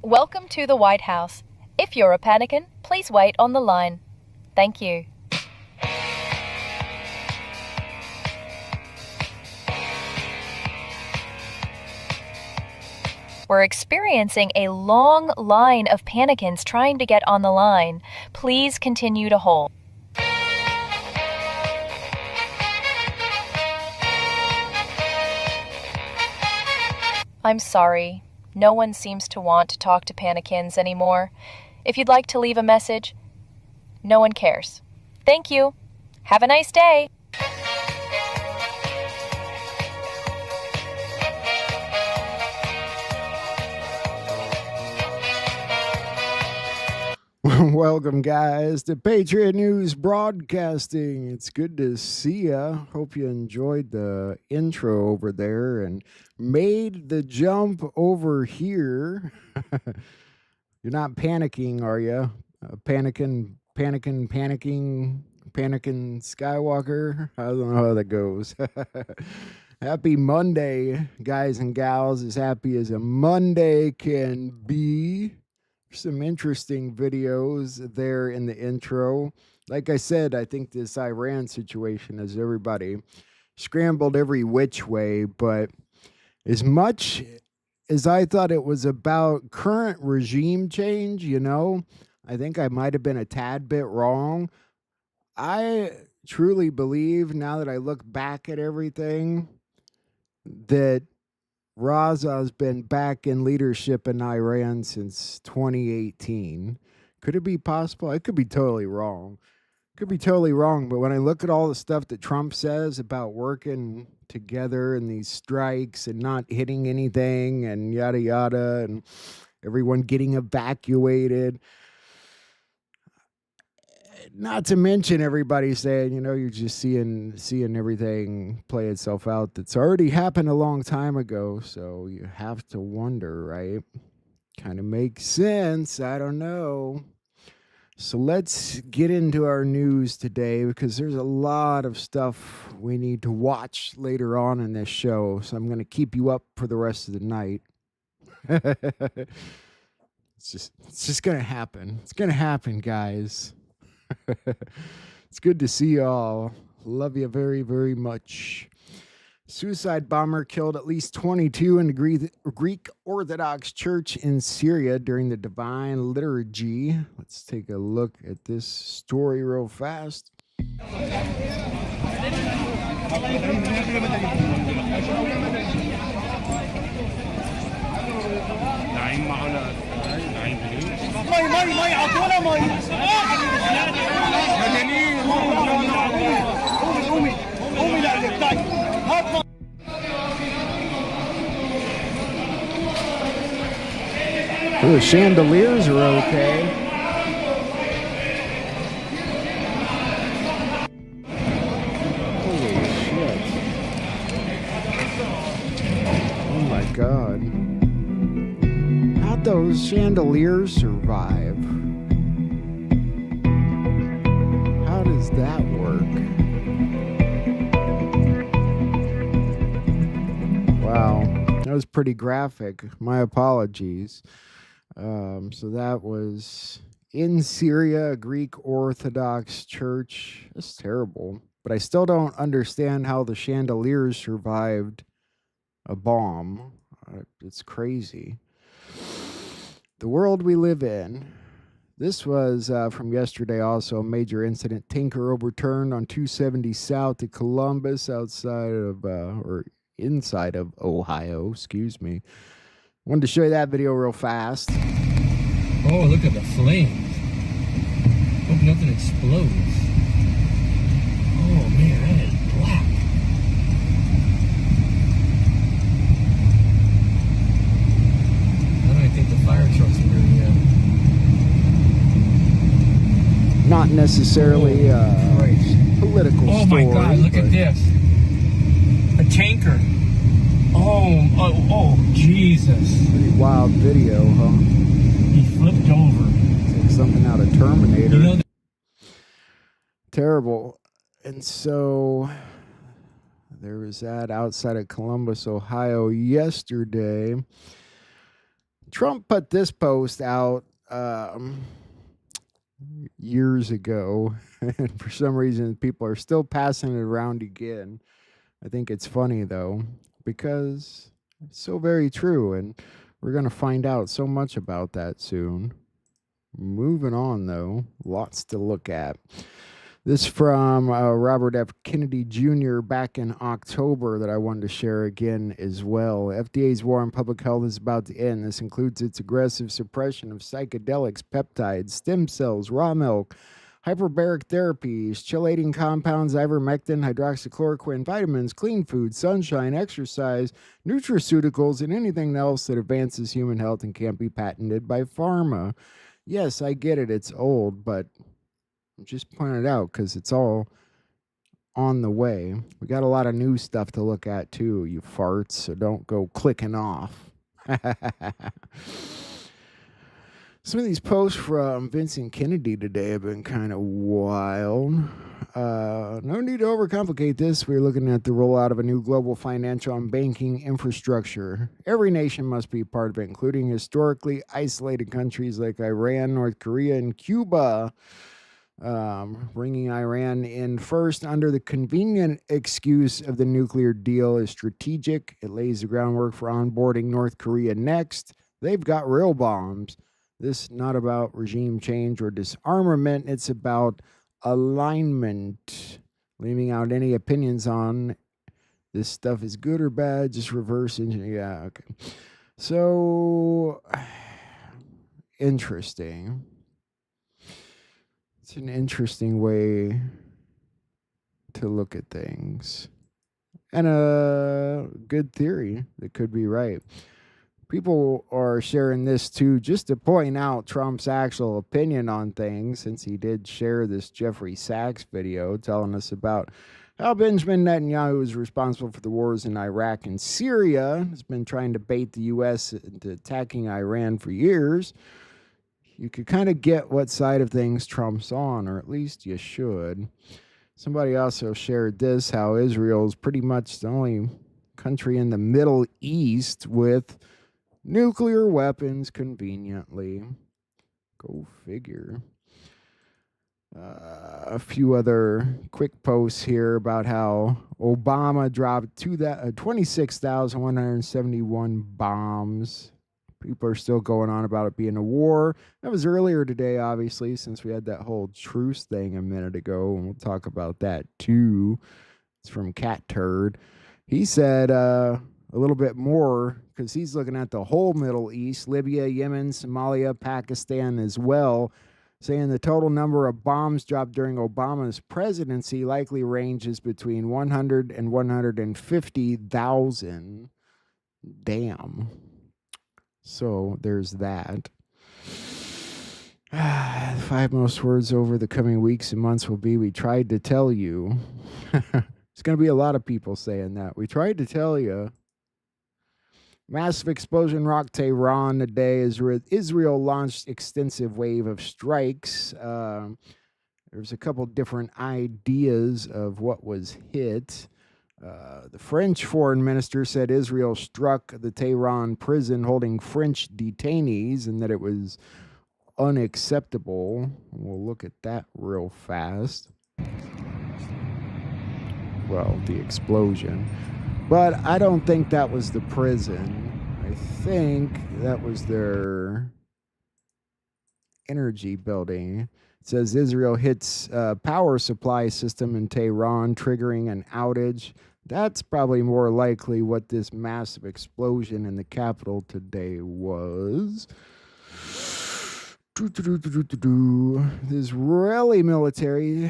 Welcome to the White House. If you're a Panican, please wait on the line. Thank you. We're experiencing a long line of Panicans trying to get on the line. Please continue to hold. I'm sorry. No one seems to want to talk to Panicans anymore. If you'd like to leave a message, no one cares. Thank you. Have a nice day. Welcome, guys, to Patriot News Broadcasting. It's good to see ya. Hope you enjoyed the intro over there and made the jump over here. You're not panicking, are you? Panicking Skywalker? I don't know how that goes. Happy Monday, guys and gals. As happy as a Monday can be. Some interesting videos there in the intro. Like I said, I think this Iran situation has everybody scrambled every which way, but as much as I thought it was about current regime change, I think I might have been a tad bit wrong. I truly believe, now that I look back at everything, that Raza's been back in leadership in Iran since 2018. Could it be possible? I could be totally wrong. But when I look at all the stuff that Trump says about working together and these strikes and not hitting anything and yada yada and everyone getting evacuated, not to mention everybody saying, you're just seeing everything play itself out that's already happened a long time ago. So you have to wonder, right? Kind of makes sense. I don't know. So let's get into our news today, because there's a lot of stuff we need to watch later on in this show. So I'm going to keep you up for the rest of the night. It's just going to happen. It's going to happen, guys. It's good to see y'all. Love you very, very much. Suicide bomber killed at least 22 in the Greek Orthodox Church in Syria during the Divine Liturgy. Let's take a look at this story real fast. The chandeliers are okay. Holy shit. Oh my God. How'd those chandeliers survive? How does that work? Wow, that was pretty graphic. My apologies. So that was in Syria, a Greek Orthodox church. That's terrible. But I still don't understand how the chandeliers survived a bomb. It's crazy. The world we live in. This was from yesterday also, a major incident. Tanker overturned on 270 south of Columbus, outside of, or inside of Ohio, excuse me. Wanted to show you that video real fast. Oh, look at the flames. Hope nothing explodes. Oh man, that is black. I don't even think the fire trucks are here yet. Not necessarily political story. Oh my God, look at this. A tanker. Oh, Jesus. Pretty wild video, huh? He flipped over. It's like something out of Terminator. Terrible. And so there was that outside of Columbus, Ohio yesterday. Trump put this post out years ago, and for some reason, people are still passing it around again. I think it's funny, though, because it's so very true, and we're going to find out so much about that soon. Moving on, though, lots to look at. This from Robert F. Kennedy Jr. back in October that I wanted to share again as well. FDA's war on public health is about to end. This includes its aggressive suppression of psychedelics, peptides, stem cells, raw milk, hyperbaric therapies, chelating compounds, ivermectin, hydroxychloroquine, vitamins, clean food, sunshine, exercise, nutraceuticals, and anything else that advances human health and can't be patented by pharma. Yes, I get it. It's old, but just pointed out because it's all on the way. We got a lot of new stuff to look at too, you farts, so don't go clicking off. Some of these posts from Vincent Kennedy today have been kind of wild. No need to overcomplicate this. We're looking at the rollout of a new global financial and banking infrastructure. Every nation must be part of it, including historically isolated countries like Iran, North Korea, and Cuba. Bringing Iran in first under the convenient excuse of the nuclear deal is strategic. It lays the groundwork for onboarding North Korea next. They've got real bombs. This is not about regime change or disarmament. It's about alignment. Leaving out any opinions on this stuff is good or bad, just reverse engineer. Yeah, okay. So, interesting. It's an interesting way to look at things. And a good theory that could be right. People are sharing this too, just to point out Trump's actual opinion on things, since he did share this Jeffrey Sachs video telling us about how Benjamin Netanyahu is responsible for the wars in Iraq and Syria. Has been trying to bait the U.S. into attacking Iran for years. You could kind of get what side of things Trump's on, or at least you should. Somebody also shared this, how Israel is pretty much the only country in the Middle East with nuclear weapons, conveniently. Go figure. A few other quick posts here about how Obama dropped 26,171 bombs. People are still going on about it being a war. That was earlier today, obviously, since we had that whole truce thing a minute ago, and we'll talk about that too. It's from Cat Turd. He said a little bit more, because he's looking at the whole Middle East, Libya, Yemen, Somalia, Pakistan as well, saying the total number of bombs dropped during Obama's presidency likely ranges between 100 and 150,000. Damn. So there's that. The 5 most words over the coming weeks and months will be, we tried to tell you. There's going to be a lot of people saying that. We tried to tell you. Massive explosion rocked Tehran today as Israel launched extensive wave of strikes. There's a couple different ideas of what was hit. The French foreign minister said Israel struck the Tehran prison holding French detainees and that it was unacceptable. We'll look at that real fast. Well, the explosion. But I don't think that was the prison. I think that was their energy building. It says Israel hits power supply system in Tehran, triggering an outage. That's probably more likely what this massive explosion in the capital today was. The Israeli military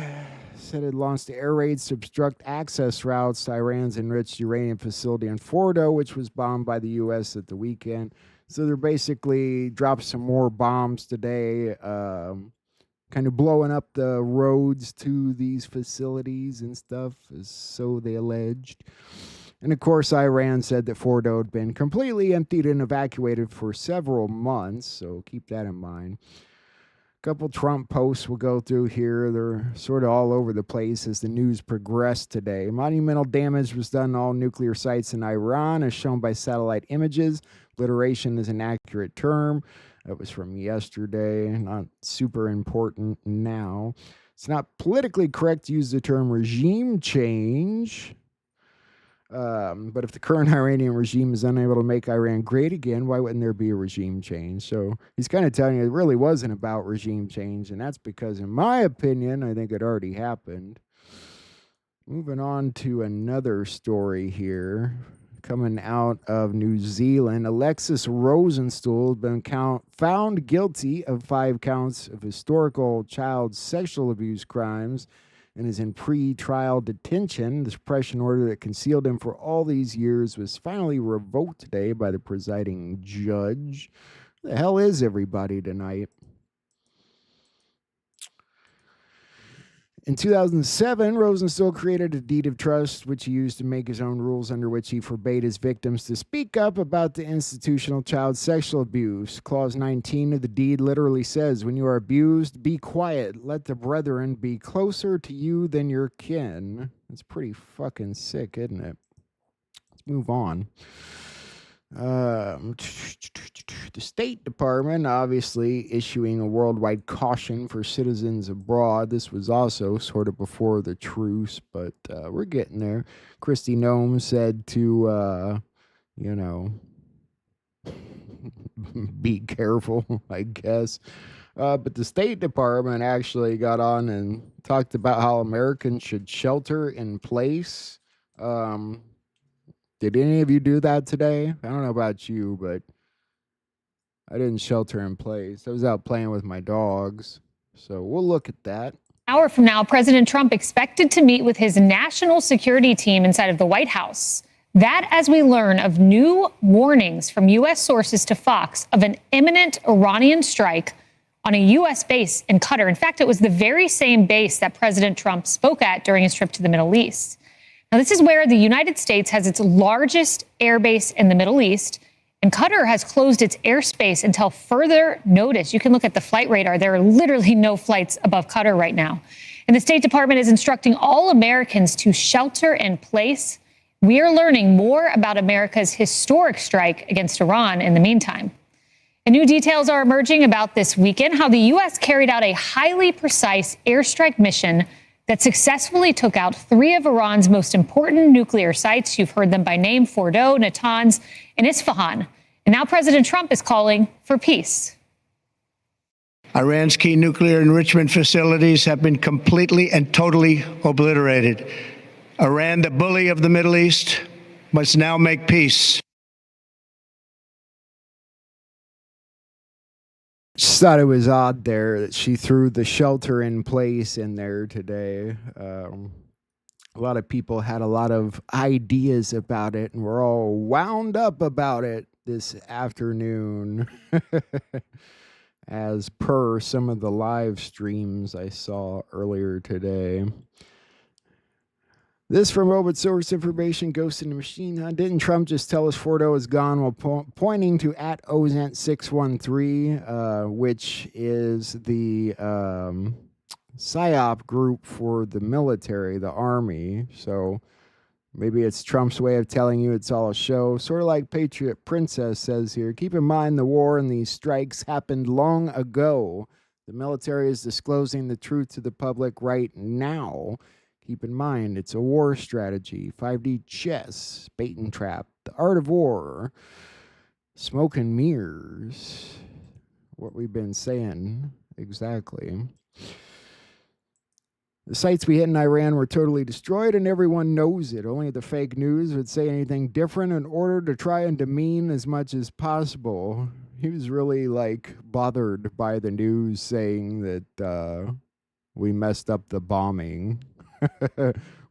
said it launched air raids to obstruct access routes to Iran's enriched uranium facility in Fordo, which was bombed by the U.S. at the weekend. So they're basically dropped some more bombs today, kind of blowing up the roads to these facilities and stuff, so they alleged. And of course, Iran said that Fordo had been completely emptied and evacuated for several months, so keep that in mind. Couple Trump posts we'll go through here. They're sort of all over the place as the news progressed today. Monumental damage was done to all nuclear sites in Iran, as shown by satellite images. Obliteration is an accurate term. That was from yesterday, not super important now. It's not politically correct to use the term regime change. But if the current Iranian regime is unable to make Iran great again, why wouldn't there be a regime change? So he's kind of telling you it really wasn't about regime change, and that's because, in my opinion, I think it already happened. Moving on to another story here. Coming out of New Zealand, Alexis Rosenstuhl has been found guilty of 5 counts of historical child sexual abuse crimes and is in pre-trial detention. The suppression order that concealed him for all these years was finally revoked today by the presiding judge. Where the hell is everybody tonight? In 2007, Rosenstuhl created a deed of trust, which he used to make his own rules under which he forbade his victims to speak up about the institutional child sexual abuse. Clause 19 of the deed literally says, when you are abused, be quiet. Let the brethren be closer to you than your kin. That's pretty fucking sick, isn't it? Let's move on. The State Department obviously issuing a worldwide caution for citizens abroad. This was also sort of before the truce, but we're getting there. Kristi Noem said to, be careful, I guess. But the State Department actually got on and talked about how Americans should shelter in place. Did any of you do that today? I don't know about you, but I didn't shelter in place. I was out playing with my dogs. So we'll look at that. An hour from now, President Trump expected to meet with his national security team inside of the White House. That as we learn of new warnings from U.S. sources to Fox of an imminent Iranian strike on a U.S. base in Qatar. In fact, it was the very same base that President Trump spoke at during his trip to the Middle East. Now, this is where the United States has its largest airbase in the Middle East, and Qatar has closed its airspace until further notice. You can look at the flight radar. There are literally no flights above Qatar right now. And the State Department is instructing all Americans to shelter in place. We are learning more about America's historic strike against Iran in the meantime. And new details are emerging about this weekend, how the U.S. carried out a highly precise airstrike mission that successfully took out 3 of Iran's most important nuclear sites. You've heard them by name: Fordo, Natanz, and Isfahan. And now President Trump is calling for peace. Iran's key nuclear enrichment facilities have been completely and totally obliterated. Iran, the bully of the Middle East, must now make peace. Just thought it was odd there that she threw the shelter in place in there today. A lot of people had a lot of ideas about it, and we're all wound up about it this afternoon, as per some of the live streams I saw earlier today. This from Robot Source Information, Ghost in the Machine. Didn't Trump just tell us Fordo is gone while pointing to @Ozent613, which is the PSYOP group for the military, the army. So maybe it's Trump's way of telling you it's all a show. Sort of like Patriot Princess says here. Keep in mind the war and these strikes happened long ago. The military is disclosing the truth to the public right now. Keep in mind, it's a war strategy, 5D chess, bait and trap, the art of war, smoke and mirrors, what we've been saying exactly. The sites we hit in Iran were totally destroyed, and everyone knows it. Only the fake news would say anything different in order to try and demean as much as possible. He was really, bothered by the news saying that we messed up the bombing.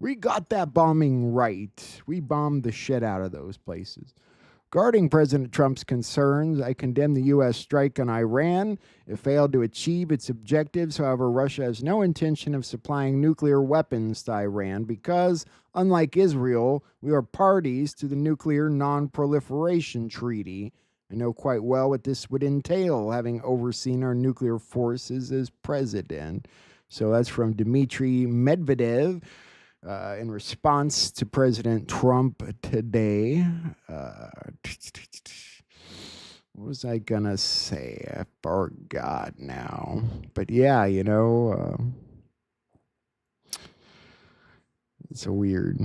We got that bombing right. We bombed the shit out of those places. Regarding President Trump's concerns, I condemn the U.S. strike on Iran. It failed to achieve its objectives. However, Russia has no intention of supplying nuclear weapons to Iran because, unlike Israel, we are parties to the Nuclear Non-Proliferation Treaty. I know quite well what this would entail, having overseen our nuclear forces as president. So that's from Dmitry Medvedev in response to President Trump today. what was I gonna say? I forgot now. But yeah, you know, it's a weird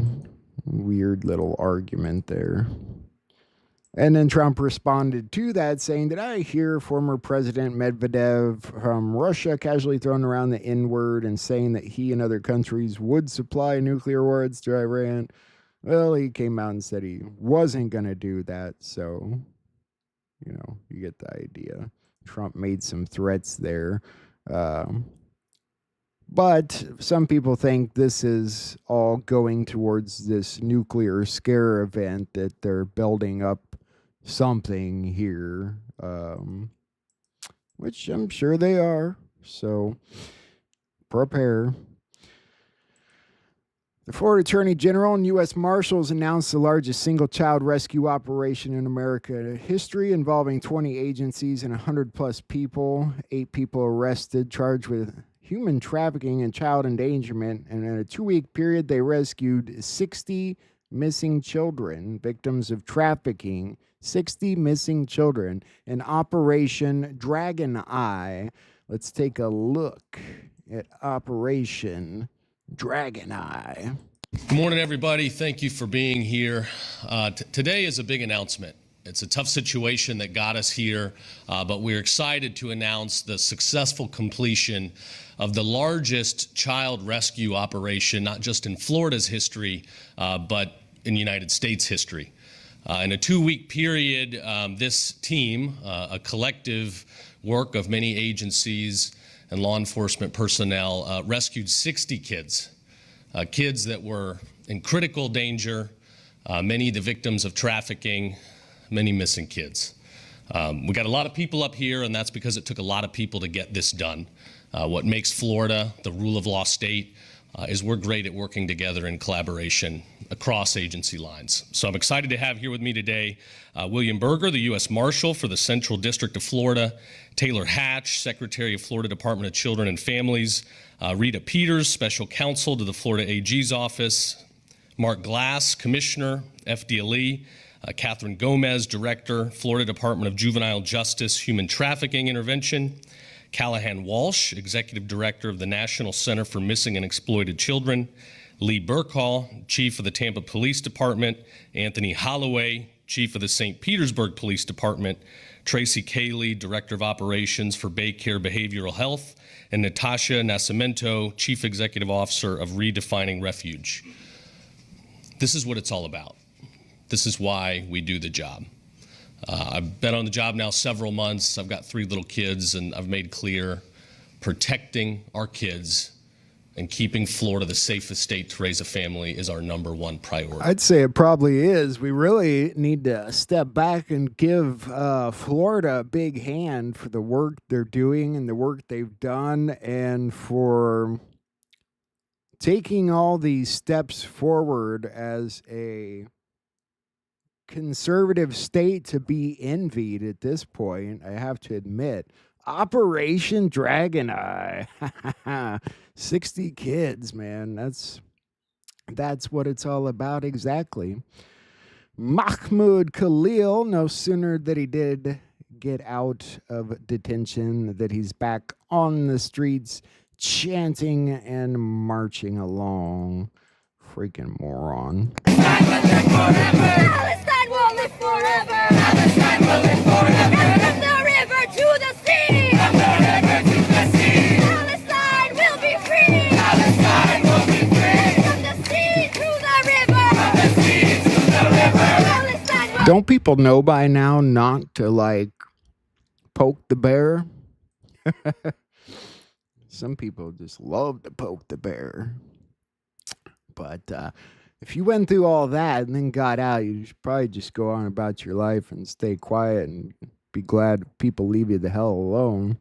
little argument there. And then Trump responded to that saying, "Did I hear former President Medvedev from Russia casually throwing around the N-word and saying that he and other countries would supply nuclear weapons to Iran?" Well, he came out and said he wasn't going to do that. So, you know, you get the idea. Trump made some threats there. But some people think this is all going towards this nuclear scare event, that they're building up something here, which I'm sure they are. So prepare. The Florida Attorney General and U.S. Marshals announced the largest single child rescue operation in American history, involving 20 agencies and 100 plus people. 8 people arrested, charged with human trafficking and child endangerment. And in a 2-week period, they rescued 60 missing children, victims of trafficking. 60 missing children in Operation Dragon Eye. Let's take a look at Operation Dragon Eye. Good morning, everybody. Thank you for being here. Today is a big announcement. It's a tough situation that got us here, but we're excited to announce the successful completion of the largest child rescue operation, not just in Florida's history, but in United States history. In a 2-week period, this team, a collective work of many agencies and law enforcement personnel, rescued 60 kids, kids that were in critical danger, many the victims of trafficking, many missing kids. We got a lot of people up here, and that's because it took a lot of people to get this done. What makes Florida the rule of law state is we're great at working together in collaboration across agency lines. So I'm excited to have here with me today William Berger, the U.S. Marshal for the Central District of Florida, Taylor Hatch, Secretary of Florida Department of Children and Families, Rita Peters, Special Counsel to the Florida AG's office, Mark Glass, Commissioner, FDLE, Catherine Gomez, Director, Florida Department of Juvenile Justice, Human Trafficking Intervention, Callahan Walsh, Executive Director of the National Center for Missing and Exploited Children, Lee Burkhall, Chief of the Tampa Police Department, Anthony Holloway, Chief of the St. Petersburg Police Department, Tracy Cayley, Director of Operations for Baycare Behavioral Health, and Natasha Nascimento, Chief Executive Officer of Redefining Refuge. This is what it's all about. This is why we do the job. I've been on the job now several months. I've got 3 little kids, and I've made clear protecting our kids and keeping Florida the safest state to raise a family is our #1 priority. I'd say it probably is. We really need to step back and give Florida a big hand for the work they're doing and the work they've done, and for taking all these steps forward as a conservative state to be envied at this point, I have to admit. Operation Dragon Eye. 60 kids, man. That's what it's all about exactly. Mahmoud Khalil, no sooner that he did get out of detention, that he's back on the streets chanting and marching along. Freaking moron. Palestine will live forever. Palestine will live forever. From the river to the sea. From the river to the sea. Palestine will be free. Palestine will be free. From the sea to the river. From the sea to the river. Palestine will. Don't people know by now not to, like, poke the bear? Some people just love to poke the bear. But if you went through all that and then got out, you should probably just go on about your life and stay quiet and be glad people leave you the hell alone.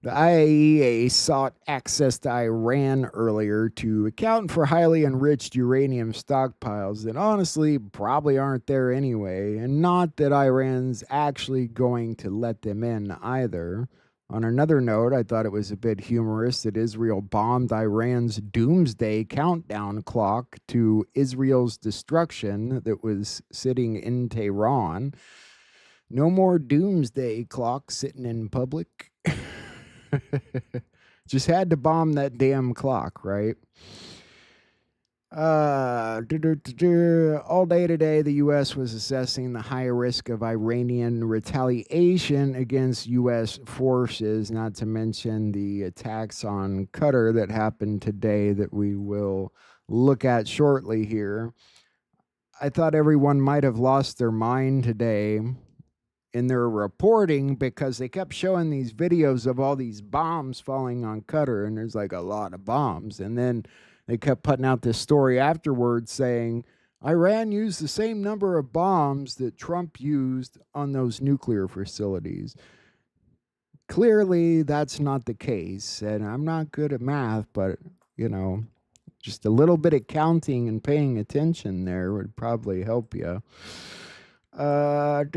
The IAEA sought access to Iran earlier to account for highly enriched uranium stockpiles that honestly probably aren't there anyway, and not that Iran's actually going to let them in either. On another note, I thought it was a bit humorous that Israel bombed Iran's doomsday countdown clock to Israel's destruction that was sitting in Tehran. No more doomsday clock sitting in public. Just had to bomb that damn clock, right? All day today, the U.S. was assessing the high risk of Iranian retaliation against U.S. forces, not to mention the attacks on Qatar that happened today that we will look at shortly here. I thought everyone might have lost their mind today in their reporting because they kept showing these videos of all these bombs falling on Qatar, and there's like a lot of bombs. And then they kept putting out this story afterwards saying Iran used the same number of bombs that Trump used on those nuclear facilities. Clearly, that's not the case. And I'm not good at math, but, you know, just a little bit of counting and paying attention there would probably help you. Iran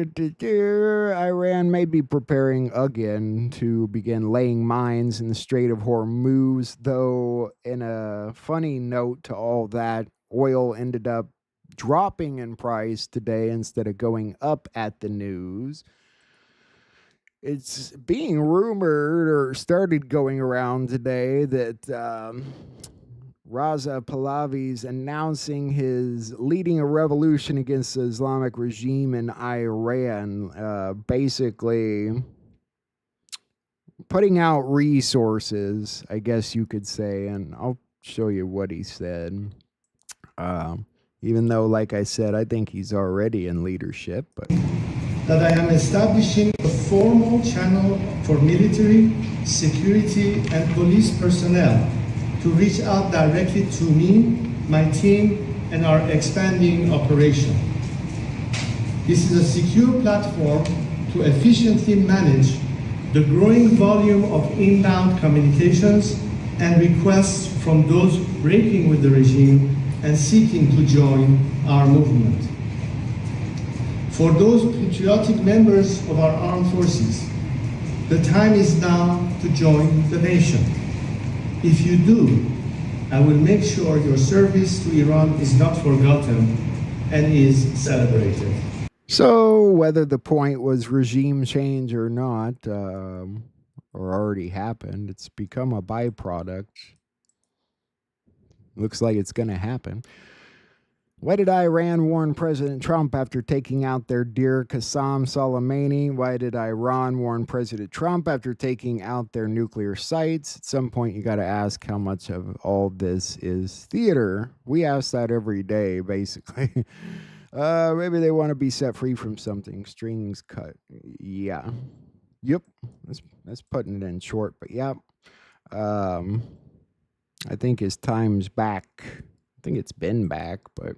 may be preparing again to begin laying mines in the Strait of Hormuz, though in a funny note to all that, oil ended up dropping in price today instead of going up at the news. It's being rumored or started going around today that Raza Pahlavi's announcing his leading a revolution against the Islamic regime in Iran, basically putting out resources, I guess you could say, and I'll show you what he said. Even though, like I said, I think he's already in leadership. But that I am establishing a formal channel for military, security, and police personnel to reach out directly to me, my team, and our expanding operation. This is a secure platform to efficiently manage the growing volume of inbound communications and requests from those breaking with the regime and seeking to join our movement. For those patriotic members of our armed forces, the time is now to join the nation. If you do, I will make sure your service to Iran is not forgotten and is celebrated. so whether the point was regime change or not, or already happened, it's become a byproduct. Looks like it's going to happen. Why did Iran warn President Trump after taking out their dear Qasem Soleimani? Why did Iran warn President Trump after taking out their nuclear sites? At some point, you got to ask how much of all this is theater. We ask that every day, basically. Maybe they want to be set free from something. Strings cut. Yeah. Yep. That's putting it in short, but yeah. I think his time's back. I think it's been back, but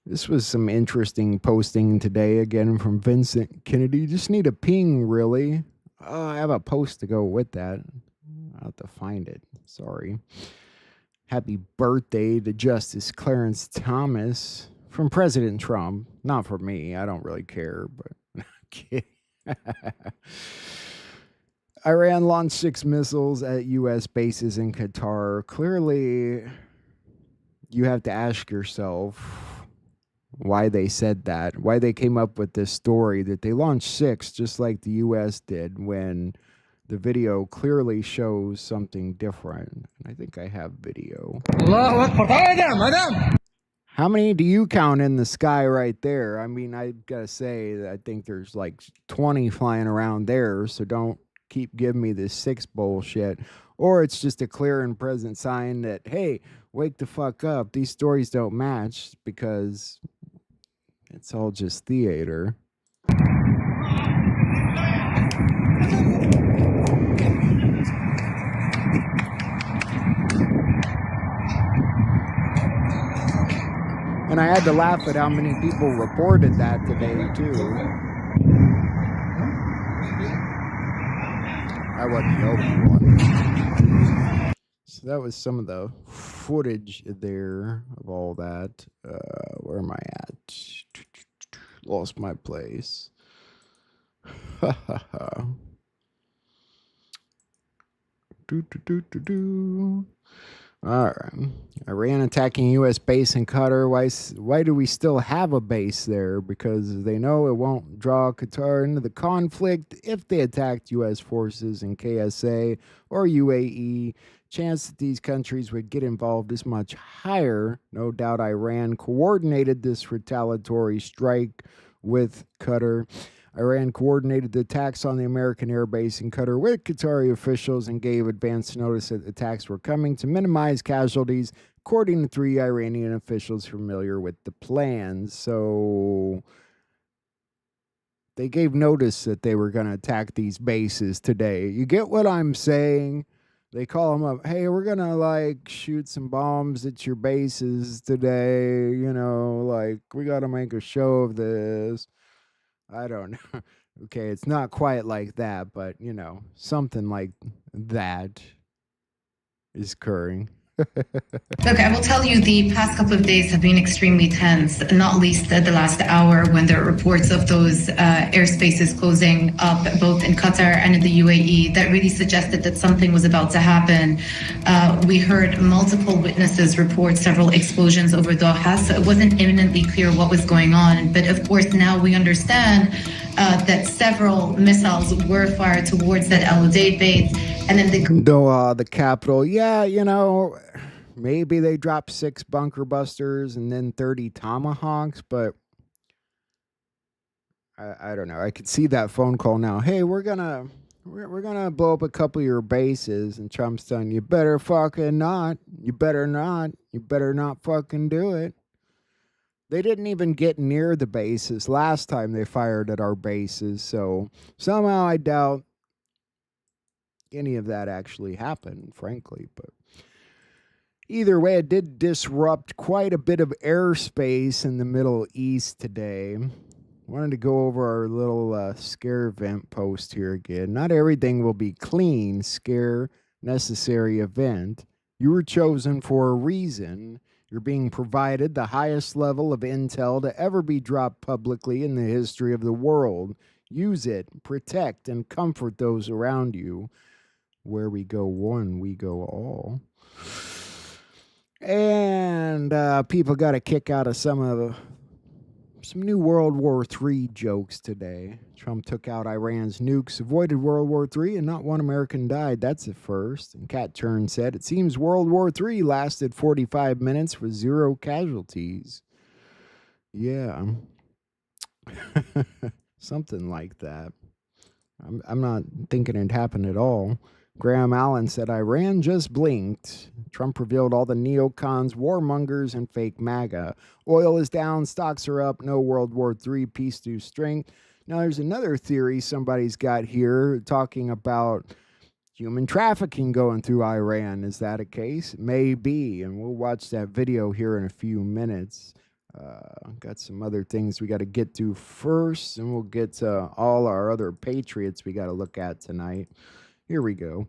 this was some interesting posting today again from Vincent Kennedy. Just need a ping, really. I have a post to go with that. I'll have to find it. Sorry. Happy birthday to Justice Clarence Thomas from President Trump. Not for me. I don't really care, but okay. Iran launched 6 missiles at U.S. bases in Qatar. Clearly, you have to ask yourself why they said that, why they came up with this story that they launched 6 just like the U.S. did when the video clearly shows something different. And I think I have video. How many do you count in the sky right there? I mean, I gotta say that I think there's like 20 flying around there, so don't keep giving me this 6 bullshit. Or it's just a clear and present sign that, hey, wake the fuck up. These stories don't match because it's all just theater. And I had to laugh at how many people reported that today, too. I wasn't the only one. So that was some of the footage there of all that. Where am I at? Lost my place. All right. Iran attacking U.S. base in Qatar. Why do we still have a base there? Because they know it won't draw Qatar into the conflict if they attacked U.S. forces in KSA or UAE. Chance that these countries would get involved is much higher. No doubt Iran coordinated this retaliatory strike with Qatar. Iran coordinated the attacks on the American airbase in Qatar with Qatari officials and gave advance notice that attacks were coming to minimize casualties, according to 3 Iranian officials familiar with the plans. So they gave notice that they were going to attack these bases today. You get what I'm saying? They call them up. Hey, we're going to like shoot some bombs at your bases today. You know, like we got to make a show of this. I don't know. Okay, it's not quite like that, but you know, something like that is occurring. Look, I will tell you, the past couple of days have been extremely tense, not least the last hour when there are reports of those airspaces closing up both in Qatar and in the UAE. That really suggested that something was about to happen. We heard multiple witnesses report several explosions over Doha, so it wasn't imminently clear what was going on. But of course, now we understand that several missiles were fired towards that Al Udeid base. And then Doha, the capital. Yeah, you know, maybe they dropped 6 bunker busters and then 30 tomahawks, but I don't know. I could see that phone call now. Hey, we're gonna blow up a couple of your bases, and Trump's telling you better fucking not. You better not. You better not fucking do it. They didn't even get near the bases last time they fired at our bases, so somehow I doubt any of that actually happened, frankly. But either way, it did disrupt quite a bit of airspace in the Middle East today. Wanted to go over our little scare event post here again. Not everything will be clean, scare, necessary event. You were chosen for a reason. You're being provided the highest level of intel to ever be dropped publicly in the history of the world. Use it, protect, and comfort those around you. Where we go one, we go all. And people got a kick out of some new World War III jokes today. Trump took out Iran's nukes, avoided World War III, and not one American died. That's a first. And Cat Turn said, it seems World War III lasted 45 minutes with 0 casualties. Yeah. Something like that. I'm not thinking it happened at all. Graham Allen said, Iran just blinked. Trump revealed all the neocons, warmongers, and fake MAGA. Oil is down, stocks are up, no World War III, peace through strength. Now, there's another theory somebody's got here talking about human trafficking going through Iran. Is that a case? Maybe, and we'll watch that video here in a few minutes. Got some other things we got to get to first, and we'll get to all our other patriots we got to look at tonight. Here we go.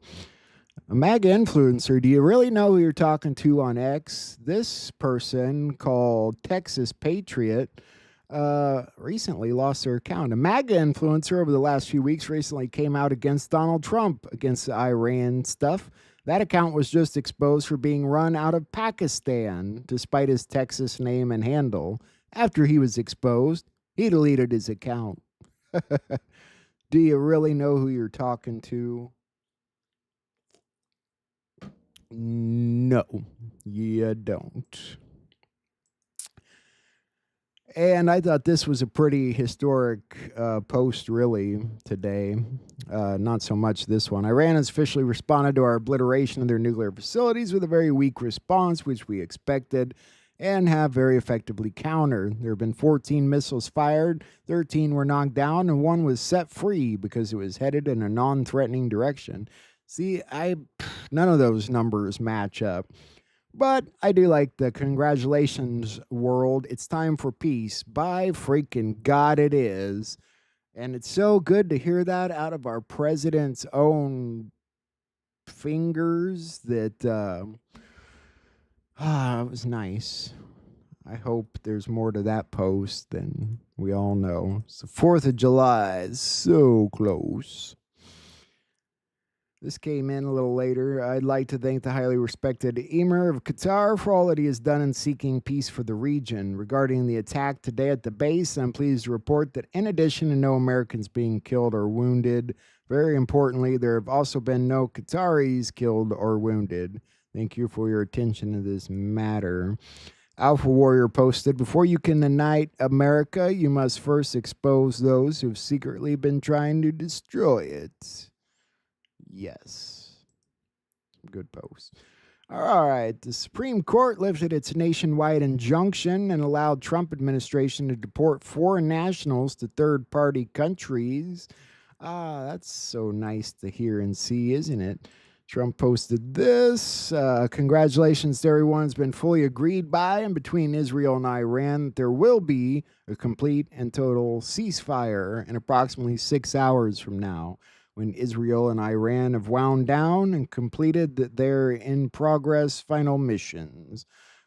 A MAGA influencer. Do you really know who you're talking to on X? This person called Texas Patriot recently lost their account. A MAGA influencer over the last few weeks recently came out against Donald Trump, against the Iran stuff. That account was just exposed for being run out of Pakistan, despite his Texas name and handle. After he was exposed, he deleted his account. Do you really know who you're talking to? No, you don't. And I thought this was a pretty historic post, really, today. Not so much this one. Iran has officially responded to our obliteration of their nuclear facilities with a very weak response, which we expected, and have very effectively countered. There have been 14 missiles fired, 13 were knocked down, and 1 was set free because it was headed in a non-threatening direction. See, none of those numbers match up. But I do like the congratulations, world. It's time for peace. By freaking God, it is. And it's so good to hear that out of our president's own fingers that it was nice. I hope there's more to that post than we all know. It's the 4th of July. It's so close. This came in a little later. I'd like to thank the highly respected Emir of Qatar for all that he has done in seeking peace for the region. Regarding the attack today at the base, I'm pleased to report that in addition to no Americans being killed or wounded, very importantly, there have also been no Qataris killed or wounded. Thank you for your attention to this matter. Alpha Warrior posted, before you can unite America, you must first expose those who've secretly been trying to destroy it. Yes. Good post. All right. The Supreme Court lifted its nationwide injunction and allowed Trump administration to deport foreign nationals to third-party countries. That's so nice to hear and see, isn't it? Trump posted this. Congratulations to everyone. It's been fully agreed by and between Israel and Iran that there will be a complete and total ceasefire in approximately 6 hours from now, when Israel and Iran have wound down and completed their in-progress final missions.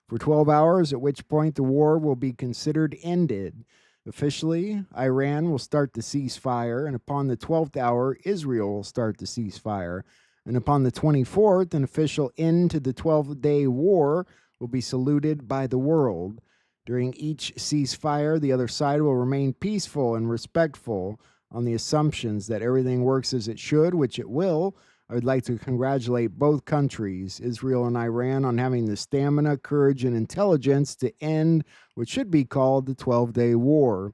For 12 hours, at which point the war will be considered ended. Officially, Iran will start the ceasefire, and upon the 12th hour, Israel will start the ceasefire. And upon the 24th, an official end to the 12-day war will be saluted by the world. During each ceasefire, the other side will remain peaceful and respectful on the assumptions that everything works as it should, which it will. I would like to congratulate both countries, Israel and Iran, on having the stamina, courage, and intelligence to end what should be called the 12-day war.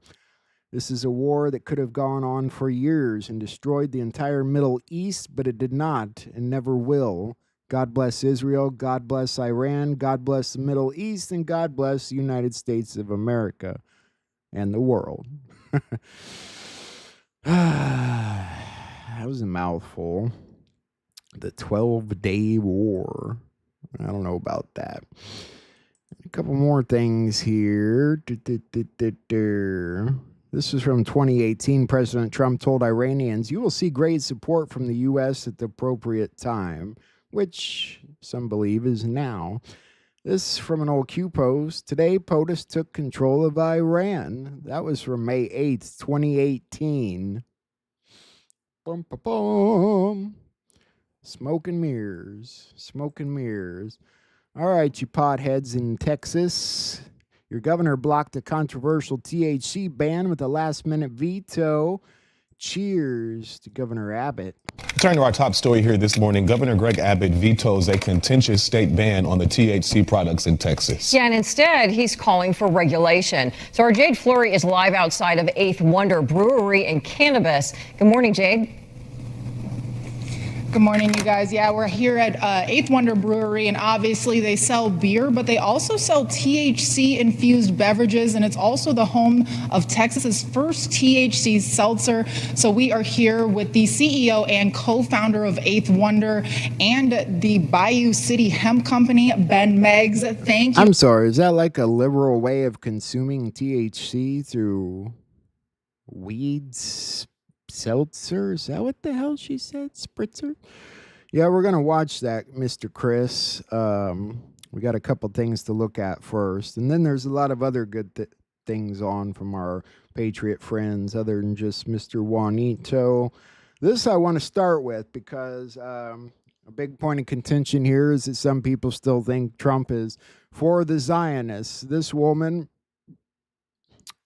This is a war that could have gone on for years and destroyed the entire Middle East, but it did not and never will. God bless Israel, God bless Iran, God bless the Middle East, and God bless the United States of America and the world. That was a mouthful. The 12-day war. I don't know about that. A couple more things here. This was from 2018. President Trump told Iranians, "You will see great support from the U.S. at the appropriate time," which some believe is now. This from an old Q post. Today, POTUS took control of Iran. That was from May 8th, 2018. Bum, bum, bum. Smoke and mirrors. Smoke and mirrors. All right, you potheads in Texas. Your governor blocked a controversial THC ban with a last-minute veto. Cheers to Governor Abbott. Turning to our top story here this morning, Governor Greg Abbott vetoes a contentious state ban on the THC products in Texas. Yeah, and instead, he's calling for regulation. So our Jade Fleury is live outside of Eighth Wonder Brewery and Cannabis. Good morning, Jade. Good morning, you guys. Yeah, we're here at Eighth Wonder Brewery, and obviously they sell beer, but they also sell THC-infused beverages, and it's also the home of Texas's first THC seltzer. So we are here with the CEO and co-founder of Eighth Wonder and the Bayou City Hemp Company, Ben Meggs. Thank you. I'm sorry, is that like a liberal way of consuming THC through weeds? Seltzer? Is that what the hell she said? Spritzer? Yeah, we're going to watch that, Mr. Chris. We got a couple things to look at first. And then there's a lot of other good things on from our Patriot friends other than just Mr. Juanito. This I want to start with because a big point of contention here is that some people still think Trump is for the Zionists. This woman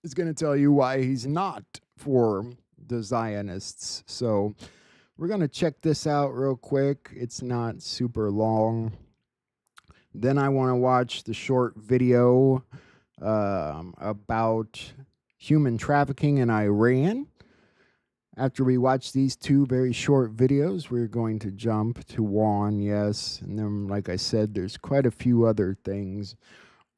is going to tell you why he's not for the Zionists. So we're going to check this out real quick. It's not super long. Then I want to watch the short video about human trafficking in Iran. After we watch these two very short videos, we're going to jump to Juan, yes. And then, like I said, there's quite a few other things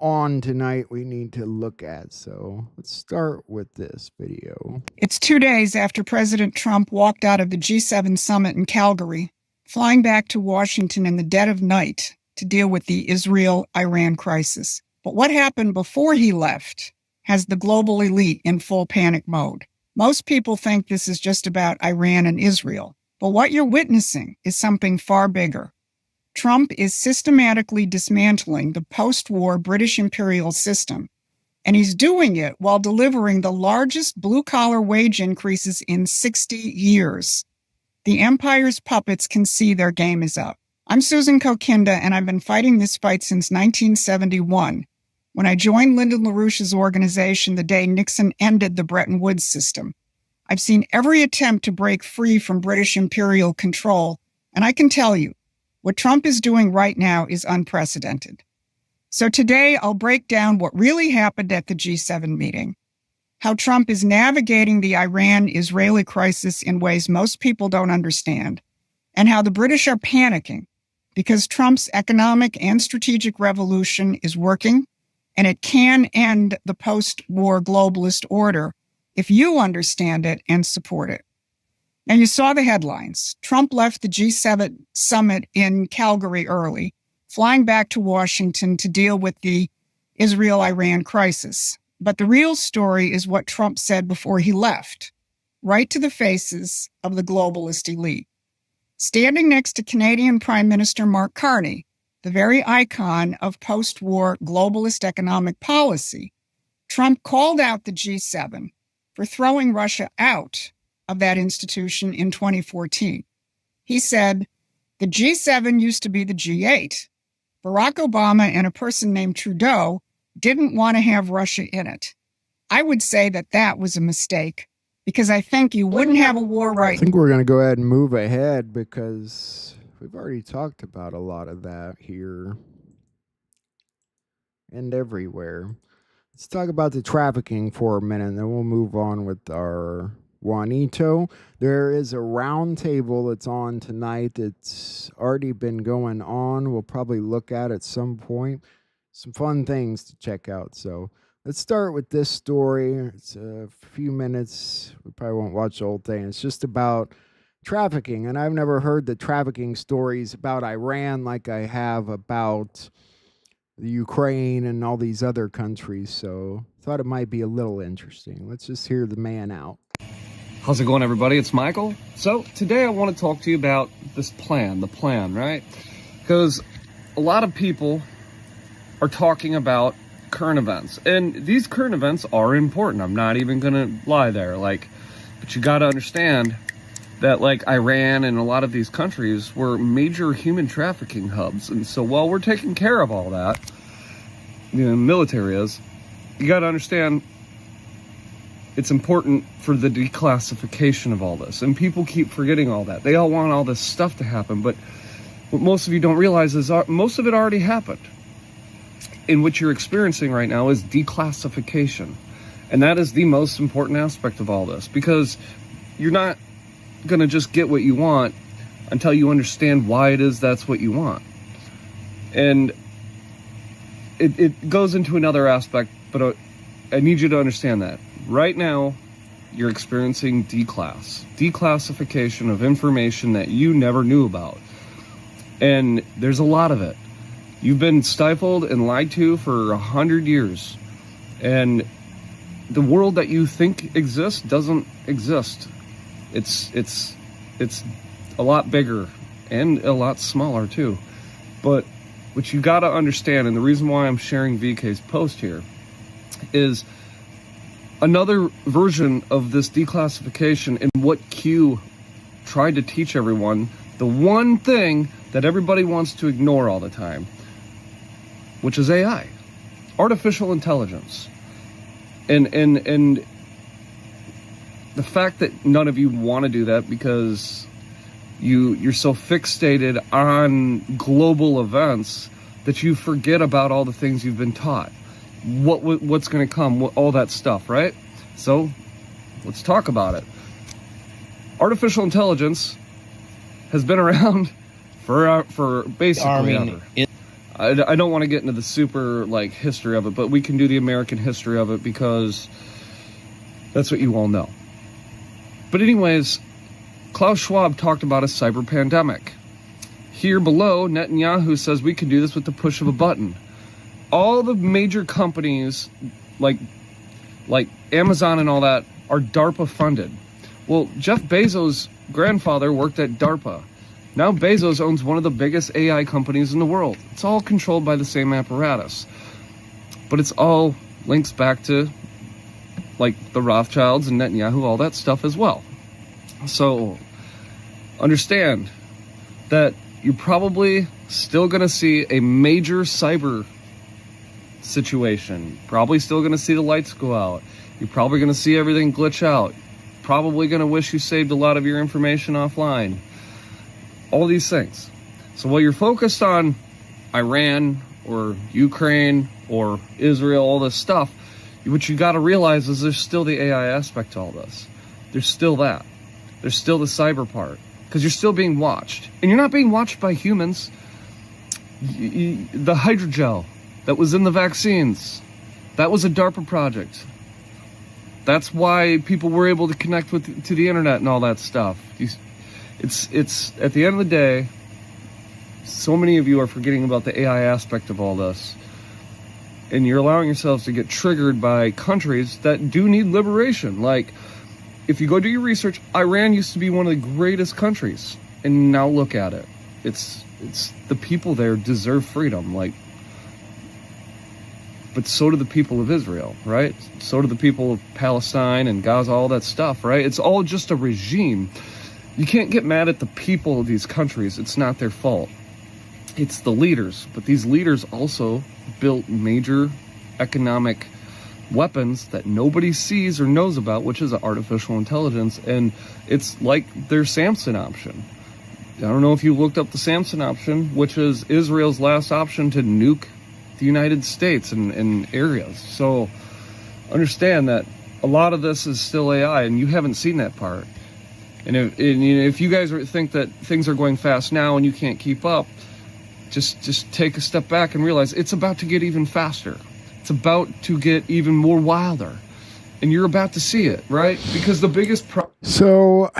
on tonight we need to look at. So let's start with this video. It's 2 days after President Trump walked out of the G7 summit in Calgary, flying back to Washington in the dead of night to deal with the Israel-Iran crisis. But what happened before he left has the global elite in full panic mode. Most people think this is just about Iran and Israel, but what you're witnessing is something far bigger. Trump is systematically dismantling the post-war British imperial system, and he's doing it while delivering the largest blue-collar wage increases in 60 years. The empire's puppets can see their game is up. I'm Susan Kokinda, and I've been fighting this fight since 1971, when I joined Lyndon LaRouche's organization the day Nixon ended the Bretton Woods system. I've seen every attempt to break free from British imperial control, and I can tell you, what Trump is doing right now is unprecedented. So today, I'll break down what really happened at the G7 meeting, how Trump is navigating the Iran-Israeli crisis in ways most people don't understand, and how the British are panicking because Trump's economic and strategic revolution is working, and it can end the post-war globalist order if you understand it and support it. Now, you saw the headlines. Trump left the G7 summit in Calgary early, flying back to Washington to deal with the Israel-Iran crisis. But the real story is what Trump said before he left, right to the faces of the globalist elite. Standing next to Canadian Prime Minister Mark Carney, the very icon of post-war globalist economic policy, Trump called out the G7 for throwing Russia out of that institution in 2014. He said, the G7 used to be the G8. Barack Obama and a person named Trudeau didn't want to have Russia in it. I would say that that was a mistake, because I think you wouldn't have a war right. I think we're going to go ahead and move ahead because we've already talked about a lot of that here and everywhere. Let's talk about the trafficking for a minute, and then we'll move on with our Juanito. There is a round table that's on tonight that's already been going on. We'll probably look at it some point. Some fun things to check out. So let's start with this story. It's a few minutes. We probably won't watch the whole thing. It's just about trafficking. And I've never heard the trafficking stories about Iran like I have about the Ukraine and all these other countries. So I thought it might be a little interesting. Let's just hear the man out. How's it going, everybody? It's Michael. So today I want to talk to you about this plan, the plan, right? Because a lot of people are talking about current events, and these current events are important. I'm not even gonna lie there, but you got to understand that Iran and a lot of these countries were major human trafficking hubs. And so while we're taking care of all that, military is, you got to understand it's important for the declassification of all this. And people keep forgetting all that. They all want all this stuff to happen, but what most of you don't realize is most of it already happened. And what you're experiencing right now is declassification. And that is the most important aspect of all this, because you're not going to just get what you want until you understand why it is that's what you want. And it goes into another aspect, but I need you to understand that. Right now, you're experiencing declassification of information that you never knew about. And there's a lot of it. You've been stifled and lied to for 100 years. And the world that you think exists doesn't exist. It's a lot bigger and a lot smaller too. But what you got to understand, and the reason why I'm sharing VK's post here, is another version of this declassification and what Q tried to teach everyone, the one thing that everybody wants to ignore all the time, which is AI, artificial intelligence. And the fact that none of you want to do that because you're so fixated on global events that you forget about all the things you've been taught. What's going to come, all that stuff, right? So let's talk about it. Artificial intelligence has been around for basically ever. I don't want to get into the super history of it, but we can do the American history of it because that's what you all know. But anyways, Klaus Schwab talked about a cyber pandemic. Here below, Netanyahu says we can do this with the push of a button. All the major companies like Amazon and all that are DARPA funded. Well, Jeff Bezos' grandfather worked at DARPA. Now Bezos owns one of the biggest AI companies in the world. It's all controlled by the same apparatus. But it's all links back to the Rothschilds and Netanyahu, all that stuff as well. So understand that you're probably still going to see a major cyber situation. Probably still going to see the lights go out. You're probably going to see everything glitch out. Probably going to wish you saved a lot of your information offline. All these things. So while you're focused on Iran or Ukraine or Israel, all this stuff, what you got to realize is there's still the AI aspect to all this. There's still that. There's still the cyber part. Because you're still being watched. And you're not being watched by humans. The hydrogel that was in the vaccines, that was a DARPA project. That's why people were able to connect to the internet and all that stuff. It's at the end of the day, so many of you are forgetting about the AI aspect of all this. And you're allowing yourselves to get triggered by countries that do need liberation. Like, if you go do your research, Iran used to be one of the greatest countries. And now look at it. It's the people there deserve freedom. Like, but so do the people of Israel, right? So do the people of Palestine and Gaza, all that stuff, right? It's all just a regime. You can't get mad at the people of these countries. It's not their fault. It's the leaders. But these leaders also built major economic weapons that nobody sees or knows about, which is artificial intelligence. And it's like their Samson option. I don't know if you looked up the Samson option, which is Israel's last option to nuke the United States and areas. So understand that a lot of this is still AI, and you haven't seen that part. And if you guys think that things are going fast now and you can't keep up, just take a step back and realize it's about to get even faster. It's about to get even more wilder. And you're about to see it, right? Because the biggest So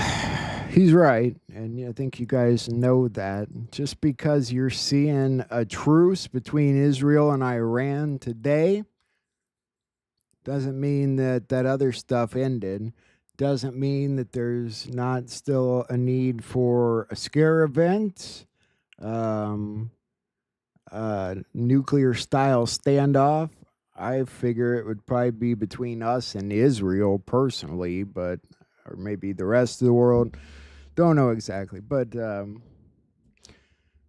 he's right. And I think you guys know that. Just because you're seeing a truce between Israel and Iran today doesn't mean that other stuff ended. Doesn't mean that there's not still a need for a scare event, nuclear style standoff. I figure it would probably be between us and Israel personally, but or maybe the rest of the world. Don't know exactly, but a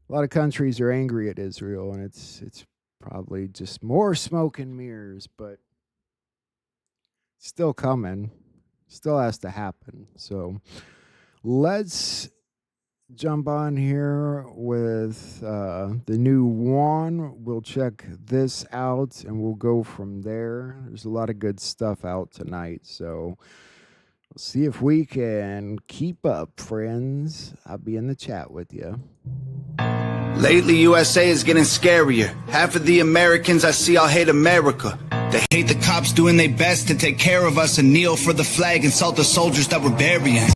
lot of countries are angry at Israel, and it's probably just more smoke and mirrors, but still coming. Still has to happen. So let's jump on here with the new one. We'll check this out and we'll go from there. There's a lot of good stuff out tonight, so we'll see if we can keep up, friends. I'll be in the chat with you. Lately, USA is getting scarier. Half of the Americans I see all hate America. They hate the cops doing their best to take care of us and kneel for the flag and salt the soldiers that we're burying.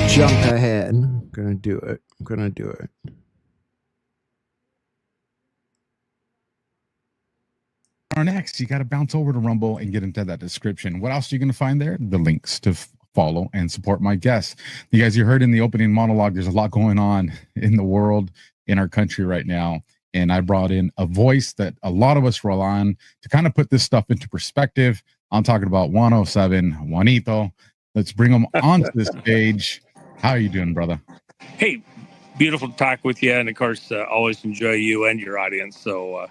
Jump ahead. I'm gonna do it. Next, you got to bounce over to Rumble and get into that description. What else are you going to find there? The links to follow and support my guests. You guys, you heard in the opening monologue, there's a lot going on in the world, in our country right now. And I brought in a voice that a lot of us rely on to kind of put this stuff into perspective. I'm talking about 107 Juanito. Let's bring him onto this stage. How are you doing, brother? Hey, beautiful to talk with you. And of course, always enjoy you and your audience. So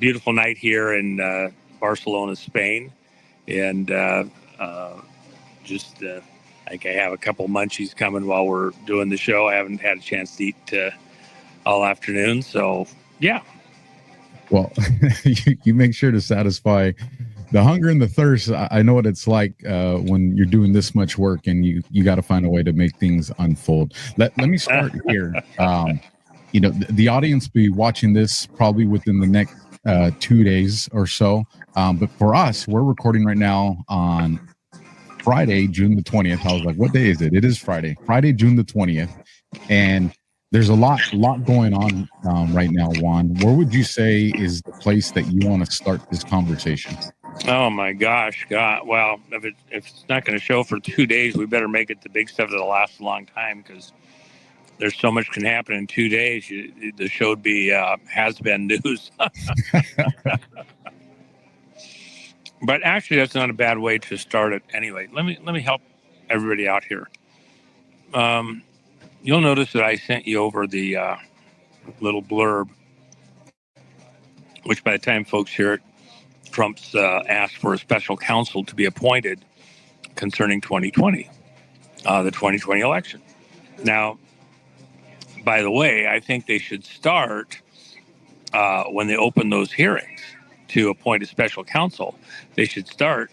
beautiful night here in Barcelona, Spain. And like I have a couple munchies coming while we're doing the show. I haven't had a chance to eat all afternoon. So, yeah. Well, you make sure to satisfy the hunger and the thirst. I know what it's like when you're doing this much work and you got to find a way to make things unfold. Let me start here. The audience be watching this probably within the next 2 days or so. But for us, we're recording right now on Friday, June the 20th. I was like, what day is it? It is Friday, June the 20th. And there's a lot going on right now, Juan. Where would you say is the place that you want to start this conversation? Oh my gosh, God! Well, if it's not going to show for 2 days, we better make it the big stuff that'll last a long time, because there's so much can happen in 2 days. The show would be has-been news. But actually, that's not a bad way to start it. Anyway, let me help everybody out here. You'll notice that I sent you over the little blurb, which by the time folks hear it, Trump's asked for a special counsel to be appointed concerning 2020, the 2020 election. Now, by the way, I think they should start when they open those hearings to appoint a special counsel. They should start.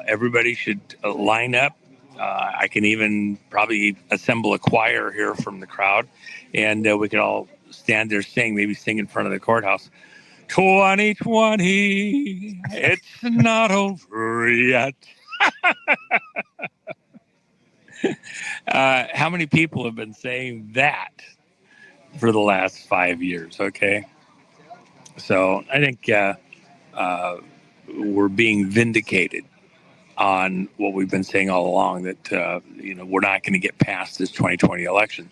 Everybody should line up. I can even probably assemble a choir here from the crowd, and we could all stand there sing in front of the courthouse. 2020, it's not over yet. How many people have been saying that for the last 5 years? Okay. So I think we're being vindicated on what we've been saying all along, that we're not going to get past this 2020 election.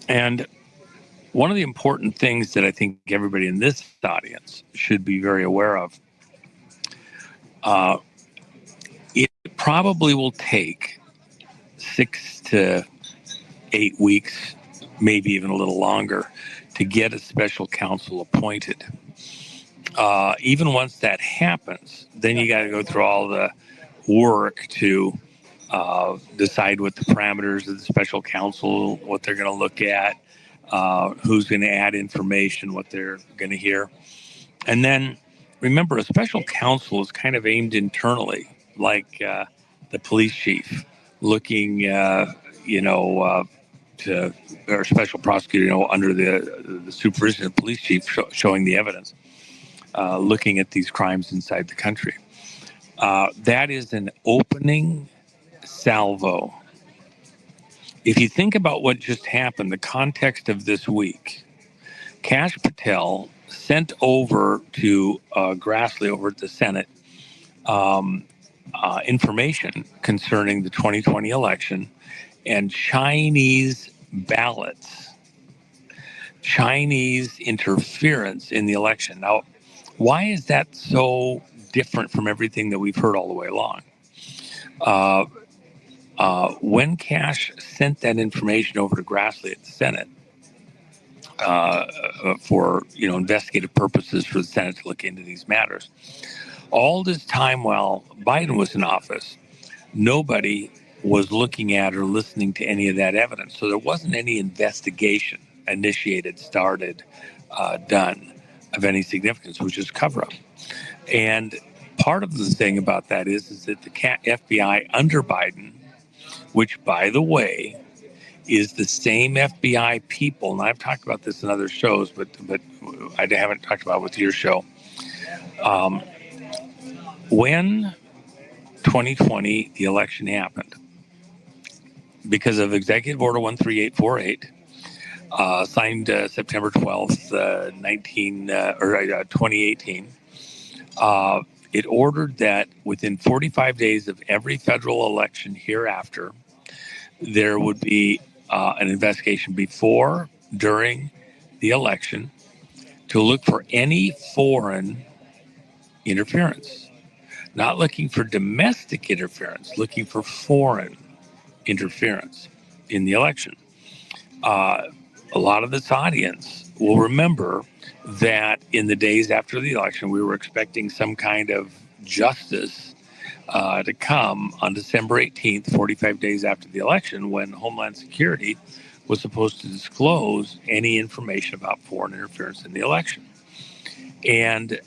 And one of the important things that I think everybody in this audience should be very aware of, it probably will take 6 to 8 weeks, maybe even a little longer, to get a special counsel appointed. Even once that happens, then you got to go through all the work to decide what the parameters of the special counsel, what they're going to look at, who's going to add information, what they're going to hear. And then remember, a special counsel is kind of aimed internally, like the police chief looking, to or special prosecutor, under the supervision of the police chief, showing the evidence, looking at these crimes inside the country. That is an opening salvo. If you think about what just happened, the context of this week, Kash Patel sent over to Grassley over at the Senate information concerning the 2020 election and Chinese ballots, Chinese interference in the election. Now, why is that so different from everything that we've heard all the way along? When Kash sent that information over to Grassley at the Senate for investigative purposes for the Senate to look into these matters, all this time while Biden was in office, nobody was looking at or listening to any of that evidence. So there wasn't any investigation initiated, started, done of any significance, which is cover-up. And part of the thing about that is that the FBI under Biden, which, by the way, is the same FBI people, and I've talked about this in other shows, but I haven't talked about it with your show. When 2020, the election happened, because of Executive Order 13848, signed September 12th, 2018, it ordered that within 45 days of every federal election hereafter, there would be an investigation before, during the election, to look for any foreign interference. Not looking for domestic interference, looking for foreign interference in the election. A lot of this audience will remember that in the days after the election, we were expecting some kind of justice to come on December 18th, 45 days after the election, when Homeland Security was supposed to disclose any information about foreign interference in the election. And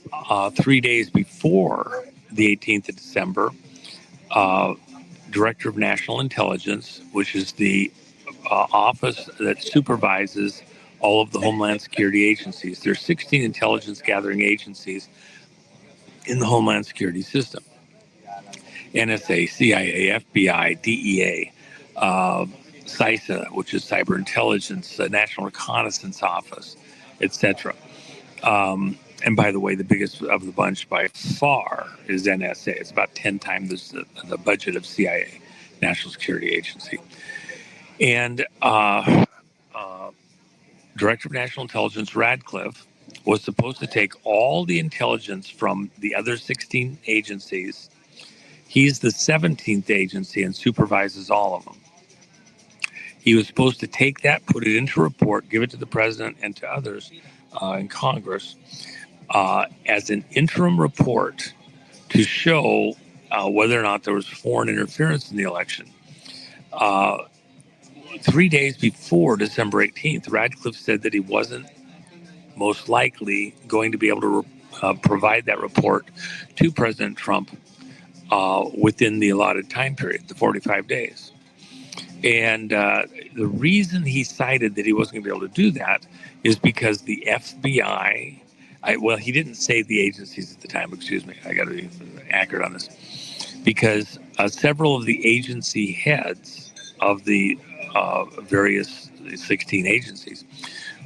3 days before the 18th of December, Director of National Intelligence, which is the office that supervises all of the Homeland Security agencies. There are 16 intelligence gathering agencies in the Homeland Security system. NSA, CIA, FBI, DEA, CISA, which is Cyber Intelligence, National Reconnaissance Office, etc. And by the way, the biggest of the bunch by far is NSA. It's about 10 times the budget of CIA, National Security Agency. And Director of National Intelligence Radcliffe was supposed to take all the intelligence from the other 16 agencies. He's the 17th agency and supervises all of them. He was supposed to take that, put it into a report, give it to the president and to others in Congress as an interim report to show whether or not there was foreign interference in the election. 3 days before December 18th, Radcliffe said that he wasn't most likely going to be able to provide that report to President Trump within the allotted time period, the 45 days. And the reason he cited that he wasn't going to be able to do that is because the FBI, he didn't say the agencies at the time, excuse me, I got to be accurate on this, because several of the agency heads of the various 16 agencies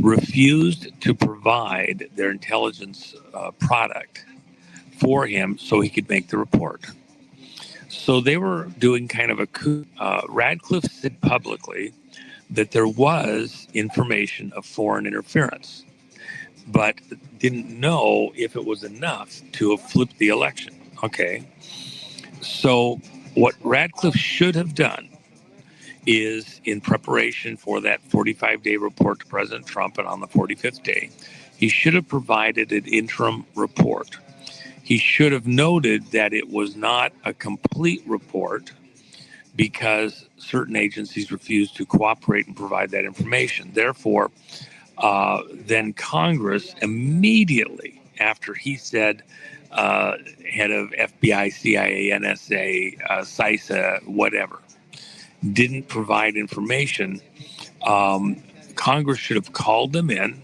refused to provide their intelligence product for him so he could make the report. So they were doing kind of a coup. Radcliffe said publicly that there was information of foreign interference, but didn't know if it was enough to have flipped the election. Okay. So what Radcliffe should have done is, in preparation for that 45-day report to President Trump, and on the 45th day, he should have provided an interim report. He should have noted that it was not a complete report because certain agencies refused to cooperate and provide that information. Therefore, then Congress immediately after he said head of FBI, CIA, NSA, CISA, whatever, didn't provide information, Congress should have called them in,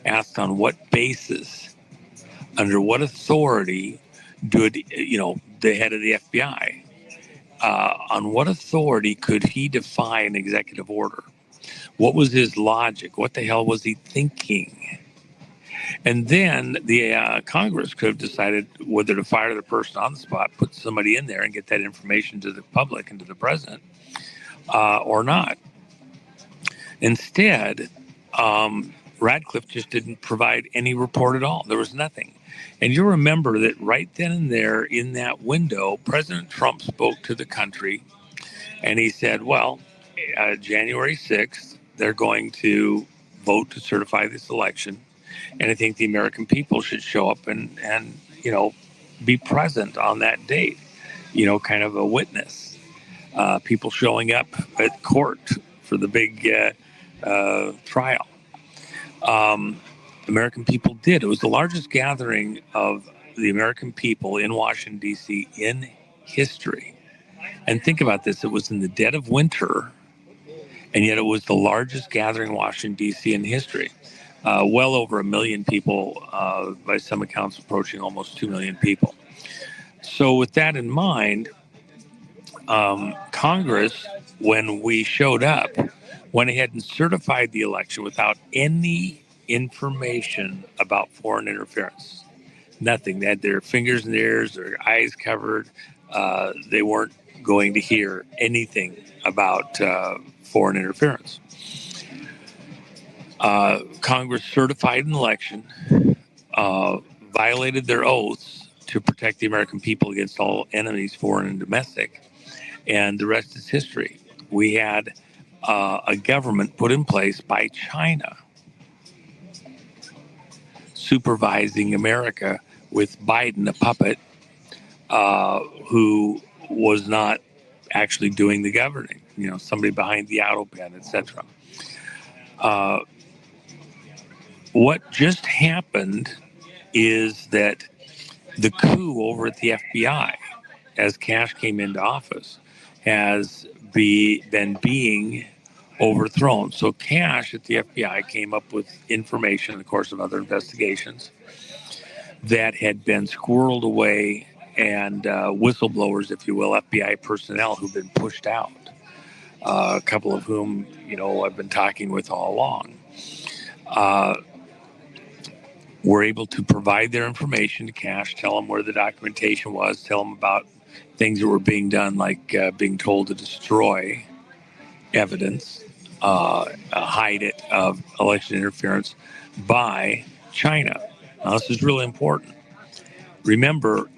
asked on what basis, under what authority did, the head of the FBI, on what authority could he defy an executive order? What was his logic? What the hell was he thinking? And then the Congress could have decided whether to fire the person on the spot, put somebody in there and get that information to the public and to the president, or not. Instead, Radcliffe just didn't provide any report at all. There was nothing. And you'll remember that right then and there in that window, President Trump spoke to the country and he said, well, January 6th, they're going to vote to certify this election. And I think the American people should show up and be present on that date, kind of a witness. People showing up at court for the big trial. American people did. It was the largest gathering of the American people in Washington, D.C. in history. And think about this. It was in the dead of winter, and yet it was the largest gathering in Washington, D.C. in history. Well over 1 million people, by some accounts approaching almost 2 million people. So with that in mind, Congress, when we showed up, went ahead and certified the election without any information about foreign interference. Nothing. They had their fingers in their ears, their eyes covered. They weren't going to hear anything about foreign interference. Congress certified an election, violated their oaths to protect the American people against all enemies, foreign and domestic, and the rest is history. We had a government put in place by China supervising America with Biden, a puppet, who was not actually doing the governing, somebody behind the auto pen, etc. What just happened is that the coup over at the FBI, as Cash came into office, has been being overthrown. So Cash at the FBI came up with information in the course of other investigations that had been squirreled away, and whistleblowers, if you will, FBI personnel who've been pushed out, a couple of whom, I've been talking with all along, were able to provide their information to Cash, tell them where the documentation was, tell them about things that were being done, like being told to destroy evidence, hide it, of election interference by China. Now, this is really important. Remember,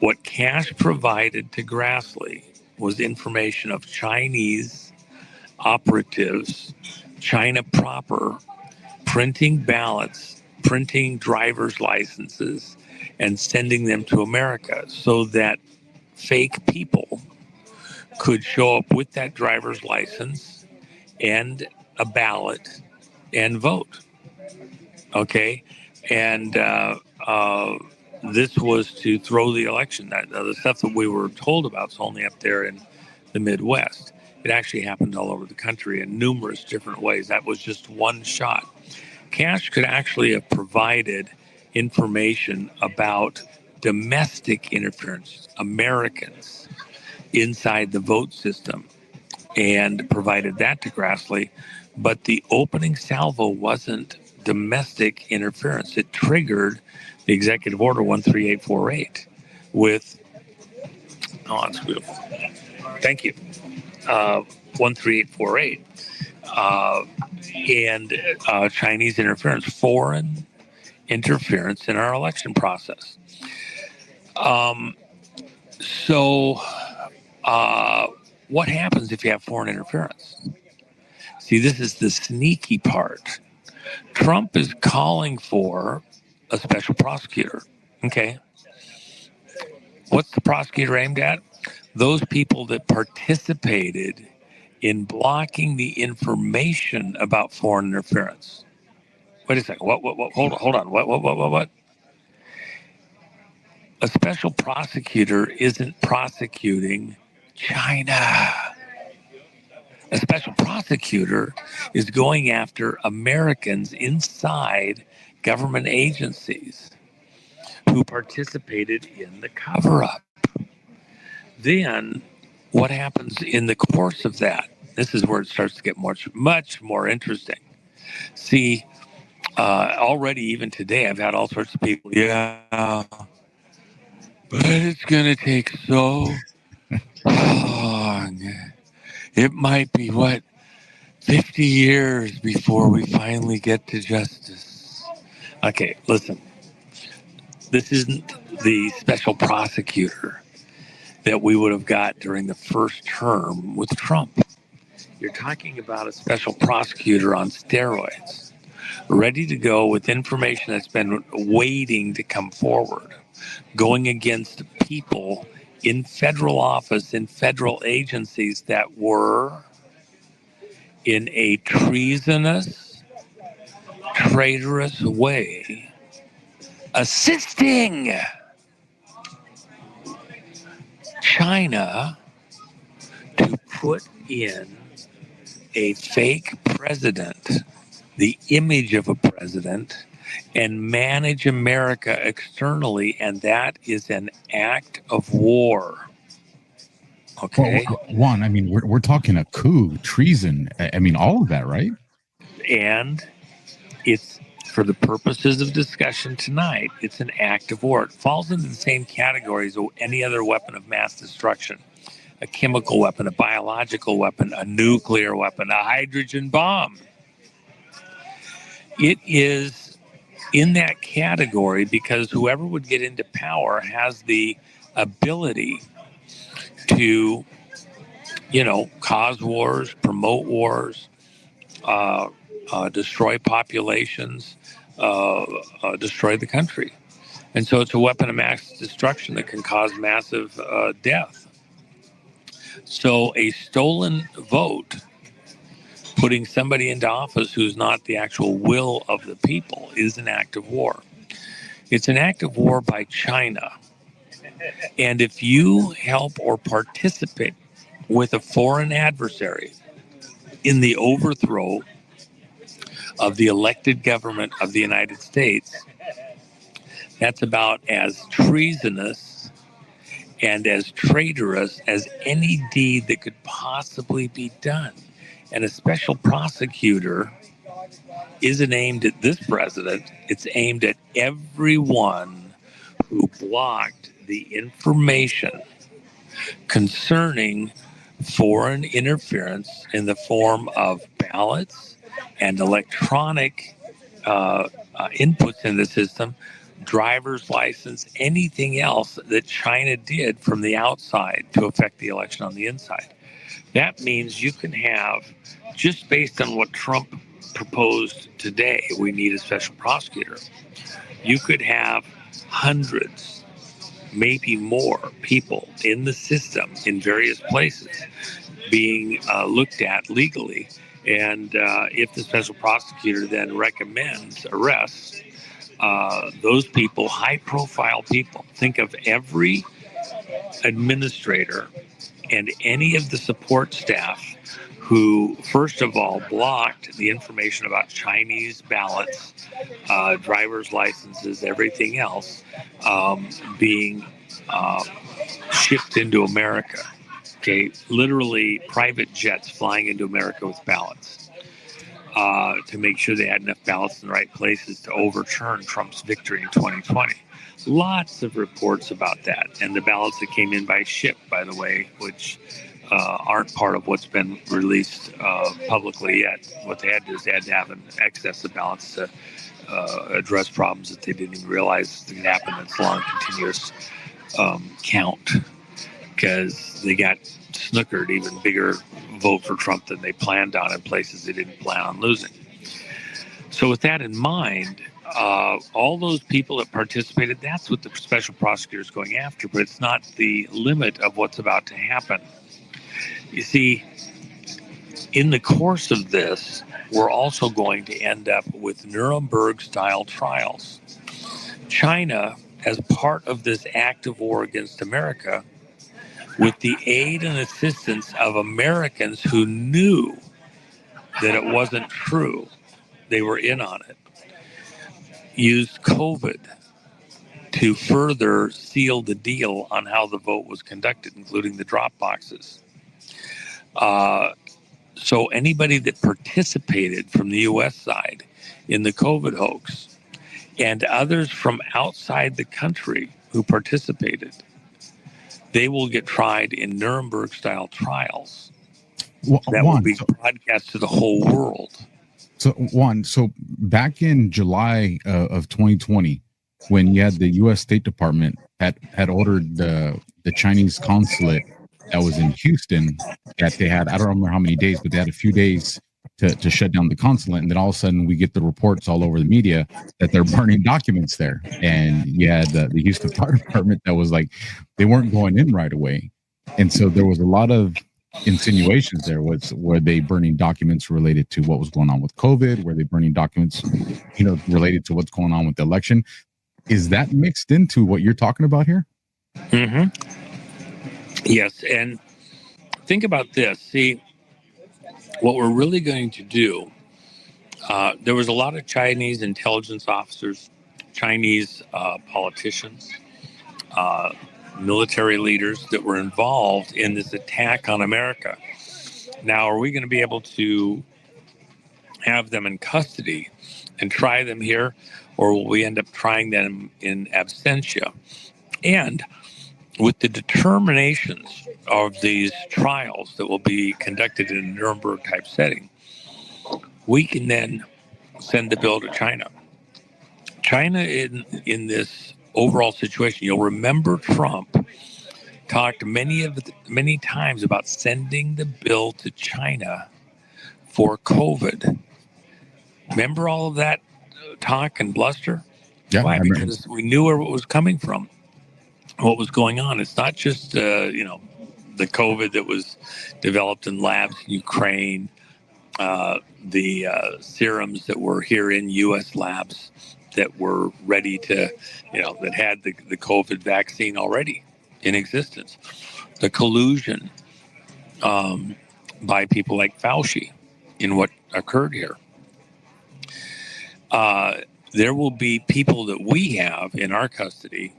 what Cash provided to Grassley was information of Chinese operatives, China proper, printing ballots, printing driver's licenses, and sending them to America so that fake people could show up with that driver's license and a ballot and vote. Okay? And this was to throw the election. The stuff that we were told about is only up there in the Midwest. It actually happened all over the country in numerous different ways. That was just one shot. Cash could actually have provided information about domestic interference, Americans inside the vote system, and provided that to Grassley. But the opening salvo wasn't domestic interference. It triggered the Executive Order 13848 with, that's beautiful. Thank you. 13848. And Chinese interference, foreign interference in our election process. So what happens if you have foreign interference? See, this is the sneaky part. Trump is calling for a special prosecutor. Okay. What's the prosecutor aimed at? Those people that participated in blocking the information about foreign interference. Wait a second. What? Hold on. What? A special prosecutor isn't prosecuting China. A special prosecutor is going after Americans inside government agencies who participated in the cover-up. Then what happens in the course of that? This is where it starts to get much more interesting. See, already even today, I've had all sorts of people, yeah, but it's going to take so long. It might be, 50 years before we finally get to justice. Okay, listen. This isn't the special prosecutor that we would have got during the first term with Trump. You're talking about a special prosecutor on steroids, ready to go with information that's been waiting to come forward, going against people in federal office, in federal agencies that were in a treasonous, traitorous way assisting China to put in a fake president, the image of a president, and manage America externally, and that is an act of war. Okay. Well, Juan, I mean, we're talking a coup, treason. I mean, all of that, right? And it's, for the purposes of discussion tonight, it's an act of war. It falls into the same categories as any other weapon of mass destruction. A chemical weapon, a biological weapon, a nuclear weapon, a hydrogen bomb. It is in that category because whoever would get into power has the ability to, cause wars, promote wars, destroy populations, destroy the country. And so it's a weapon of mass destruction that can cause massive death. So a stolen vote putting somebody into office who's not the actual will of the people is an act of war. It's an act of war by China. And if you help or participate with a foreign adversary in the overthrow of the elected government of the United States, that's about as treasonous and as traitorous as any deed that could possibly be done. And a special prosecutor isn't aimed at this president, it's aimed at everyone who blocked the information concerning foreign interference in the form of ballots and electronic inputs in the system, driver's license, anything else that China did from the outside to affect the election on the inside. That means you can have, just based on what Trump proposed today, we need a special prosecutor. You could have hundreds, maybe more people in the system in various places being looked at legally. And if the special prosecutor then recommends arrests, those people, high-profile people, think of every administrator and any of the support staff who, first of all, blocked the information about Chinese ballots, driver's licenses, everything else being shipped into America. Okay, literally private jets flying into America with ballots to make sure they had enough ballots in the right places to overturn Trump's victory in 2020. Lots of reports about that. And the ballots that came in by ship, by the way, which aren't part of what's been released publicly yet. What they had to do is they had to have an excess of ballots to address problems that they didn't even realize could happen in this long, continuous count, because they got snookered, even bigger vote for Trump than they planned on in places they didn't plan on losing. So with that in mind, all those people that participated, that's what the special prosecutor is going after, but it's not the limit of what's about to happen. You see, in the course of this, we're also going to end up with Nuremberg-style trials. China, as part of this act of war against America, with the aid and assistance of Americans who knew that it wasn't true, they were in on it, used COVID to further seal the deal on how the vote was conducted, including the drop boxes. So anybody that participated from the U.S. side in the COVID hoax and others from outside the country who participated, they will get tried in Nuremberg-style trials that will be broadcast to the whole world. So back in July of 2020, when you had the U.S. State Department had ordered the Chinese consulate that was in Houston, that they had, I don't remember how many days, but they had a few days to shut down the consulate. And then all of a sudden we get the reports all over the media that they're burning documents there. And you had the Houston Fire Department that was like, they weren't going in right away. And so there was a lot of insinuations there. Were they burning documents related to what was going on with COVID? Were they burning documents, related to what's going on with the election? Is that mixed into what you're talking about here? Mm-hmm. Yes, and think about this. See, what we're really going to do, there was a lot of Chinese intelligence officers, Chinese politicians, military leaders that were involved in this attack on America. Now, are we going to be able to have them in custody and try them here, or will we end up trying them in absentia? And with the determinations of these trials that will be conducted in a Nuremberg-type setting, we can then send the bill to China. China in this overall situation, you'll remember Trump talked many times about sending the bill to China for COVID. Remember all of that talk and bluster? Yeah, why? Because we knew where it was coming from, what was going on. It's not just the COVID that was developed in labs in Ukraine, the serums that were here in U.S. labs that were ready to, that had the COVID vaccine already in existence. The collusion by people like Fauci in what occurred here. There will be people that we have in our custody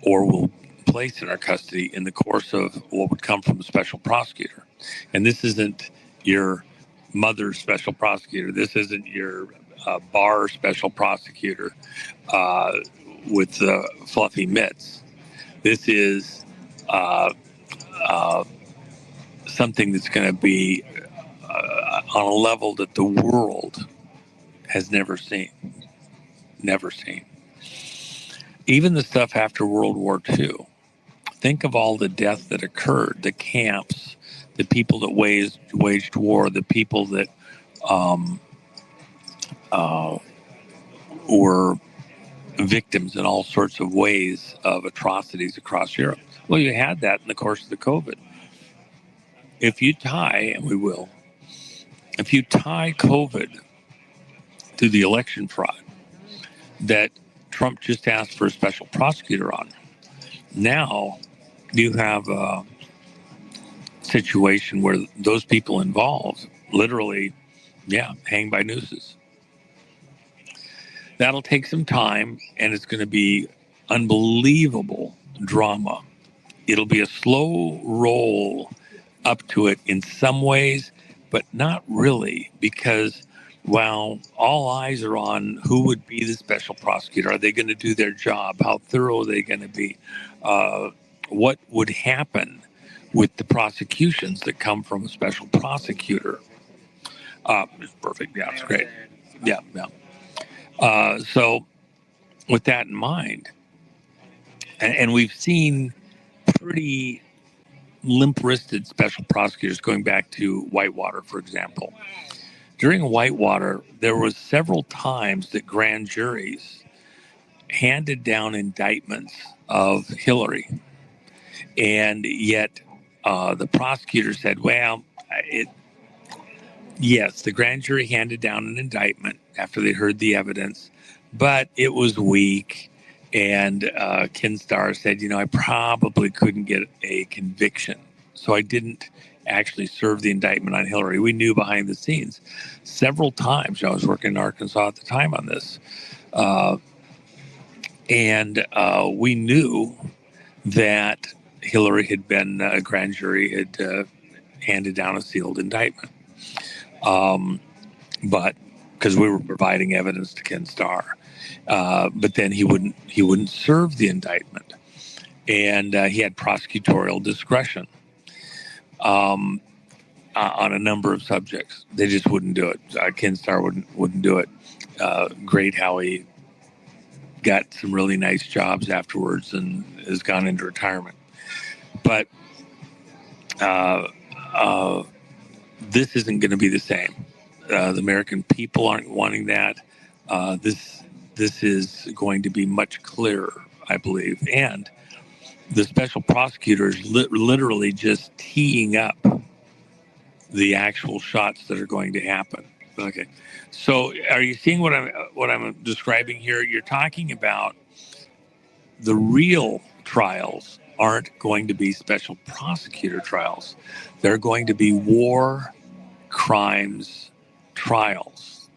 or will place in our custody in the course of what would come from a special prosecutor. And this isn't your mother's special prosecutor. This isn't your bar special prosecutor with fluffy mitts. This is something that's going to be on a level that the world has never seen. Never seen. Even the stuff after World War II. Think of all the death that occurred, the camps, the people that waged war, the people that were victims in all sorts of ways of atrocities across Europe. Well, you had that in the course of the COVID. If you tie, and we will, if you tie COVID to the election fraud that Trump just asked for a special prosecutor on, now you have a situation where those people involved literally, hang by nooses. That'll take some time, and it's going to be unbelievable drama. It'll be a slow roll up to it in some ways, but not really, because while all eyes are on who would be the special prosecutor, are they going to do their job? How thorough are they going to be? What would happen with the prosecutions that come from a special prosecutor? It's perfect. Yeah, it's great. Yeah. So with that in mind, and we've seen pretty limp-wristed special prosecutors going back to Whitewater, for example. During Whitewater, there was several times that grand juries handed down indictments of Hillary. And yet the prosecutor said, yes, the grand jury handed down an indictment after they heard the evidence, but it was weak. And Ken Starr said, I probably couldn't get a conviction. So I didn't actually serve the indictment on Hillary. We knew behind the scenes several times. I was working in Arkansas at the time on this. And we knew that Hillary had been, a grand jury had handed down a sealed indictment. But because we were providing evidence to Ken Starr. But then he wouldn't serve the indictment, and he had prosecutorial discretion on a number of subjects. They just wouldn't do it. Ken Starr wouldn't do it. Great how he got some really nice jobs afterwards and has gone into retirement. But this isn't going to be the same. The American people aren't wanting that. This is going to be much clearer, I believe. And the special prosecutors literally just teeing up the actual shots that are going to happen. Okay. So are you seeing what I'm describing here? You're talking about the real trials aren't going to be special prosecutor trials. They're going to be war crimes trials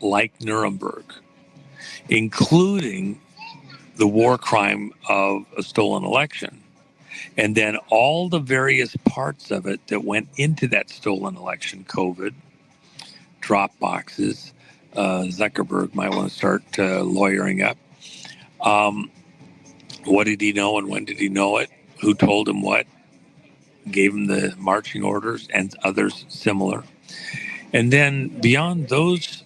like Nuremberg, including the war crime of a stolen election, and then all the various parts of it that went into that stolen election, COVID, drop boxes, Zuckerberg might want to start lawyering up. What did he know and when did he know it? Who told him what? Gave him the marching orders and others similar. And then beyond those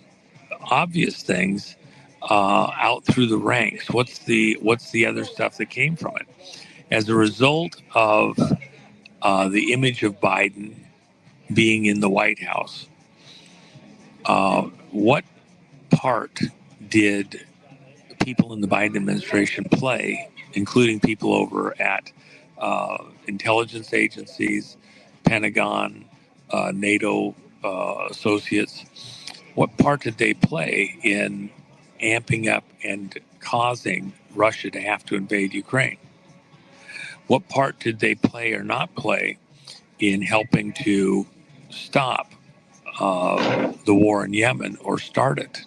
obvious things, out through the ranks, what's the other stuff that came from it? As a result of the image of Biden being in the White House, what part did people in the Biden administration play, including people over at intelligence agencies, Pentagon, NATO associates, what part did they play in amping up and causing Russia to have to invade Ukraine? What part did they play or not play in helping to stop the war in Yemen or start it?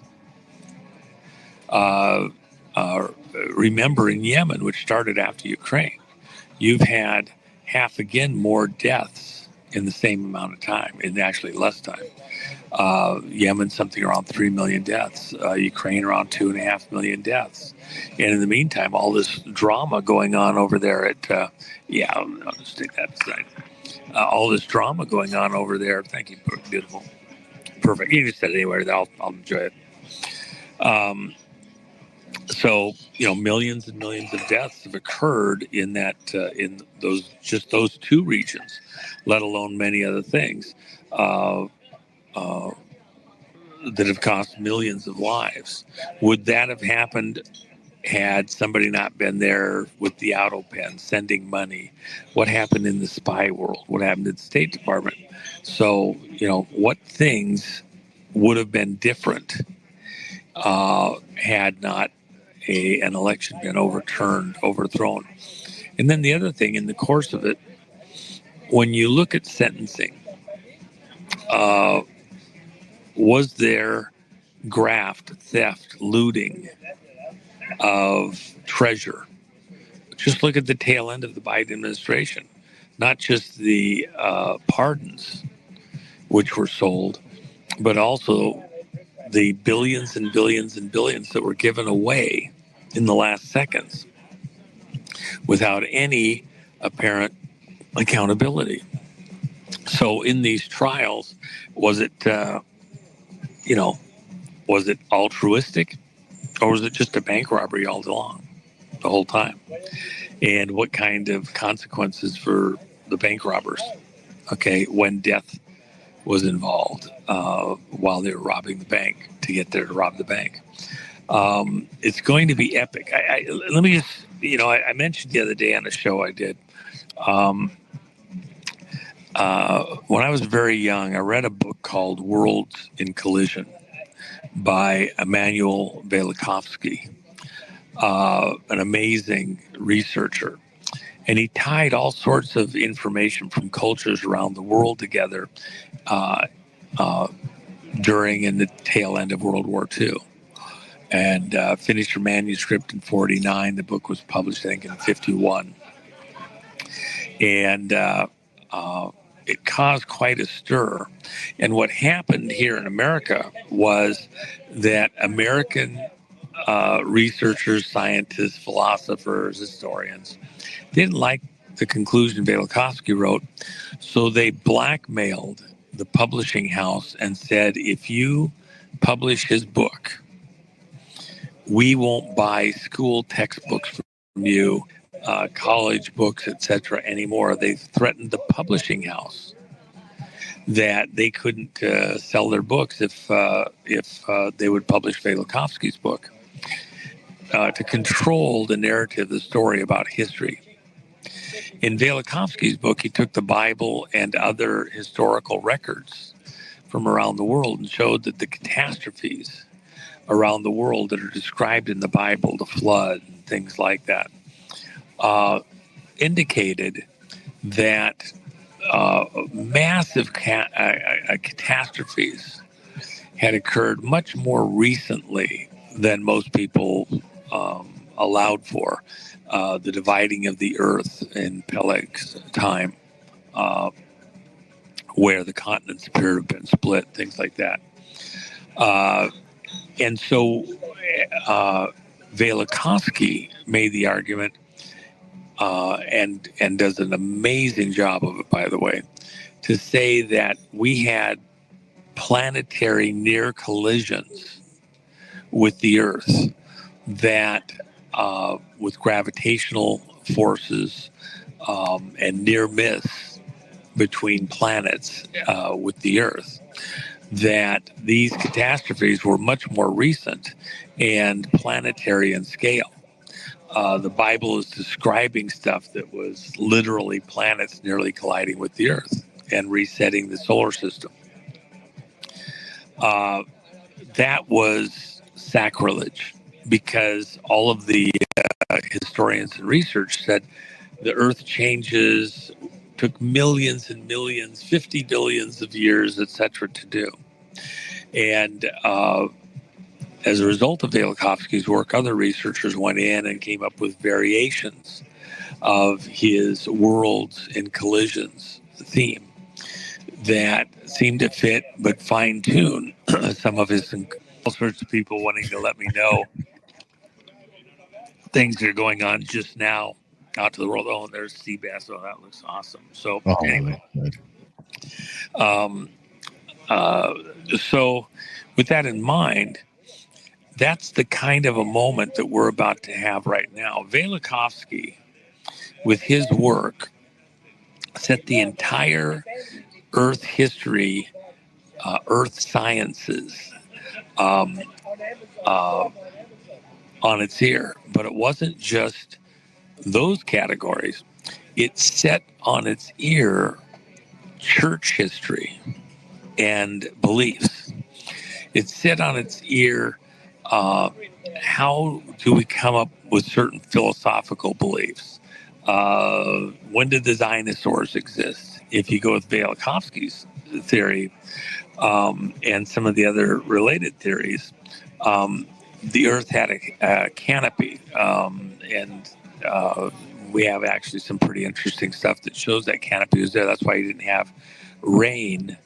Remember, in Yemen, which started after Ukraine, you've had half again more deaths in the same amount of time, in actually less time. Yemen, something around 3 million deaths. Ukraine, around 2.5 million deaths. And in the meantime, all this drama going on over there at, I'll just take that aside. All this drama going on over there. Thank you, beautiful. Perfect. You just said it anywhere. I'll enjoy it. So, millions and millions of deaths have occurred in those two regions, let alone many other things that have cost millions of lives. Would that have happened had somebody not been there with the auto pen sending money? What happened in the spy world? What happened in the State Department? So, what things would have been different had not an election been overthrown? And then the other thing, in the course of it, when you look at sentencing, was there graft, theft, looting of treasure? Just look at the tail end of the Biden administration, not just the pardons, which were sold, but also the billions and billions and billions that were given away in the last seconds without any apparent accountability. So in these trials, was it altruistic, or was it just a bank robbery all along, the whole time? And what kind of consequences for the bank robbers, when death was involved while they were robbing the bank to get there to rob the bank? It's going to be epic. Let me just, I mentioned the other day on a show I did, when I was very young, I read a book called Worlds in Collision by Immanuel Velikovsky, an amazing researcher. And he tied all sorts of information from cultures around the world together during and the tail end of World War II. And finished her manuscript in 1949. The book was published, I think, in 1951. And it caused quite a stir. And what happened here in America was that American researchers, scientists, philosophers, historians didn't like the conclusion Velikovsky wrote, so they blackmailed the publishing house and said, if you publish his book, we won't buy school textbooks from you, college books, etc. anymore. They threatened the publishing house that they couldn't sell their books if they would publish Velikovsky's book, to control the narrative, the story about history. In Velikovsky's book, he took the Bible and other historical records from around the world and showed that the catastrophes around the world that are described in the Bible, the flood and things like that, indicated that massive catastrophes had occurred much more recently than most people allowed for. The dividing of the earth in Peleg's time, where the continents appear to have been split, things like that. And so Velikovsky made the argument, and does an amazing job of it, by the way, to say that we had planetary near collisions with the Earth that, with gravitational forces and near miss between planets with the Earth, that these catastrophes were much more recent and planetary in scale. The Bible is describing stuff that was literally planets nearly colliding with the Earth and resetting the solar system. That was sacrilege, because all of the historians and research said the Earth changes took millions and millions, 50 billions of years, etc., to do. And as a result of Velikovsky's work, other researchers went in and came up with variations of his worlds and collisions theme that seemed to fit but fine-tune some of his, all sorts of people wanting to let me know things that are going on just now out to the world. Oh, and there's sea bass. Oh, that looks awesome. So anyway, so with that in mind, that's the kind of a moment that we're about to have right now. Velikovsky, with his work, set the entire Earth history, Earth sciences, on its ear. But it wasn't just those categories. It set on its ear church history and beliefs. It set on its ear how do we come up with certain philosophical beliefs? When did the dinosaurs exist? If you go with Velikovsky's theory and some of the other related theories, the Earth had a canopy, and we have actually some pretty interesting stuff that shows that canopy was there. That's why you didn't have rain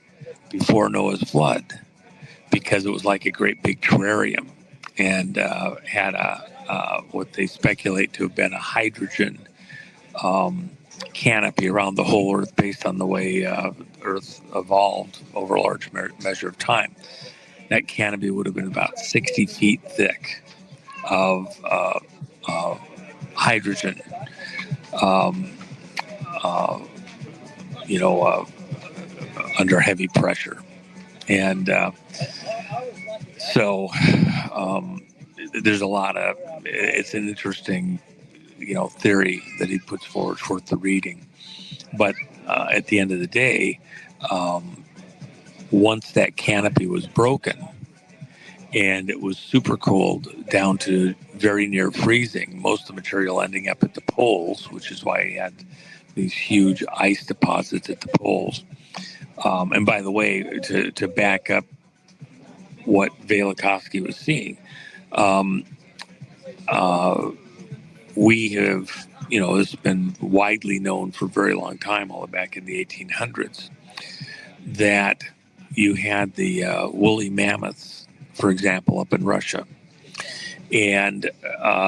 before Noah's flood, because it was like a great big terrarium, and had what they speculate to have been a hydrogen canopy around the whole Earth based on the way Earth evolved over a large measure of time. That canopy would have been about 60 feet thick of hydrogen, under heavy pressure. And so there's a lot of, it's an interesting, theory that he puts forward. It's worth the reading. But at the end of the day, once that canopy was broken and it was super cold down to very near freezing, most of the material ending up at the poles, which is why he had these huge ice deposits at the poles. And by the way, to back up what Velikovsky was seeing, we have, it's been widely known for a very long time, all the way back in the 1800s, that you had the woolly mammoths, for example, up in Russia. And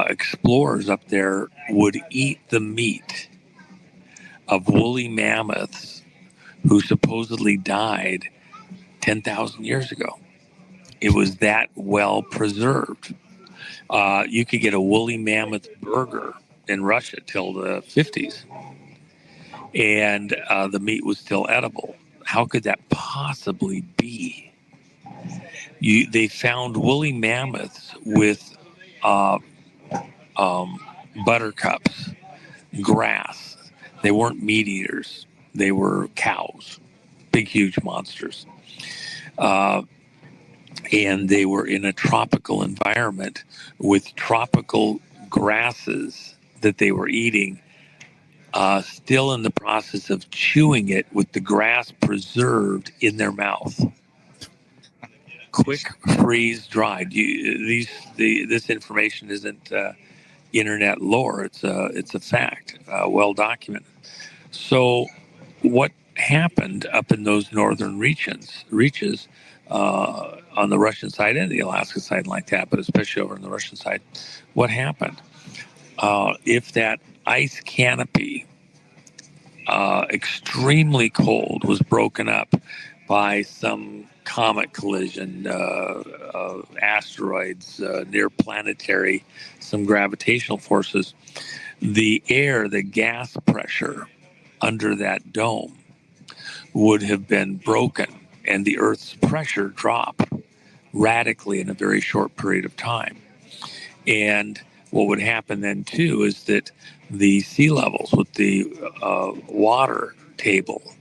explorers up there would eat the meat of woolly mammoths who supposedly died 10,000 years ago. It was that well preserved. You could get a woolly mammoth burger in Russia till the 50s, and the meat was still edible. How could that possibly be? They found woolly mammoths with buttercups, grass. They weren't meat eaters. They were cows, big, huge monsters. And they were in a tropical environment with tropical grasses that they were eating, still in the process of chewing it with the grass preserved in their mouth. Quick freeze dried. This information isn't internet lore. It's a fact, well documented. So what happened up in those northern reaches on the Russian side and the Alaska side like that, but especially over on the Russian side, what happened? If that ice canopy, extremely cold, was broken up by some comet collision, asteroids, near planetary, some gravitational forces, the gas pressure under that dome would have been broken, and the Earth's pressure drop radically in a very short period of time. And what would happen then too is that the sea levels with the water table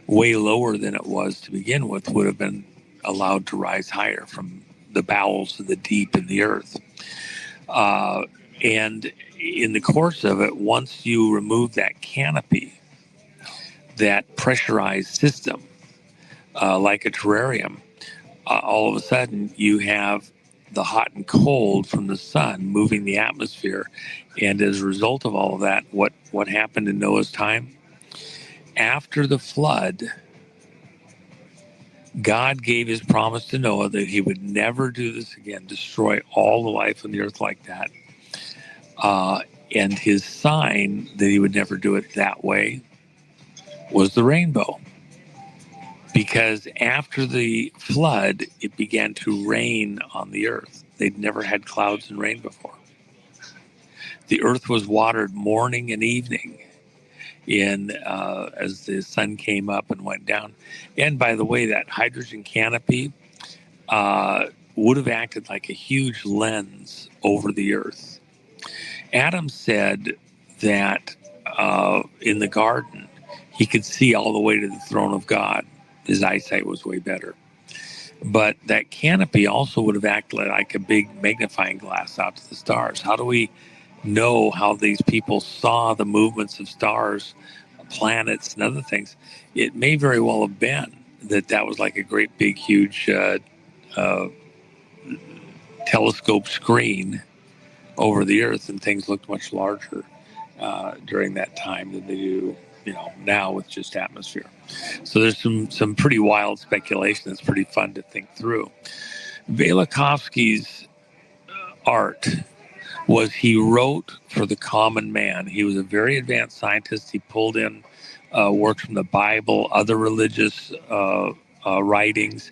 way lower than it was to begin with would have been allowed to rise higher from the bowels of the deep in the earth. And in the course of it, once you remove that canopy, that pressurized system, like a terrarium, all of a sudden you have the hot and cold from the sun moving the atmosphere. And as a result of all of that, what happened in Noah's time? After the flood, God gave his promise to Noah that he would never do this again, destroy all the life on the earth like that. And his sign that he would never do it that way was the rainbow. Because after the flood, it began to rain on the earth. They'd never had clouds and rain before. The earth was watered morning and evening as the sun came up and went down. And by the way, that hydrogen canopy would have acted like a huge lens over the earth. Adam said that in the garden, he could see all the way to the throne of God. His eyesight was way better. But that canopy also would have acted like a big magnifying glass out to the stars. How do we know how these people saw the movements of stars, planets, and other things? It may very well have been that was like a great big huge telescope screen over the earth, and things looked much larger during that time than they do now with just atmosphere. So there's some pretty wild speculation that's pretty fun to think through. Velikovsky's art was he wrote for the common man. He was a very advanced scientist. He pulled in works from the Bible, other religious writings,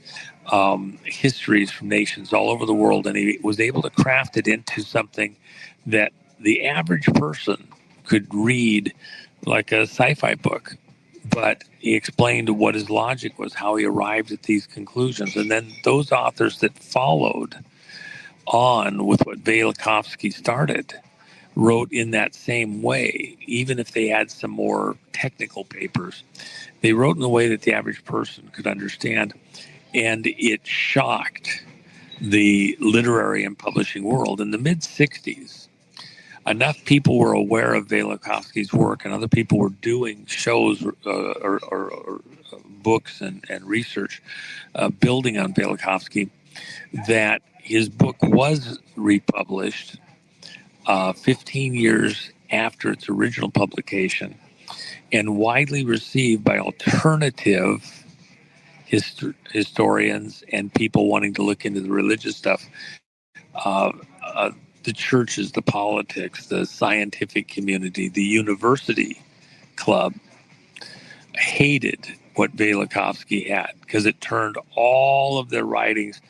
histories from nations all over the world, and he was able to craft it into something that the average person could read like a sci-fi book. But he explained what his logic was, how he arrived at these conclusions. And then those authors that followed on with what Velikovsky started wrote in that same way, even if they had some more technical papers. They wrote in a way that the average person could understand, and it shocked the literary and publishing world. In the mid-'60s, enough people were aware of Velikovsky's work, and other people were doing shows or books and research building on Velikovsky, that his book was republished 15 years after its original publication and widely received by alternative historians and people wanting to look into the religious stuff. The churches, the politics, the scientific community, the university club hated what Velikovsky had because it turned all of their writings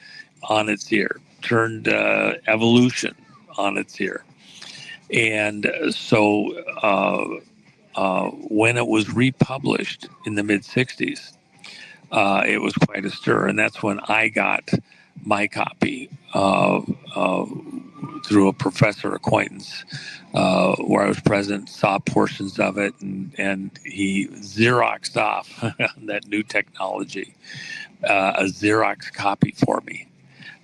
on its ear, turned evolution on its ear. And so when it was republished in the mid-'60s, it was quite a stir. And that's when I got my copy through a professor acquaintance where I was present, saw portions of it, and he Xeroxed off that new technology, a Xerox copy for me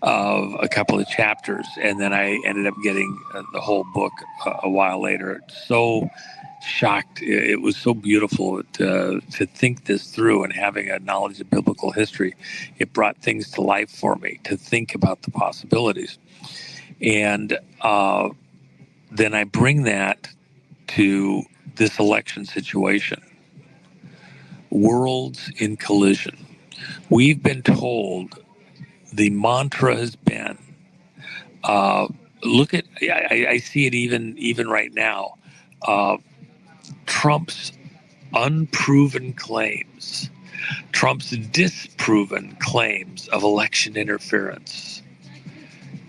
of a couple of chapters. And then I ended up getting the whole book a while later. So shocked. It was so beautiful to think this through, and having a knowledge of biblical history, it brought things to life for me to think about the possibilities. And then I bring that to this election situation. Worlds in collision. We've been told, the mantra has been, look at, I see it even right now, Trump's unproven claims, Trump's disproven claims of election interference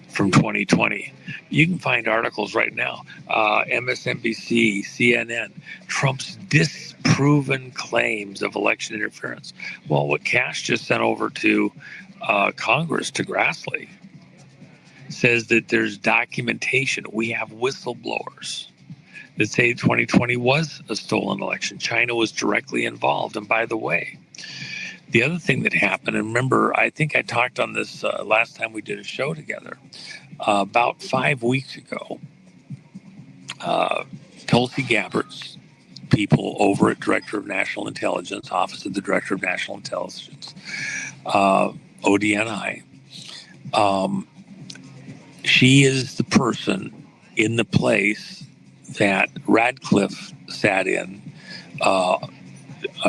from 2020. You can find articles right now, MSNBC, CNN, Trump's disproven claims of election interference. Well, what Cash just sent over to Congress, to Grassley, says that there's documentation. We have whistleblowers that say 2020 was a stolen election. China was directly involved. And by the way, The other thing that happened, and remember, I think I talked on this last time we did a show together, about 5 weeks ago, Tulsi Gabbard's people over at Director of National Intelligence, Office of the Director of National Intelligence, ODNI, she is the person in the place that Radcliffe sat in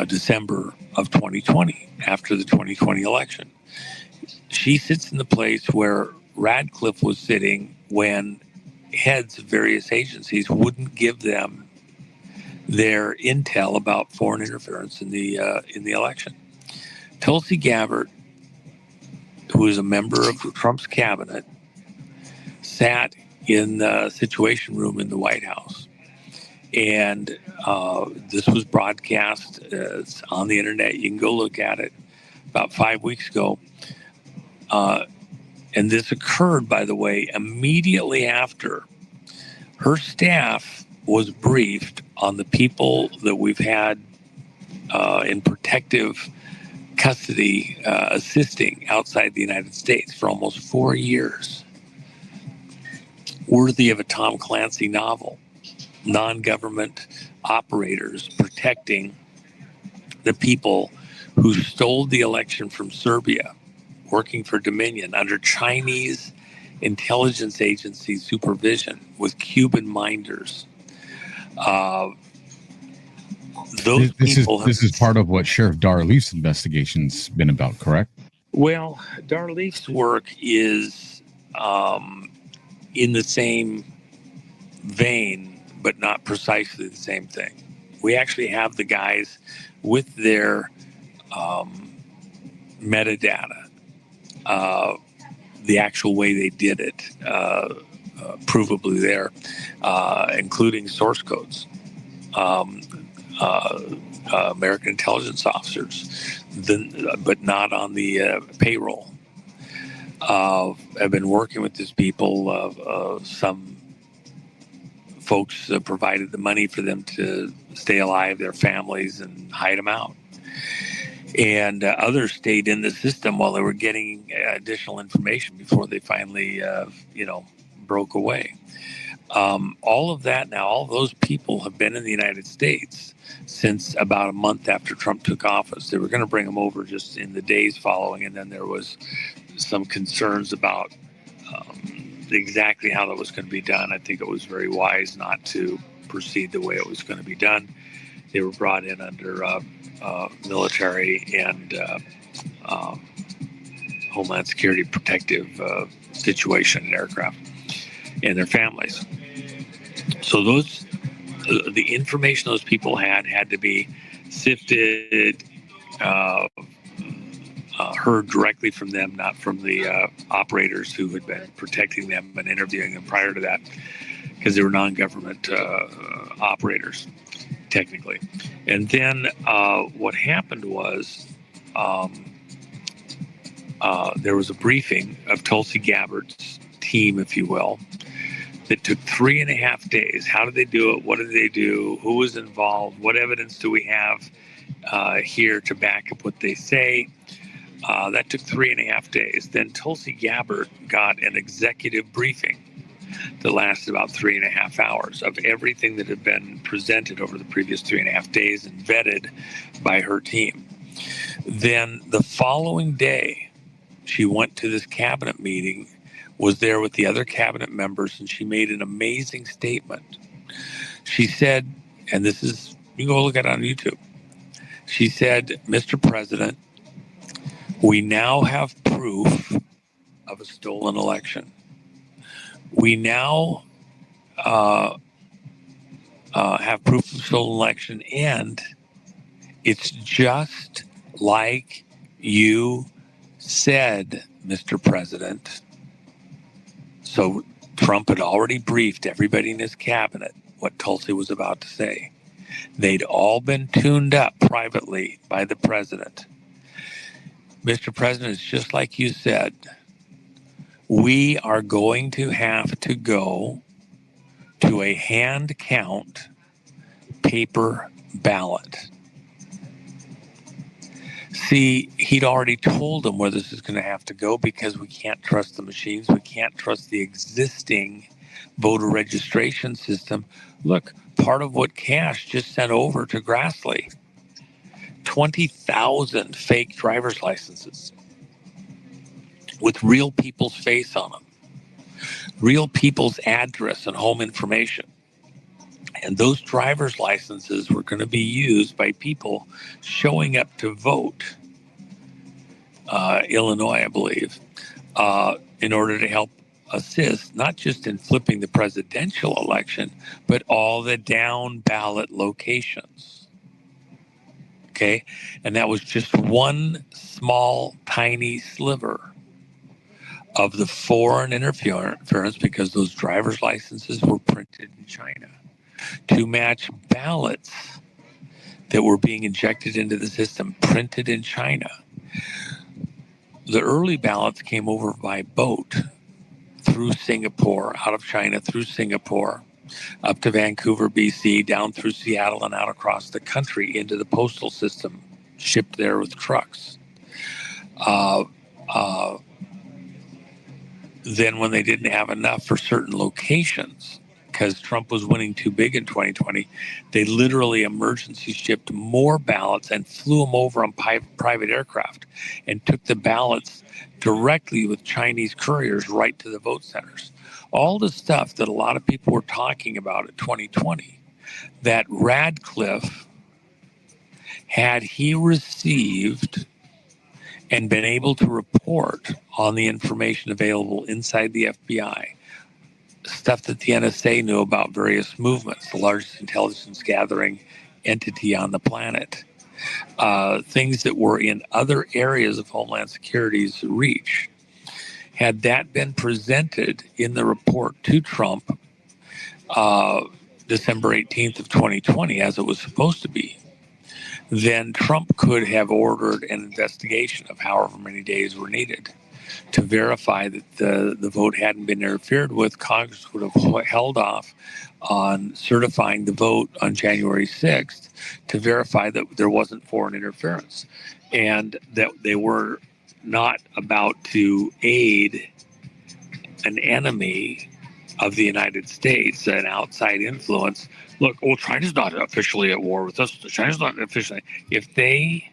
December of 2020, after the 2020 election. She sits in the place where Radcliffe was sitting when heads of various agencies wouldn't give them their intel about foreign interference in the election. Tulsi Gabbard, who is a member of Trump's cabinet, sat in the Situation Room in the White House. And this was broadcast. It's on the internet. You can go look at it about 5 weeks ago. And this occurred, by the way, immediately after her staff was briefed on the people that we've had in protective custody assisting outside the United States for almost 4 years. Worthy of a Tom Clancy novel. Non-government operators protecting the people who stole the election from Serbia, working for Dominion under Chinese intelligence agency supervision with Cuban minders. This is part of what Sheriff Darleaf's investigation's been about, correct? Well, Darleaf's work is in the same vein, but not precisely the same thing. We actually have the guys with their metadata, the actual way they did it, provably there, including source codes. American intelligence officers, but not on the payroll. I've been working with these people. Some folks provided the money for them to stay alive, their families, and hide them out. And others stayed in the system while they were getting additional information before they finally, broke away. All of that now, all of those people have been in the United States since about a month after Trump took office. They were going to bring them over just in the days following, and then there was some concerns about exactly how that was going to be done. I think it was very wise not to proceed the way it was going to be done. They were brought in under military and Homeland Security protective situation in aircraft and their families. So the information those people had to be sifted, heard directly from them, not from the operators who had been protecting them and interviewing them prior to that, because they were non-government operators, technically. And then what happened was there was a briefing of Tulsi Gabbard's team, if you will, that took 3.5 days. How did they do it? What did they do? Who was involved? What evidence do we have here to back up what they say? That took 3.5 days. Then Tulsi Gabbard got an executive briefing that lasted about 3.5 hours of everything that had been presented over the previous 3.5 days and vetted by her team. Then the following day, she went to this cabinet meeting, was there with the other cabinet members, and she made an amazing statement. She said, and this is, you can go look at it on YouTube. She said, "Mr. President, we now have proof of a stolen election. We now have proof of a stolen election, and it's just like you said, Mr. President." So Trump had already briefed everybody in his cabinet what Tulsi was about to say. They'd all been tuned up privately by the president. Mr. President, it's just like you said. We are going to have to go to a hand count paper ballot. See, he'd already told them where this is going to have to go because we can't trust the machines. We can't trust the existing voter registration system. Look, part of what Cash just sent over to Grassley, 20,000 fake driver's licenses with real people's face on them, real people's address and home information. And those driver's licenses were going to be used by people showing up to vote, Illinois, I believe, in order to help assist, not just in flipping the presidential election, but all the down ballot locations. Okay? And that was just one small, tiny sliver of the foreign interference because those driver's licenses were printed in China to match ballots that were being injected into the system, printed in China. The early ballots came over by boat through Singapore, out of China, through Singapore, up to Vancouver, BC, down through Seattle and out across the country into the postal system, shipped there with trucks. Then when they didn't have enough for certain locations, because Trump was winning too big in 2020, they literally emergency shipped more ballots and flew them over on private aircraft and took the ballots directly with Chinese couriers right to the vote centers. All the stuff that a lot of people were talking about in 2020, that Radcliffe, had he received and been able to report on the information available inside the FBI, stuff that the NSA knew about various movements, the largest intelligence gathering entity on the planet, things that were in other areas of Homeland Security's reach. Had that been presented in the report to Trump December 18th of 2020, as it was supposed to be, then Trump could have ordered an investigation of however many days were needed to verify that the vote hadn't been interfered with. Congress would have held off on certifying the vote on January 6th to verify that there wasn't foreign interference and that they were not about to aid an enemy of the United States, an outside influence. Look, well, China's not officially at war with us. China's not officially. If they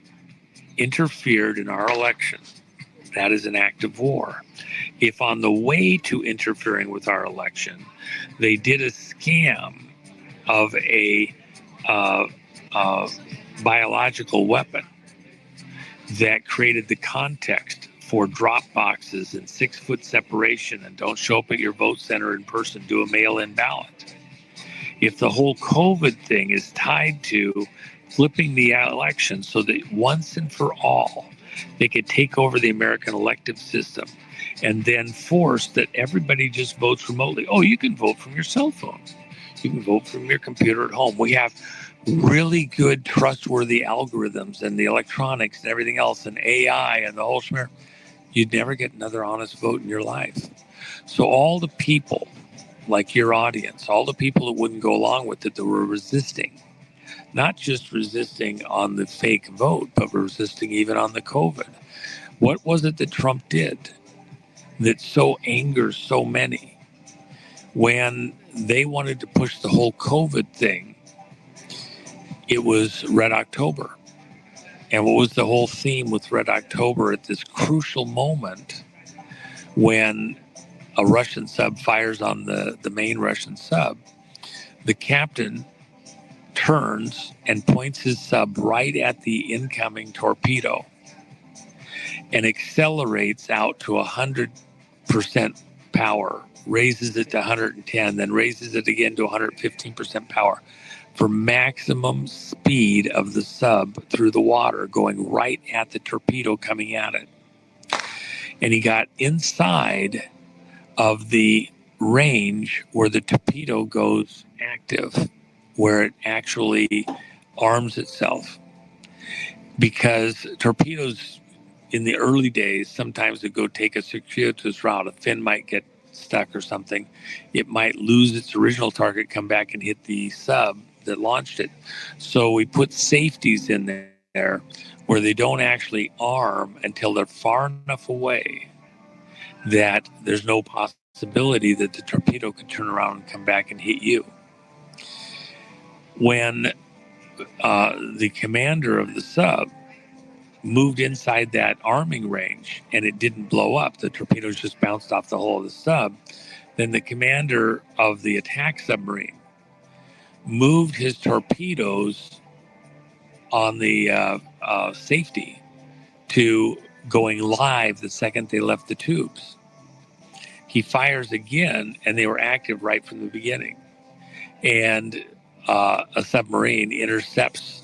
interfered in our election, that is an act of war. If on the way to interfering with our election, they did a scam of a biological weapon that created the context for drop boxes and 6-foot separation and don't show up at your vote center in person, do a mail-in ballot. If the whole COVID thing is tied to flipping the election so that once and for all, they could take over the American elective system and then force that everybody just votes remotely. Oh, you can vote from your cell phone. You can vote from your computer at home. We have really good, trustworthy algorithms and the electronics and everything else and AI and the whole schmear. You'd never get another honest vote in your life. So all the people, like your audience, all the people that wouldn't go along with it, that were resisting, not just resisting on the fake vote, but resisting even on the COVID. What was it that Trump did that so angers so many? When they wanted to push the whole COVID thing, it was Red October. And what was the whole theme with Red October at this crucial moment when a Russian sub fires on the main Russian sub? The captain turns and points his sub right at the incoming torpedo and accelerates out to 100% power, raises it to 110, then raises it again to 115% power for maximum speed of the sub through the water, going right at the torpedo coming at it. And he got inside of the range where the torpedo goes active, where it actually arms itself. Because torpedoes in the early days, sometimes would go take a circuitous route. A fin might get stuck or something. It might lose its original target, come back and hit the sub that launched it. So we put safeties in there there where they don't actually arm until they're far enough away that there's no possibility that the torpedo could turn around and come back and hit you. When the commander of the sub moved inside that arming range and it didn't blow up, the torpedoes just bounced off the hull of the sub, then the commander of the attack submarine moved his torpedoes on the safety to going live the second they left the tubes. He fires again, and they were active right from the beginning. And a submarine intercepts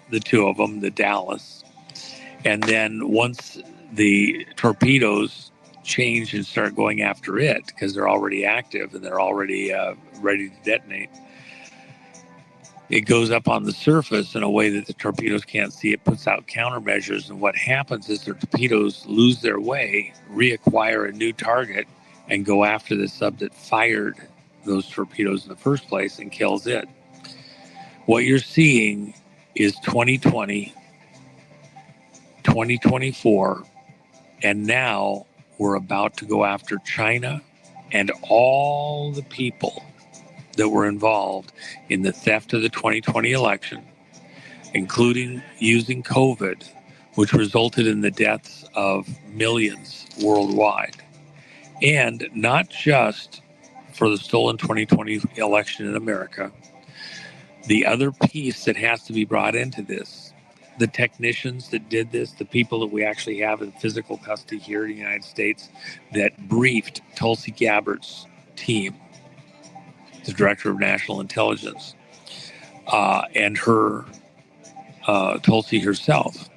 the two of them, the Dallas. And then once the torpedoes change and start going after it, because they're already active and they're already ready to detonate, it goes up on the surface in a way that the torpedoes can't see. It puts out countermeasures, and what happens is the torpedoes lose their way, reacquire a new target, and go after the sub that fired those torpedoes in the first place and kills it. What you're seeing is 2020, 2024, and now we're about to go after China and all the people that were involved in the theft of the 2020 election, including using COVID, which resulted in the deaths of millions worldwide. And not just for the stolen 2020 election in America. The other piece that has to be brought into this, the technicians that did this, the people that we actually have in physical custody here in the United States that briefed Tulsi Gabbard's team, the director of national intelligence, and her, Tulsi herself.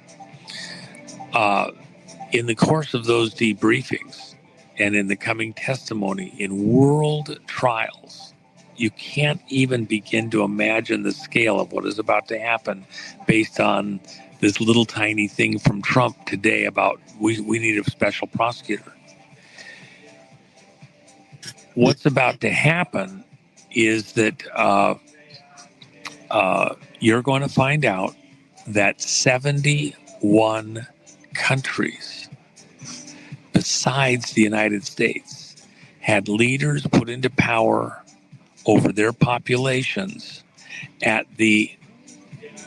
In the course of those debriefings and in the coming testimony in world trials, you can't even begin to imagine the scale of what is about to happen based on this little tiny thing from Trump today about we need a special prosecutor. What's about to happen is that you're going to find out that 71 countries besides the United States had leaders put into power over their populations at the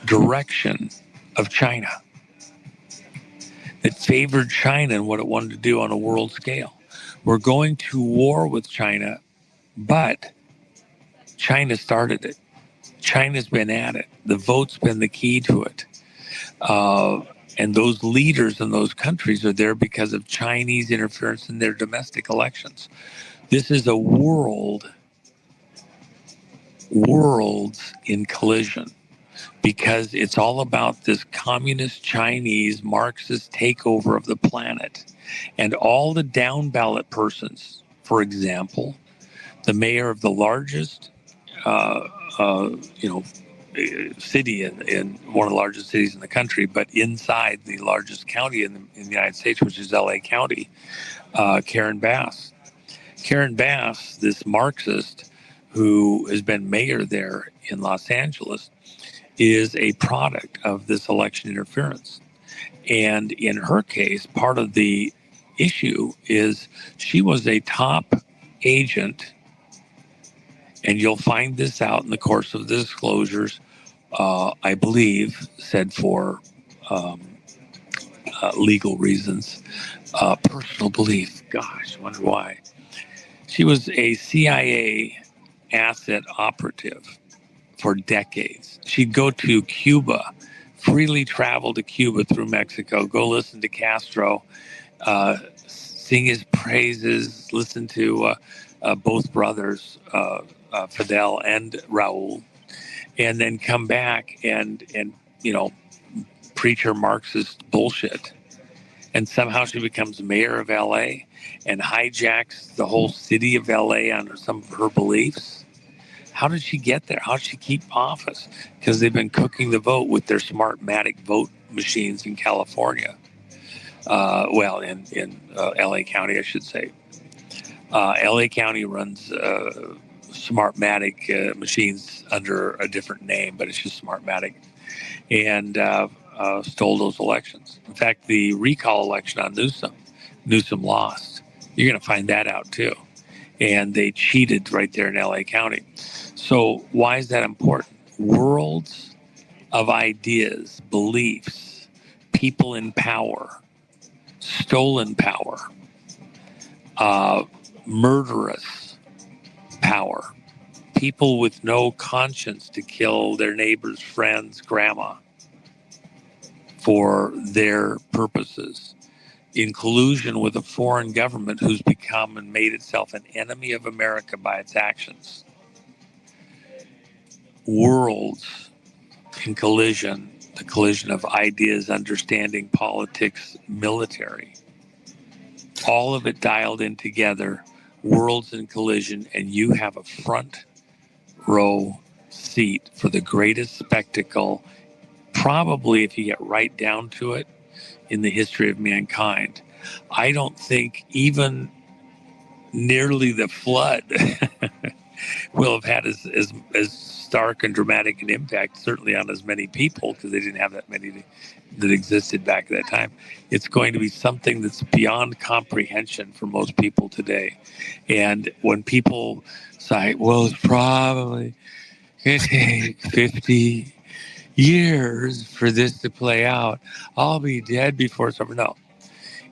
direction of China, that favored China and what it wanted to do on a world scale. We're going to war with China, but China started it. China's been at it. The vote's been the key to it. And those leaders in those countries are there because of Chinese interference in their domestic elections. This is a worlds in collision, because it's all about this communist Chinese Marxist takeover of the planet. And all the down ballot persons, for example, the mayor of the largest city in one of the largest cities in the country, but inside the largest county in the United States, which is LA County, Karen Bass. Karen Bass, this Marxist who has been mayor there in Los Angeles, is a product of this election interference. And in her case, part of the issue is she was a top agent, and you'll find this out in the course of the disclosures, I believe, said for legal reasons, personal belief. Gosh, I wonder why. She was a CIA asset operative for decades. She'd go to Cuba, freely travel to Cuba through Mexico, go listen to Castro, sing his praises, listen to both brothers, Fidel and Raul, and then come back and preach her Marxist bullshit. And somehow she becomes mayor of LA and hijacks the whole city of LA on some of her beliefs. How did she get there? How did she keep office? Because they've been cooking the vote with their Smartmatic vote machines in California. In LA County, I should say. LA County runs Smartmatic machines under a different name, but it's just Smartmatic. And stole those elections. In fact, the recall election on Newsom lost. You're going to find that out too. And they cheated right there in LA County. So why is that important? Worlds of ideas, beliefs, people in power, stolen power, murderous power, people with no conscience to kill their neighbor's friend's grandma for their purposes, in collusion with a foreign government who's become and made itself an enemy of America by its actions. Worlds in collision, the collision of ideas, understanding, politics, military, all of it dialed in together, worlds in collision, and you have a front row seat for the greatest spectacle, probably, if you get right down to it, in the history of mankind. I don't think even nearly the flood will have had as stark and dramatic an impact, certainly on as many people, because they didn't have that many that existed back at that time. It's going to be something that's beyond comprehension for most people today. And when people say, well, it's probably going to take 50 years for this to play out, I'll be dead before it's over. No,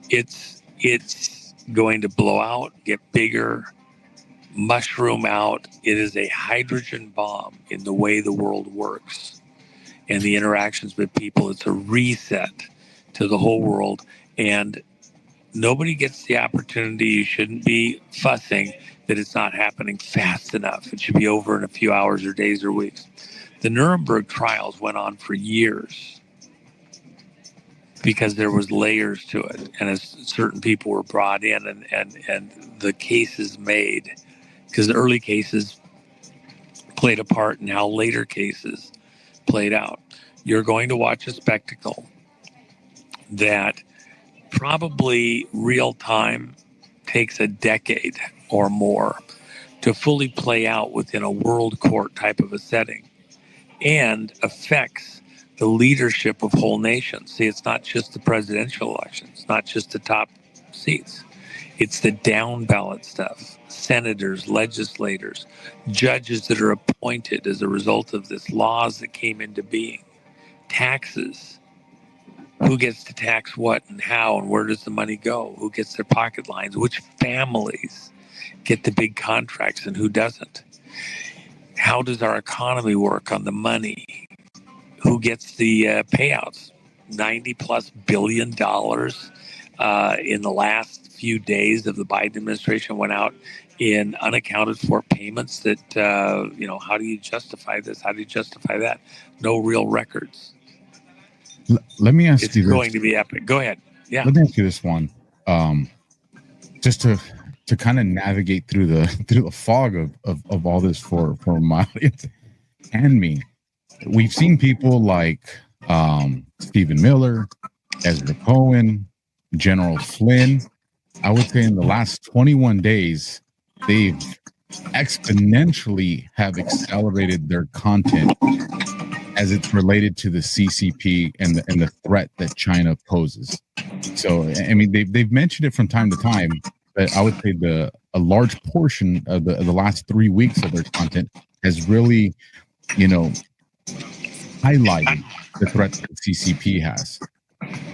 it's going to blow out, get bigger, mushroom out. It is a hydrogen bomb in the way the world works and the interactions with people. It's a reset to the whole world, and nobody gets the opportunity. You shouldn't be fussing that it's not happening fast enough. It should be over in a few hours or days or weeks. The Nuremberg trials went on for years because there was layers to it, and as certain people were brought in and the cases made, because the early cases played a part in how later cases played out. You're going to watch a spectacle that probably real time takes a decade or more to fully play out within a world court type of a setting, and affects the leadership of whole nations. See, it's not just the presidential election. It's not just the top seats. It's the down ballot stuff. Senators, legislators, judges that are appointed as a result of this, laws that came into being, taxes. Who gets to tax what and how, and where does the money go? Who gets their pocket lines? Which families get the big contracts and who doesn't? How does our economy work on the money? Who gets the payouts? $90+ billion in the last few days of the Biden administration went out in unaccounted for payments that, how do you justify this? How do you justify that? No real records. Let me ask you It's this. going to be epic. Go ahead. Yeah. Let me ask you this one. Just to kind of navigate through the fog of all this for my audience and me. We've seen people like Stephen Miller, Ezra Cohen, General Flynn. I would say in the last 21 days, they've exponentially have accelerated their content as it's related to the CCP and the threat that China poses. So, I mean, they've mentioned it from time to time, but I would say a large portion of the last 3 weeks of their content has really, highlighted the threat that the CCP has.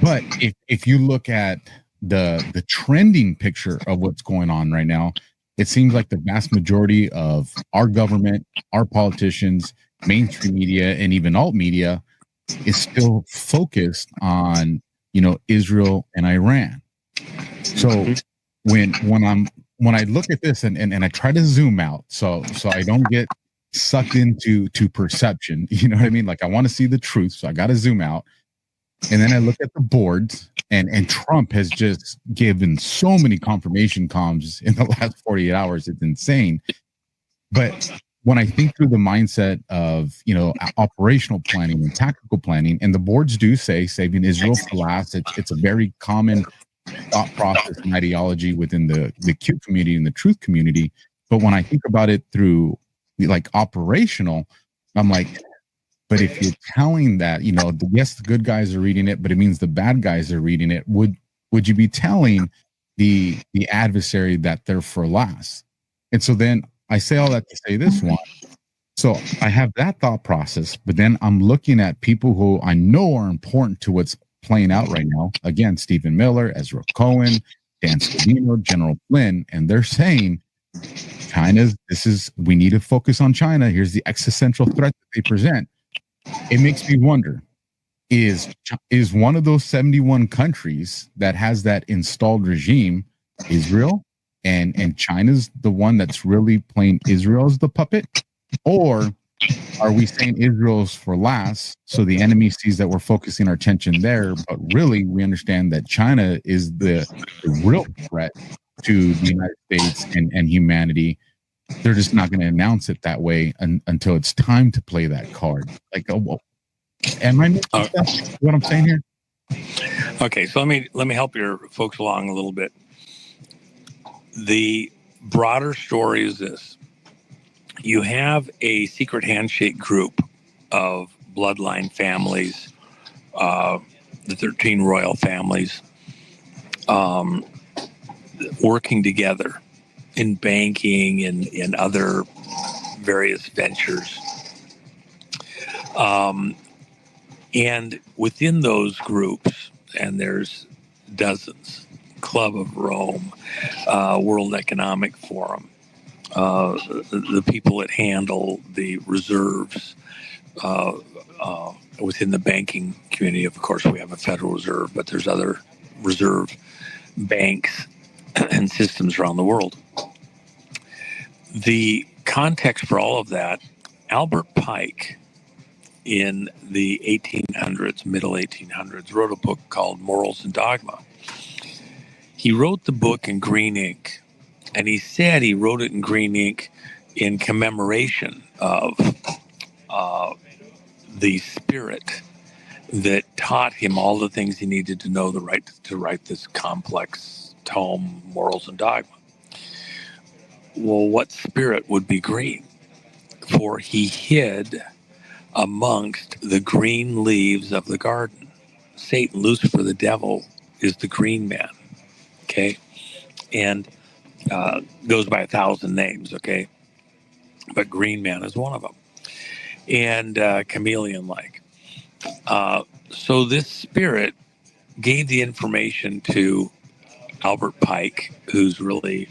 But if you look at the trending picture of what's going on right now, it seems like the vast majority of our government, our politicians, mainstream media, and even alt media is still focused on, Israel and Iran. So when I look at this and I try to zoom out, so I don't get sucked into perception, you know what I mean? Like, I want to see the truth, so I got to zoom out. And then I look at the boards, and Trump has just given so many confirmation comms in the last 48 hours. It's insane. But when I think through the mindset of, operational planning and tactical planning, and the boards do say saving Israel for last, it's a very common thought process and ideology within the Q community and the truth community. But when I think about it through like operational, I'm like, But if you're telling that, yes, the good guys are reading it, but it means the bad guys are reading it, would you be telling the adversary that they're for last? And so then I say all that to say this one. So I have that thought process, but then I'm looking at people who I know are important to what's playing out right now. Again, Stephen Miller, Ezra Cohen, Dan Scavino, General Flynn, and they're saying we need to focus on China. Here's the existential threat that they present. It makes me wonder, is one of those 71 countries that has that installed regime Israel, and China's the one that's really playing Israel as the puppet? Or are we saying Israel's for last, so the enemy sees that we're focusing our attention there, but really we understand that China is the real threat to the United States and humanity? They're just not going to announce it that way until it's time to play that card. Like, am I missing what I'm saying here? Okay, so let me help your folks along a little bit. The broader story is this. You have a secret handshake group of bloodline families, the 13 royal families, working together in banking and in other various ventures. And within those groups, and there's dozens, Club of Rome, World Economic Forum, the people that handle the reserves within the banking community. Of course, we have a Federal Reserve, but there's other reserve banks and systems around the world. The context for all of that, Albert Pike in the 1800s, middle 1800s, wrote a book called Morals and Dogma. He wrote the book in green ink, and he said he wrote it in green ink in commemoration of the spirit that taught him all the things he needed to know to write this complex tome, Morals and Dogma. Well, what spirit would be green? For he hid amongst the green leaves of the garden. Satan, Lucifer, the devil, is the green man, okay? And goes by 1,000 names, okay? But green man is one of them. And chameleon-like. So this spirit gave the information to Albert Pike, who's really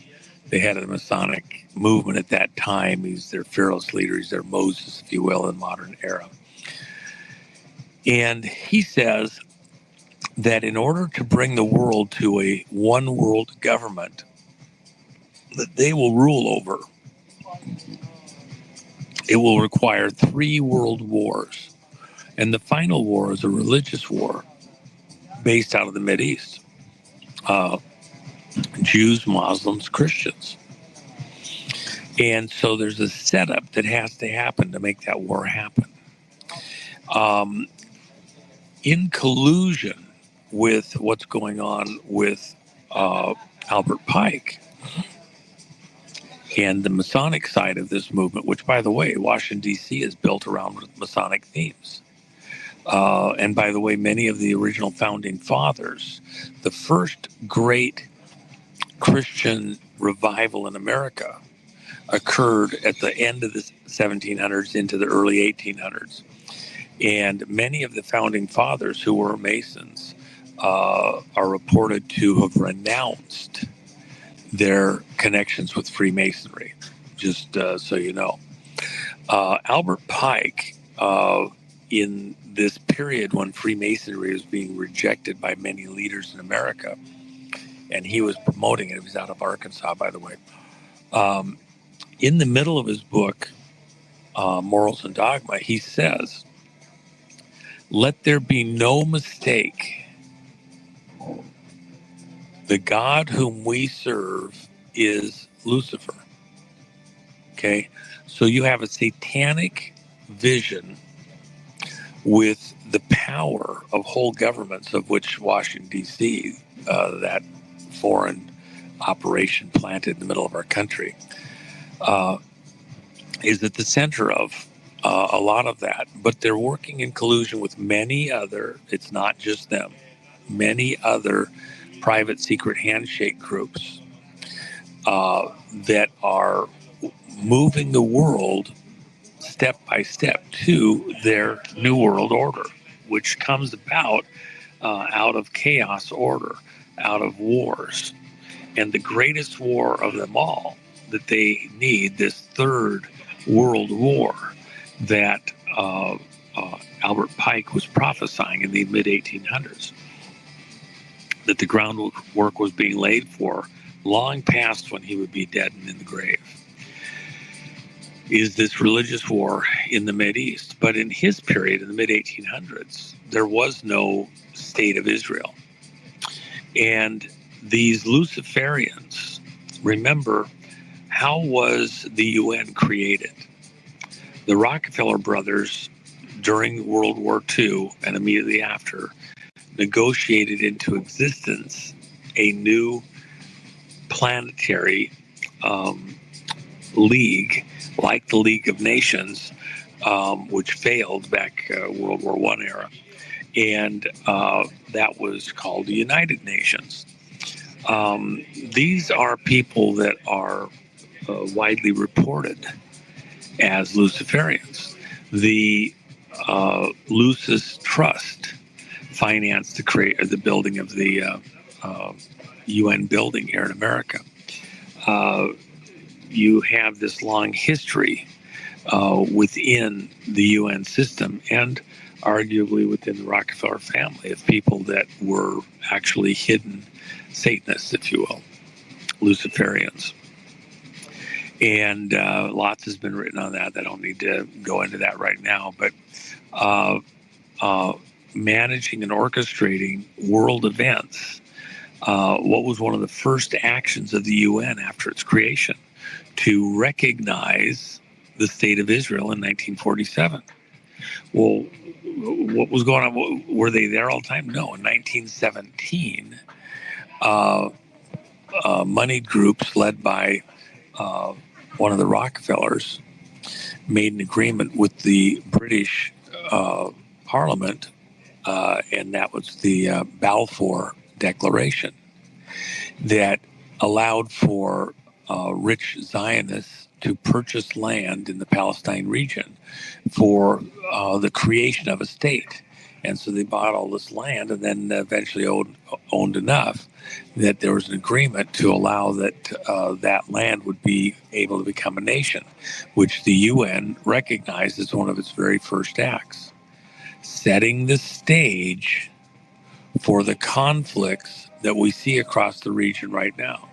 the head of the Masonic movement at that time. He's their fearless leader. He's their Moses, if you will, in modern era. And he says that in order to bring the world to a one world government that they will rule over, it will require 3 world wars. And the final war is a religious war based out of the Mideast. Jews, Muslims, Christians. And so there's a setup that has to happen to make that war happen. In collusion with what's going on with Albert Pike and the Masonic side of this movement, which, by the way, Washington, D.C. is built around Masonic themes. And by the way, many of the original founding fathers, the first great Christian revival in America occurred at the end of the 1700s into the early 1800s. And many of the founding fathers who were Masons are reported to have renounced their connections with Freemasonry, just so you know. Albert Pike, in this period when Freemasonry was being rejected by many leaders in America, and he was promoting it. He was out of Arkansas, by the way. In the middle of his book, Morals and Dogma, he says, "Let there be no mistake. The God whom we serve is Lucifer." Okay? So you have a satanic vision with the power of whole governments, of which Washington, D.C., that foreign operation planted in the middle of our country, is at the center of a lot of that. But they're working in collusion with many other, it's not just them, many other private secret handshake groups that are moving the world step by step to their new world order, which comes about out of chaos order, out of wars. And the greatest war of them all that they need, this third world war that Albert Pike was prophesying in the mid 1800s, that the groundwork was being laid for long past when he would be dead and in the grave, is this religious war in the Mideast. But in his period, in the mid 1800s, there was no state of Israel. And these Luciferians, remember, how was the UN created? The Rockefeller brothers, during World War II and immediately after, negotiated into existence a new planetary league, like the League of Nations, which failed back World War I era. And that was called the United Nations. These are people that are widely reported as Luciferians. The Lucis Trust financed the building of the UN building here in America. You have this long history within the UN system and arguably within the Rockefeller family of people that were actually hidden Satanists, if you will, Luciferians. And lots has been written on that. I don't need to go into that right now. But managing and orchestrating world events, what was one of the first actions of the UN after its creation? To recognize the state of Israel in 1947. Well, what was going on? Were they there all the time? No. In 1917, moneyed groups led by one of the Rockefellers made an agreement with the British Parliament, and that was the Balfour Declaration, that allowed for rich Zionists to purchase land in the Palestine region for the creation of a state. And so they bought all this land and then eventually owned enough that there was an agreement to allow that that land would be able to become a nation, which the UN recognized as one of its very first acts, setting the stage for the conflicts that we see across the region right now.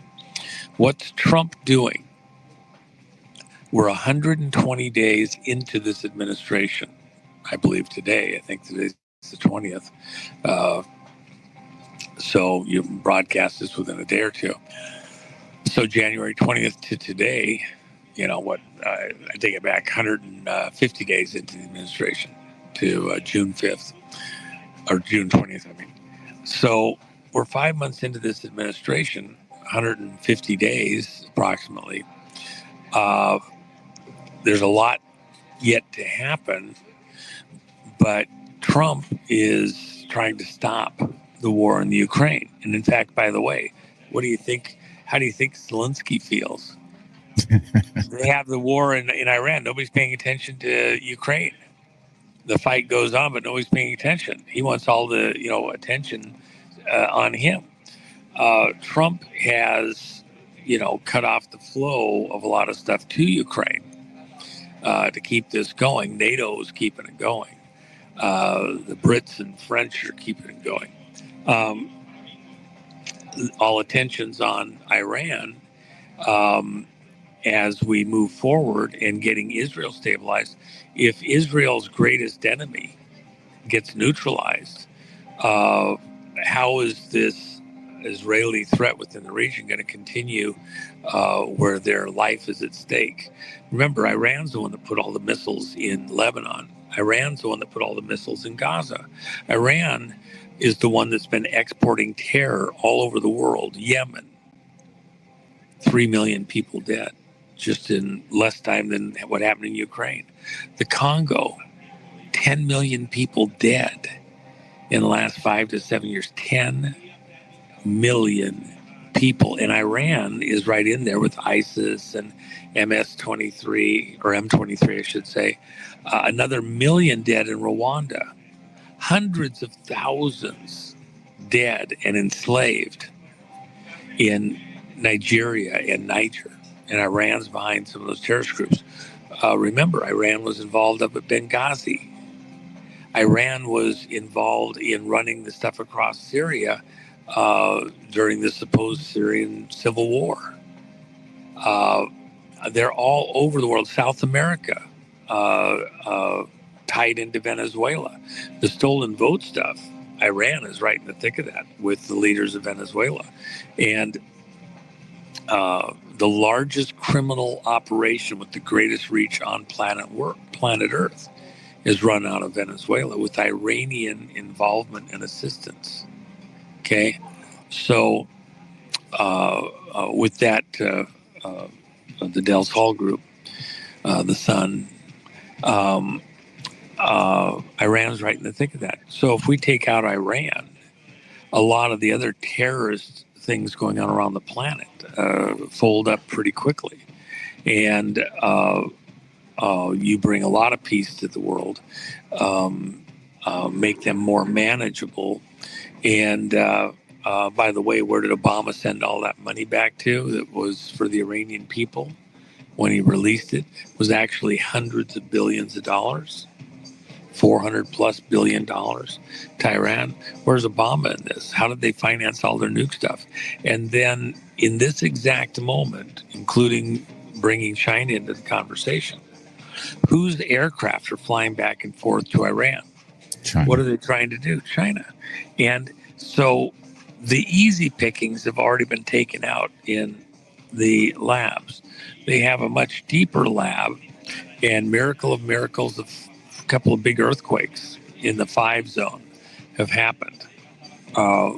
What's Trump doing? We're 120 days into this administration. I believe today, I think today's the 20th. So you broadcast this within a day or two. So January 20th to today, you know what, I take it back 150 days into the administration to June 5th or June 20th, I mean. So we're 5 months into this administration, 150 days approximately. There's a lot yet to happen, but Trump is trying to stop the war in the Ukraine. And in fact, by the way, what do you think? How do you think Zelensky feels? They have the war in Iran. Nobody's paying attention to Ukraine. The fight goes on, but nobody's paying attention. He wants all the attention on him. Trump has cut off the flow of a lot of stuff to Ukraine to keep this going. NATO is keeping it going. The Brits and French are keeping it going. All attention's on Iran as we move forward and getting Israel stabilized. If Israel's greatest enemy gets neutralized, how is this Israeli threat within the region going to continue where their life is at stake? Remember, Iran's the one that put all the missiles in Lebanon. Iran's the one that put all the missiles in Gaza. Iran is the one that's been exporting terror all over the world. Yemen, 3 million people dead. just in less time than what happened in Ukraine. The Congo, 10 million people dead in the last 5 to 7 years. 10 million people. And Iran is right in there with ISIS and MS-23, or M23, I should say. Another million dead in Rwanda. Hundreds of thousands dead and enslaved in Nigeria and Niger. And Iran's behind some of those terrorist groups. Remember, Iran was involved up at Benghazi. Iran was involved in running the stuff across Syria during the supposed Syrian civil war. They're all over the world. South America, tied into Venezuela. The stolen vote stuff, Iran is right in the thick of that with the leaders of Venezuela. And the largest criminal operation with the greatest reach on planet Earth is run out of Venezuela with Iranian involvement and assistance. Okay, so with that, the Dels Hall group, the Sun, Iran's right in the thick of that. So if we take out Iran, a lot of the other terrorist things going on around the planet fold up pretty quickly. And you bring a lot of peace to the world, make them more manageable. And by the way, where did Obama send all that money back to that was for the Iranian people when he released it? It was actually hundreds of billions of dollars, $400+ billion to Iran. Where's Obama in this? How did they finance all their nuke stuff? And then in this exact moment, including bringing China into the conversation, whose aircraft are flying back and forth to Iran? China. What are they trying to do? China. And so the easy pickings have already been taken out in the labs. They have a much deeper lab, and miracle of miracles, a couple of big earthquakes in the 5 zone have happened.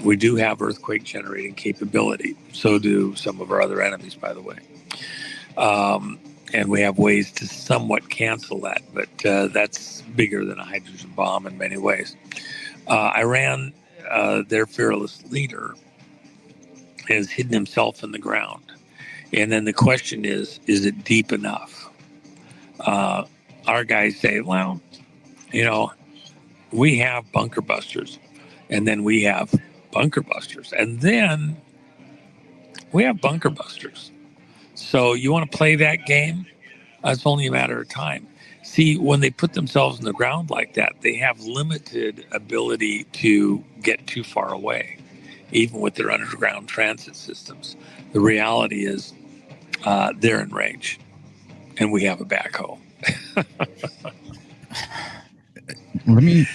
We do have earthquake generating capability. So do some of our other enemies, by the way. And we have ways to somewhat cancel that, but that's bigger than a hydrogen bomb in many ways. Iran, their fearless leader, has hidden himself in the ground. And then the question is it deep enough? Our guys say, well, you know, we have bunker busters, and then we have bunker busters, and then we have bunker busters. So you want to play that game? It's only a matter of time. See, when they put themselves in the ground like that, they have limited ability to get too far away, even with their underground transit systems. The reality is they're in range, and we have a backhoe. Anyway,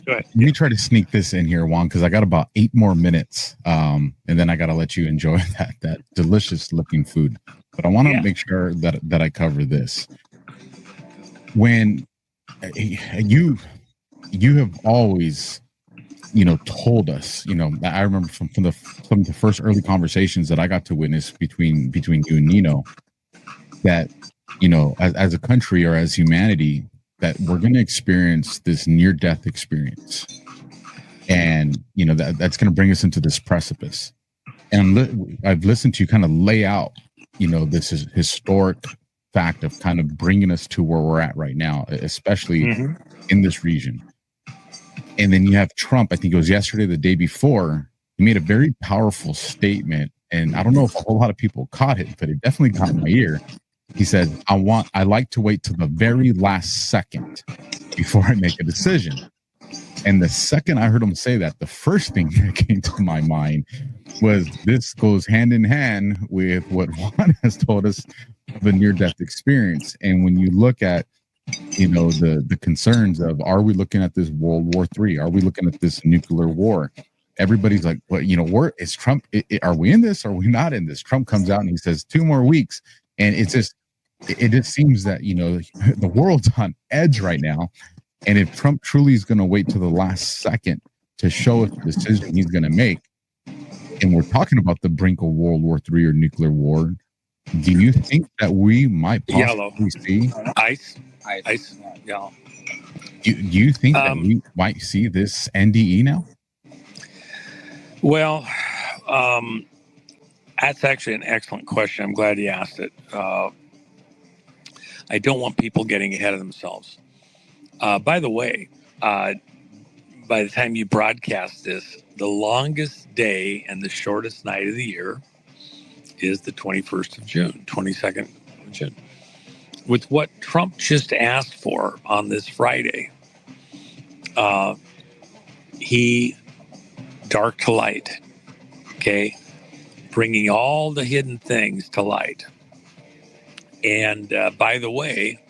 go ahead. Let me try to sneak this in here, Juan, because I got about 8 more minutes, and then I got to let you enjoy that delicious looking food. But I want to make sure that I cover this. When you have always, told us, I remember from some of the first early conversations that I got to witness between you and Nino, that as a country or as humanity, that we're going to experience this near-death experience, and that's going to bring us into this precipice. And I've listened to you kind of lay out, this is historic fact of kind of bringing us to where we're at right now, especially in this region. And then you have Trump. I think it was yesterday, the day before, he made a very powerful statement, and I don't know if a whole lot of people caught it, but it definitely caught my ear. He said, I like to wait till the very last second before I make a decision. And the second I heard him say that, the first thing that came to my mind was this goes hand in hand with what Juan has told us, the near-death experience. And when you look at, the concerns of, are we looking at this World War III? Are we looking at this nuclear war? Everybody's like, well, where is Trump? Are we in this? Or are we not in this? Trump comes out and he says 2 more weeks. And it just seems that, the world's on edge right now. And if Trump truly is going to wait to the last second to show us the decision he's going to make, and we're talking about the brink of World War III or nuclear war, Do you think that we might Yellow. possibly see Ice. Yeah. Do you think that we might see this NDE now? Well, that's actually an excellent question. I'm glad you asked it. I don't want people getting ahead of themselves. By the way, by the time you broadcast this, the longest day and the shortest night of the year is the 21st of June, 22nd of June. With what Trump just asked for on this Friday, he dark to light, okay, bringing all the hidden things to light. And by the way,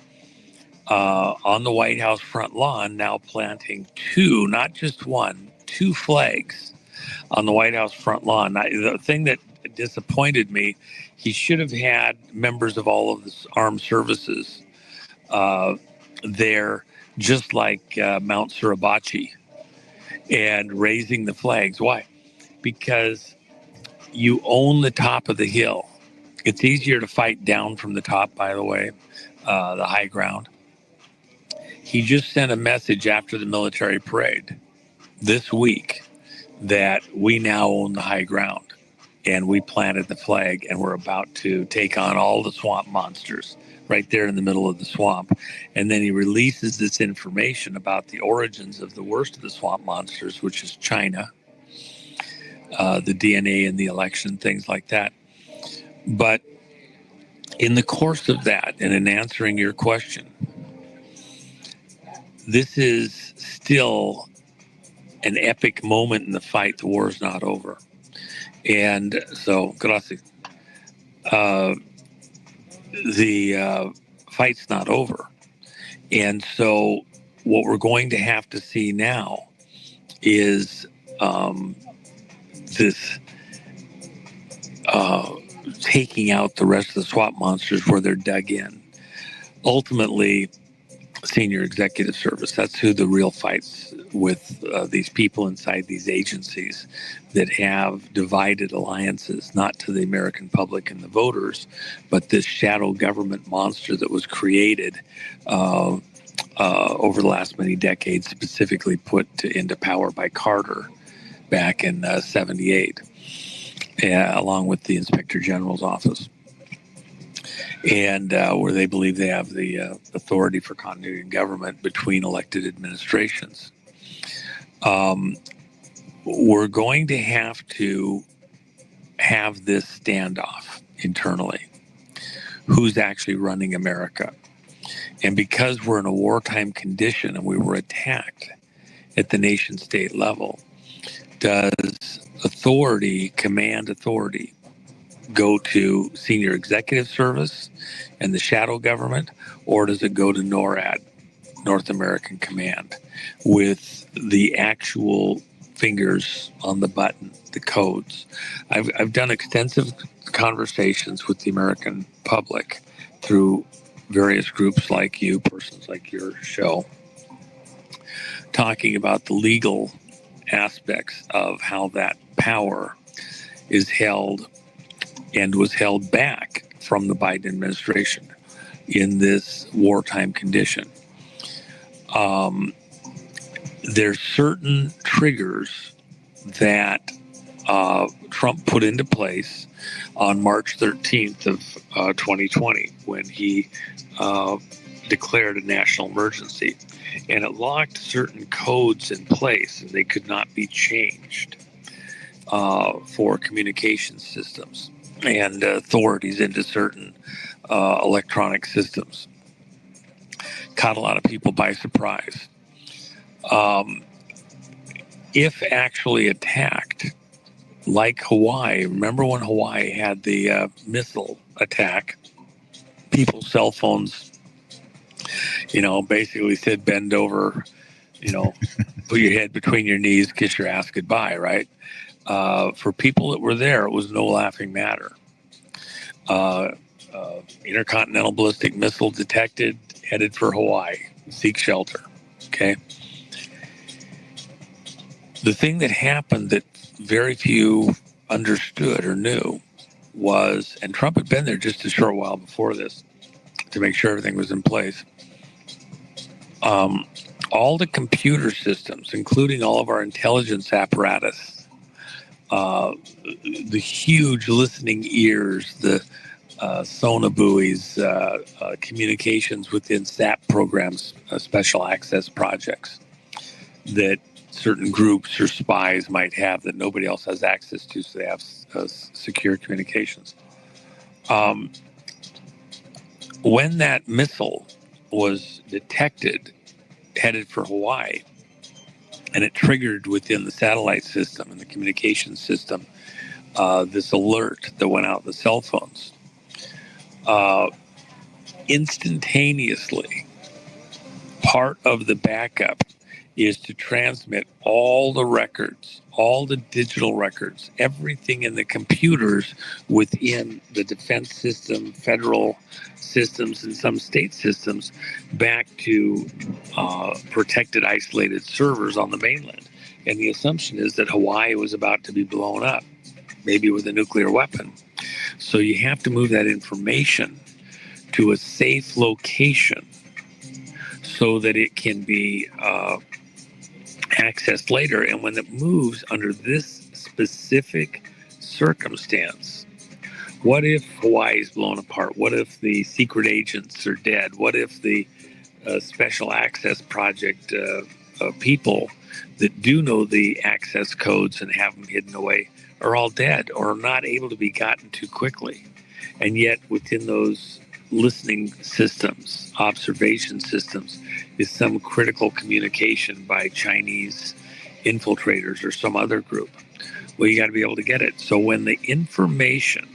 on the White House front lawn, now planting two, not just one, two flags on the White House front lawn. The thing that disappointed me, he should have had members of all of the armed services there, just like Mount Suribachi, and raising the flags. Why? Because you own the top of the hill. It's easier to fight down from the top, by the way, the high ground. He just sent a message after the military parade this week that we now own the high ground, and we planted the flag, and we're about to take on all the swamp monsters right there in the middle of the swamp. And then he releases this information about the origins of the worst of the swamp monsters, which is China, the DNA in the election, things like that. But in the course of that, and in answering your question, this is still an epic moment in the fight. The war is not over. And so, gracias. The fight's not over. And so what we're going to have to see now is this taking out the rest of the swamp monsters where they're dug in. Ultimately, senior executive service, that's who the real fights with these people inside these agencies that have divided alliances, not to the American public and the voters, but this shadow government monster that was created over the last many decades, specifically put into power by Carter back in 78, along with the Inspector General's office. And where they believe they have the authority for continuity in government between elected administrations. We're going to have this standoff internally. Who's actually running America? And because we're in a wartime condition and we were attacked at the nation state level, does authority, command authority, go to senior executive service and the shadow government, or does it go to NORAD, North American Command, with the actual fingers on the button, the codes? I've done extensive conversations with the American public through various groups like you, persons like your show, talking about the legal aspects of how that power is held and was held back from the Biden administration in this wartime condition. There's certain triggers that Trump put into place on March 13th of 2020 when he declared a national emergency. And it locked certain codes in place, and they could not be changed for communication systems and authorities into certain electronic systems. Caught a lot of people by surprise. If actually attacked, like Hawaii, remember when Hawaii had the missile attack? People's cell phones, basically said bend over, put your head between your knees, kiss your ass goodbye, right? For people that were there, it was no laughing matter. Intercontinental ballistic missile detected, headed for Hawaii, seek shelter, okay? The thing that happened that very few understood or knew was, and Trump had been there just a short while before this to make sure everything was in place. All the computer systems, including all of our intelligence apparatus, the huge listening ears, the sonobuoys, communications within SAP programs, special access projects that certain groups or spies might have that nobody else has access to, so they have secure communications. When that missile was detected headed for Hawaii, and it triggered within the satellite system and the communication system this alert that went out in the cell phones, instantaneously, part of the backup is to transmit all the records, all the digital records, everything in the computers within the defense system, federal systems, and some state systems back to protected, isolated servers on the mainland. And the assumption is that Hawaii was about to be blown up, maybe with a nuclear weapon. So you have to move that information to a safe location so that it can be accessed later. And when it moves under this specific circumstance, what if Hawaii is blown apart? What if the secret agents are dead? What if the special access project people that do know the access codes and have them hidden away are all dead or not able to be gotten to quickly? And yet within those listening systems, observation systems, is some critical communication by Chinese infiltrators or some other group. Well, you got to be able to get it. So when the information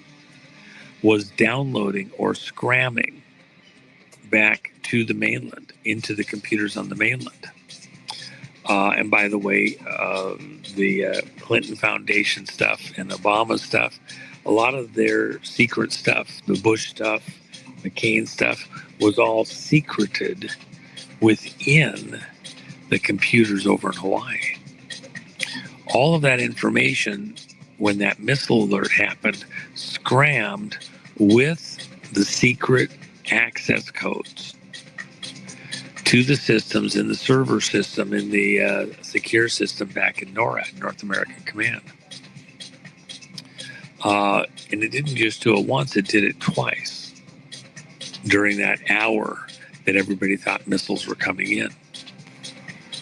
was downloading or scramming back to the mainland, into the computers on the mainland, and by the way, the Clinton Foundation stuff and Obama stuff, a lot of their secret stuff, the Bush stuff, McCain stuff, was all secreted within the computers over in Hawaii. All of that information, when that missile alert happened, scrammed with the secret access codes to the systems in the server system in the secure system back in NORAD, North American Command. And it didn't just do it once, it did it twice during that hour that everybody thought missiles were coming in.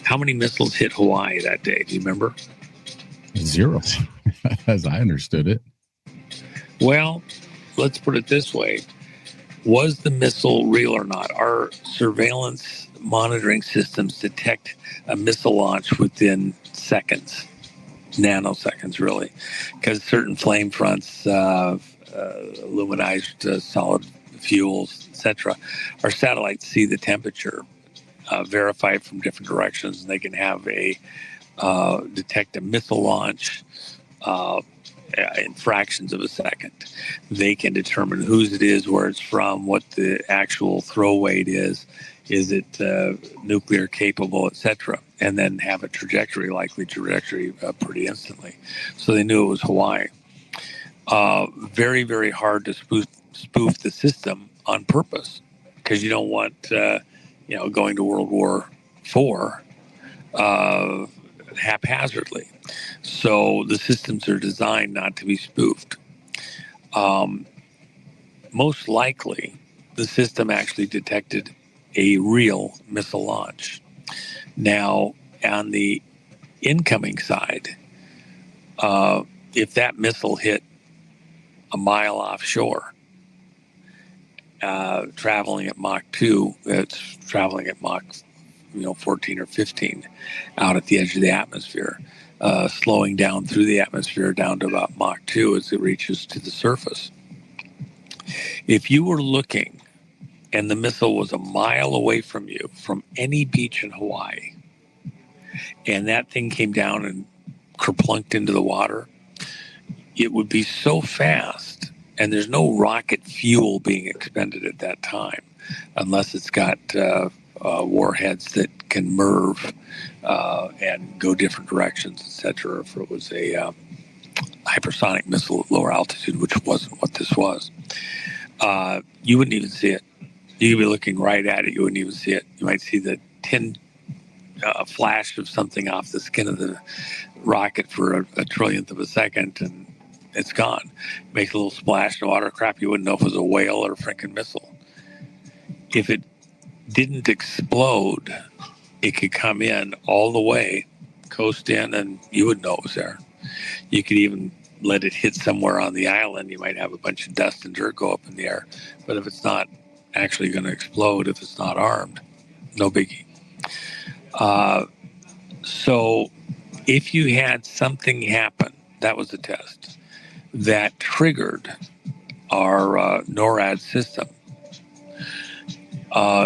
How many missiles hit Hawaii that day? Do you remember? 0, as I understood it. Well, let's put it this way. Was the missile real or not? Our surveillance monitoring systems detect a missile launch within seconds, nanoseconds, really, because certain flame fronts, aluminized solid fuels, etc. Our satellites see the temperature, verify it from different directions, and they can have detect a missile launch in fractions of a second. They can determine whose it is, where it's from, what the actual throw weight is it nuclear capable, etc., and then have a likely trajectory pretty instantly. So they knew it was Hawaii. Very, very hard to spoof the system on purpose, because you don't want going to World War IV haphazardly. So the systems are designed not to be spoofed. Most likely, the system actually detected a real missile launch. Now, on the incoming side, if that missile hit a mile offshore, traveling at Mach 2, it's traveling at Mach 14 or 15 out at the edge of the atmosphere, slowing down through the atmosphere down to about Mach 2 as it reaches to the surface. If you were looking and the missile was a mile away from you, from any beach in Hawaii, and that thing came down and kerplunked into the water, it would be so fast, and there's no rocket fuel being expended at that time, unless it's got warheads that can MIRV and go different directions, etc. If it was a hypersonic missile at lower altitude, which wasn't what this was, you wouldn't even see it. You could be looking right at it. You wouldn't even see it. You might see the flash of something off the skin of the rocket for a trillionth of a second, and it's gone. Makes a little splash in the water. Crap, you wouldn't know if it was a whale or a freaking missile. If it didn't explode, it could come in all the way, coast in, and you would know it was there. You could even let it hit somewhere on the island. You might have a bunch of dust and dirt go up in the air. But if it's not actually going to explode, if it's not armed, no biggie. So if you had something happen, that was a test, that triggered our NORAD system,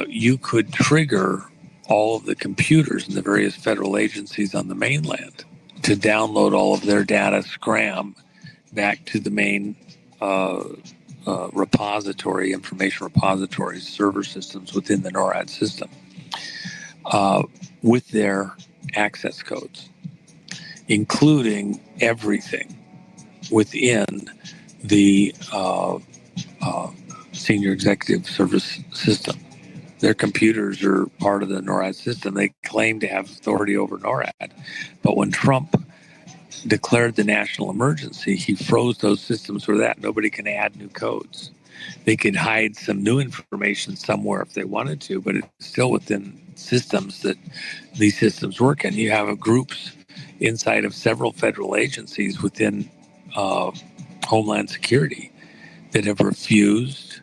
you could trigger all of the computers in the various federal agencies on the mainland to download all of their data, scram back to the main repository, information repositories, server systems within the NORAD system with their access codes, including everything within the senior executive service system. Their computers are part of the NORAD system. They claim to have authority over NORAD. But when Trump declared the national emergency, he froze those systems for that. Nobody can add new codes. They could hide some new information somewhere if they wanted to, but it's still within systems that these systems work in. You have groups inside of several federal agencies within Homeland Security that have refused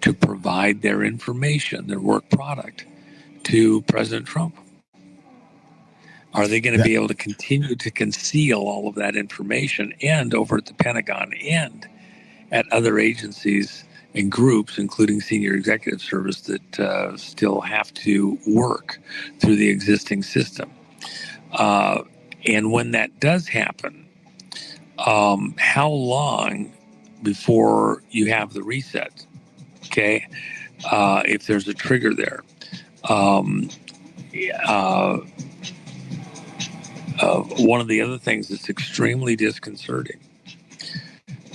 to provide their information, their work product, to President Trump. Are they going to be able to continue to conceal all of that information, and over at the Pentagon and at other agencies and groups, including Senior Executive Service, that still have to work through the existing system? And when that does happen, how long before you have the reset? Okay, if there's a trigger there. One of the other things that's extremely disconcerting,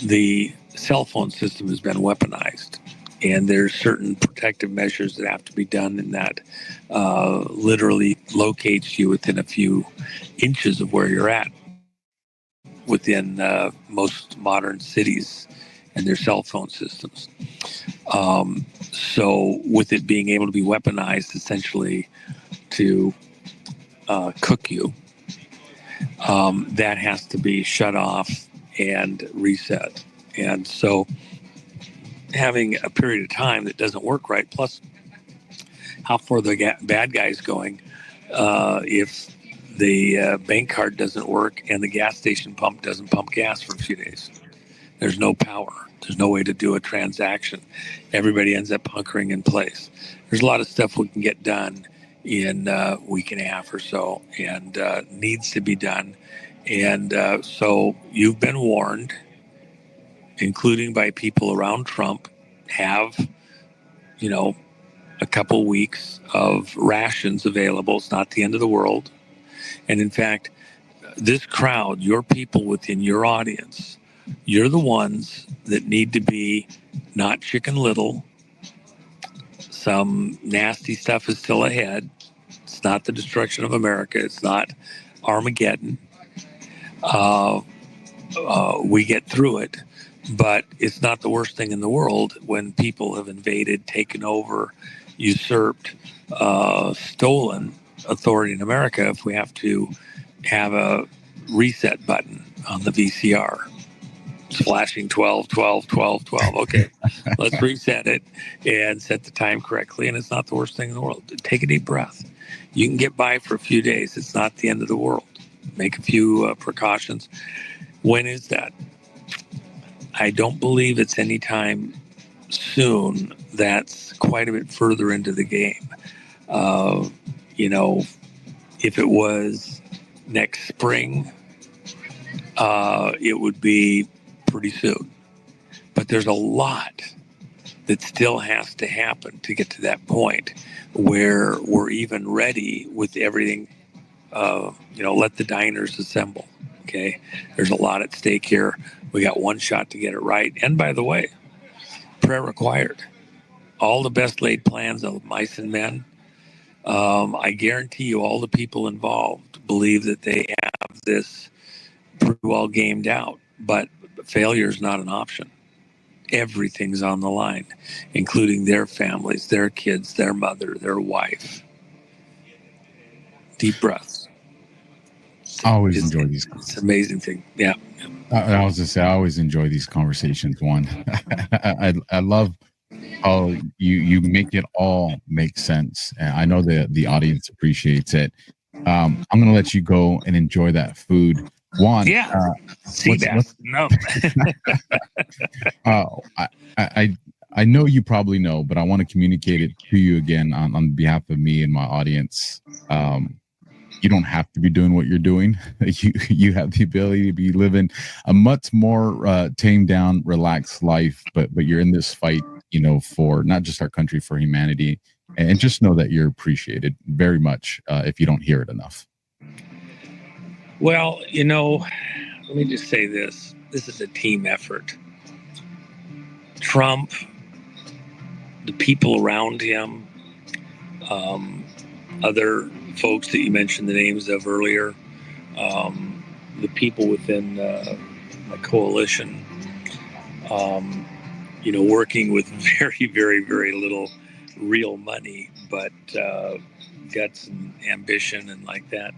the cell phone system has been weaponized, and there's certain protective measures that have to be done, and that literally locates you within a few inches of where you're at within most modern cities and their cell phone systems. So with it being able to be weaponized essentially to cook you, that has to be shut off and reset. And so having a period of time that doesn't work right, plus how far the bad guy's going, if the bank card doesn't work and the gas station pump doesn't pump gas for a few days. There's no power. There's no way to do a transaction. Everybody ends up hunkering in place. There's a lot of stuff we can get done in a week and a half or so, and needs to be done. And so you've been warned, including by people around Trump, have, a couple weeks of rations available. It's not the end of the world. And in fact, this crowd, your people within your audience, you're the ones that need to be not Chicken Little. Some nasty stuff is still ahead. It's not the destruction of America. It's not Armageddon. We get through it, but it's not the worst thing in the world when people have invaded, taken over, usurped, stolen authority in America. If we have to have a reset button on the VCR, it's flashing 12, 12, 12, 12. Okay, let's reset it and set the time correctly. And it's not the worst thing in the world. Take a deep breath. You can get by for a few days. It's not the end of the world. Make a few precautions. When is that? I don't believe it's anytime soon. That's quite a bit further into the game. If it was next spring, it would be pretty soon. But there's a lot that still has to happen to get to that point where we're even ready with everything. Let the diners assemble. Okay, there's a lot at stake here. We got one shot to get it right. And by the way, prayer required. All the best laid plans of mice and men. I guarantee you all the people involved believe that they have this pretty well gamed out, but failure is not an option. Everything's on the line, including their families, their kids, their mother, their wife. Deep breaths. I always enjoy these. It's an amazing thing. Yeah. I was just say I always enjoy these conversations. One, I love how you make it all make sense. And I know that the audience appreciates it. I'm gonna let you go and enjoy that food. Juan, sea bass. No. I know you probably know, but I want to communicate it to you again on behalf of me and my audience. You don't have to be doing what you're doing. You have the ability to be living a much more tamed down, relaxed life. But you're in this fight, for not just our country, for humanity. And just know that you're appreciated very much if you don't hear it enough. Well, let me just say this. This is a team effort. Trump, the people around him, other folks that you mentioned the names of earlier, the people within the coalition, working with very, very, very little real money, but guts and ambition and like that.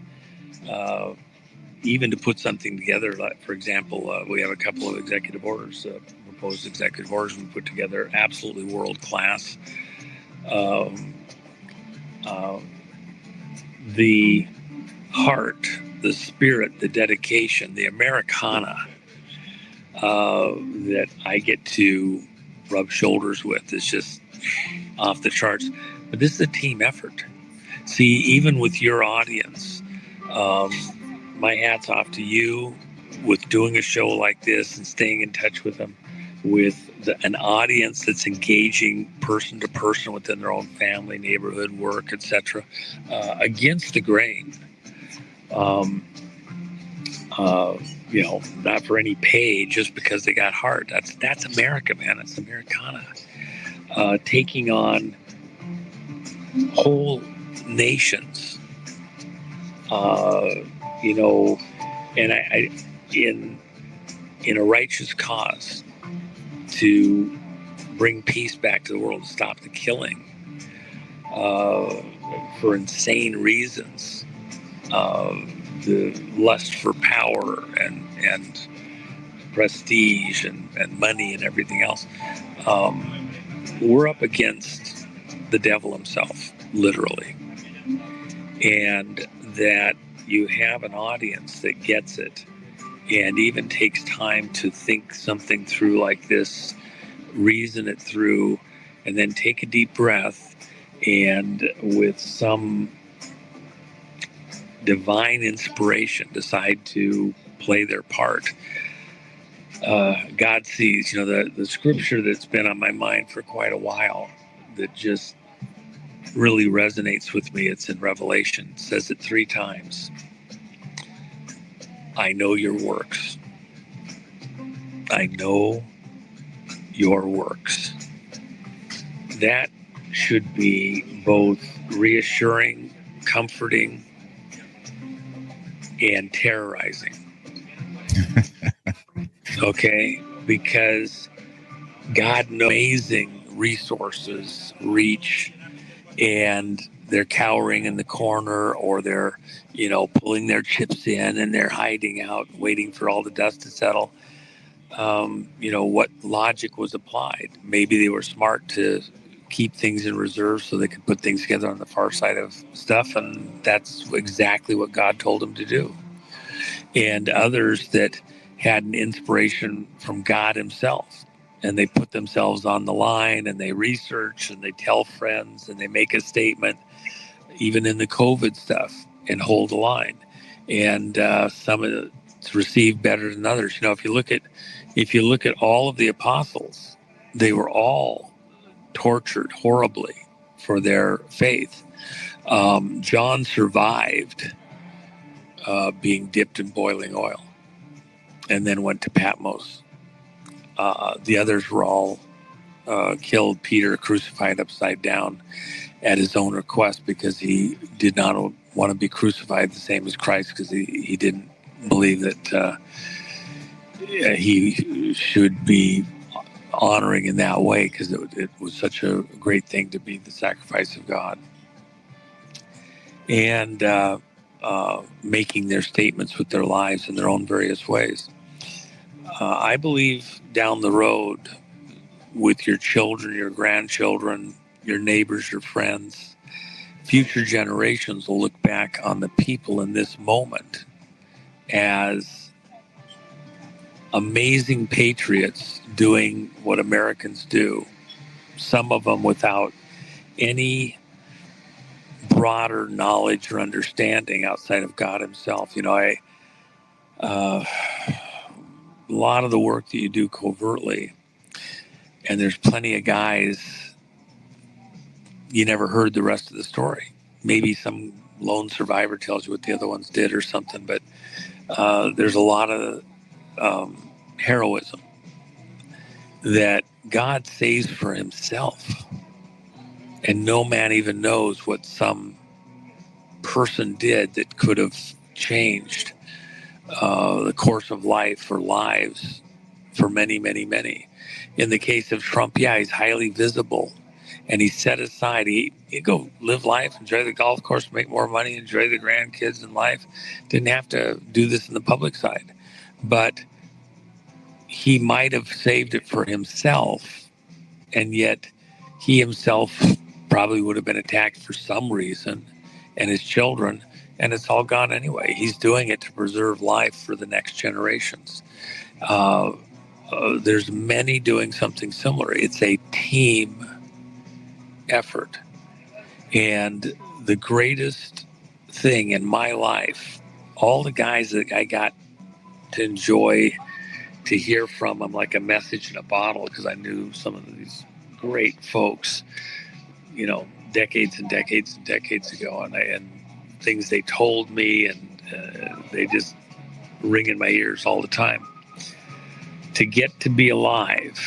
Even to put something together, like, for example, we have a couple of executive orders, proposed executive orders we put together, absolutely world class. The heart, the spirit, the dedication, the Americana that I get to rub shoulders with is just off the charts. But this is a team effort. See, even with your audience, my hat's off to you with doing a show like this and staying in touch with them, with an audience that's engaging person to person within their own family, neighborhood, work, etc., against the grain. Not for any pay, just because they got heart. That's America, man. That's Americana. Taking on whole nations. And I in a righteous cause to bring peace back to the world and stop the killing for insane reasons, the lust for power and prestige and money and everything else. We're up against the devil himself, literally. And that you have an audience that gets it and even takes time to think something through like this, reason it through, and then take a deep breath and with some divine inspiration decide to play their part. God sees, the scripture that's been on my mind for quite a while that just really resonates with me. It's in Revelation. It says it 3 times. I know your works. I know your works. That should be both reassuring, comforting, and terrorizing. Okay? Because God knows amazing resources, reach, and they're cowering in the corner, or they're, pulling their chips in and they're hiding out, waiting for all the dust to settle. What logic was applied? Maybe they were smart to keep things in reserve so they could put things together on the far side of stuff, and that's exactly what God told them to do. And others that had an inspiration from God himself, and they put themselves on the line and they research and they tell friends and they make a statement, even in the COVID stuff, and hold the line. And some of it's received better than others. If you look at all of the apostles, they were all tortured horribly for their faith. John survived being dipped in boiling oil. and then went to Patmos. The others were all killed. Peter crucified upside down at his own request because he did not want to be crucified the same as Christ, because he didn't believe that he should be honoring in that way, because it was such a great thing to be the sacrifice of God. And making their statements with their lives in their own various ways. I believe down the road, with your children, your grandchildren, your neighbors, your friends, future generations will look back on the people in this moment as amazing patriots doing what Americans do, some of them without any broader knowledge or understanding outside of God himself. You know, a lot of the work that you do covertly, and there's plenty of guys you never heard the rest of the story. Maybe some lone survivor tells you what the other ones did or something, but there's a lot of heroism that God saves for himself. And no man even knows what some person did that could have changed the course of life or lives for many, many, many. In the case of Trump, yeah, he's highly visible, and he's set aside. He'd go live life, enjoy the golf course, make more money, enjoy the grandkids in life. Didn't have to do this in the public side. But he might have saved it for himself, and yet he himself probably would have been attacked for some reason, and his children, and it's all gone anyway. He's doing it to preserve life for the next generations. There's many doing something similar. It's a team effort. And the greatest thing in my life, all the guys that I got to enjoy, to hear from them like a message in a bottle, because I knew some of these great folks, you know, decades and decades and decades ago, and things they told me, and they just ring in my ears all the time. To get to be alive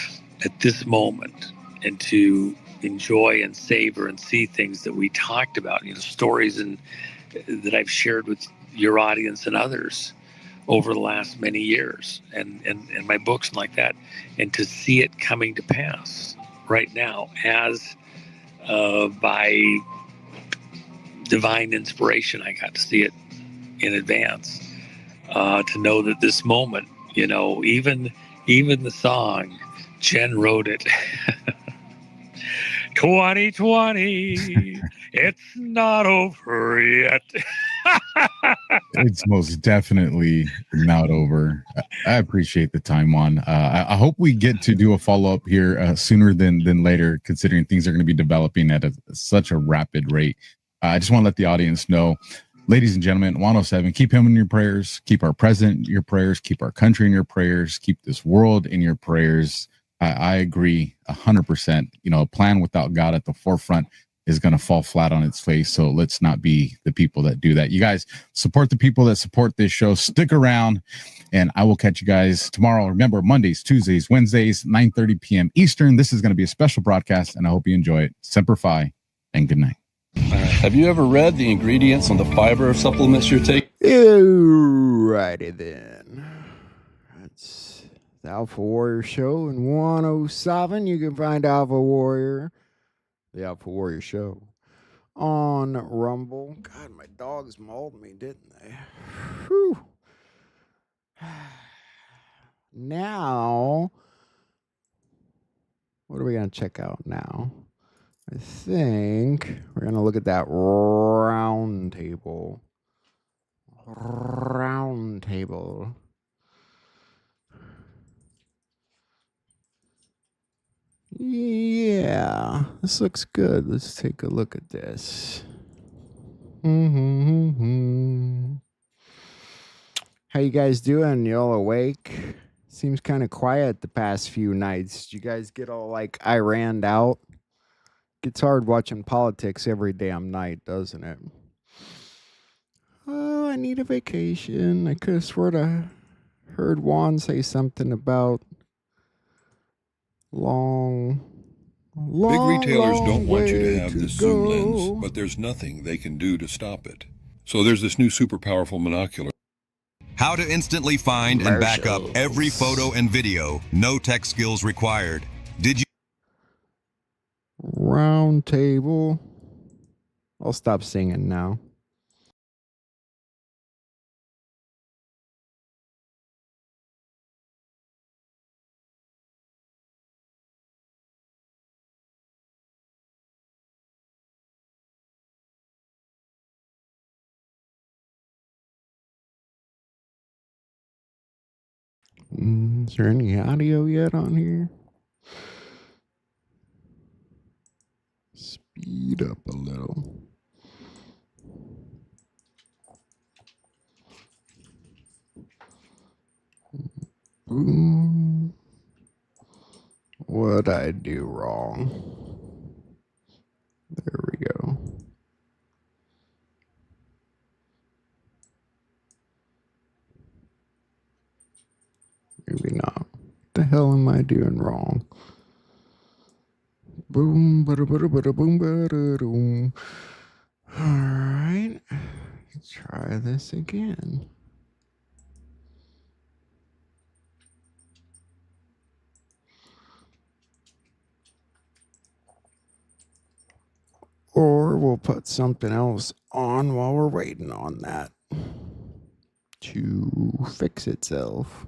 at this moment and to enjoy and savor and see things that we talked about, you know, stories that I've shared with your audience and others over the last many years, and my books and like that, and to see it coming to pass right now as by divine inspiration, I got to see it in advance, to know that this moment, you know, even the song, Jen wrote it. 2020, it's not over yet. It's most definitely not over. I appreciate the time, Juan. I hope we get to do a follow-up here sooner than later, considering things are going to be developing at such a rapid rate. I just want to let the audience know, ladies and gentlemen, 107, keep him in your prayers, keep our president in your prayers, keep our country in your prayers, keep this world in your prayers. I agree 100%. You know, a plan without God at the forefront is going to fall flat on its face. So let's not be the people that do that. You guys support the people that support this show. Stick around, and I will catch you guys tomorrow. Remember, Mondays, Tuesdays, Wednesdays, 9:30 p.m. Eastern. This is going to be a special broadcast, and I hope you enjoy it. Semper Fi, and good night. Have you ever read the ingredients on the fiber supplements you're taking? Alrighty then. That's the Alpha Warrior Show in 107. You can find Alpha Warrior, the Alpha Warrior Show, on Rumble. God, my dogs mauled me, didn't they? Whew. Now, what are we going to check out now? I think we're going to look at that round table. Round table. Yeah, this looks good. Let's take a look at this. How you guys doing? Y'all awake? Seems kind of quiet the past few nights. Did you guys get all like Iran'd out? It's hard watching politics every damn night, doesn't it? Oh, I need a vacation. I could have sworn I heard Juan say something about long Big retailers don't want you to way have this go. zoom lens, but there's nothing they can do to stop it. So there's this new super powerful monocular. How to instantly find and back up every photo and video. No tech skills required. Did you? Round table. I'll stop singing now. Is there any audio yet on here? Speed up a little. Boom. What'd I do wrong? There we go. Maybe not. What the hell am I doing wrong? Boom, bada bada bada boom, bada boom. All right, let's try this again. Or we'll put something else on while we're waiting on that to fix itself.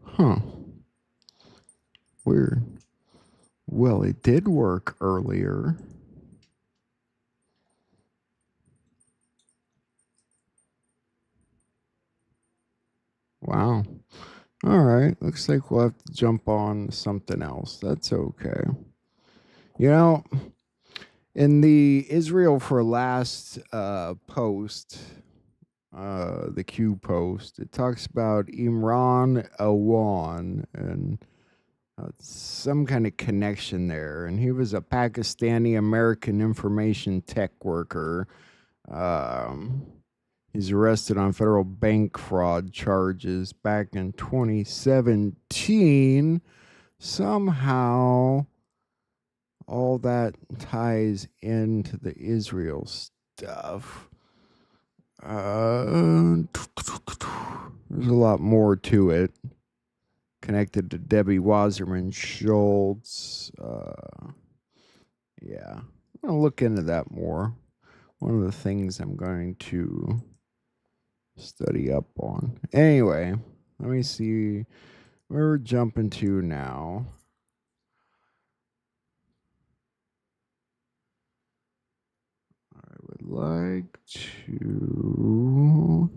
Huh. Weird. Well, it did work earlier. Wow. All right. Looks like we'll have to jump on something else. That's okay. You know, in the Israel for Last post, the Q post, it talks about Imran Awan and some kind of connection there. And he was a Pakistani American information tech worker. He's arrested on federal bank fraud charges back in 2017. Somehow, all that ties into the Israel stuff. There's a lot more to it. Connected to Debbie Wasserman Schultz. Yeah, I'm going to look into that more. One of the things I'm going to study up on. Anyway, let me see where we're jumping to now. I would like to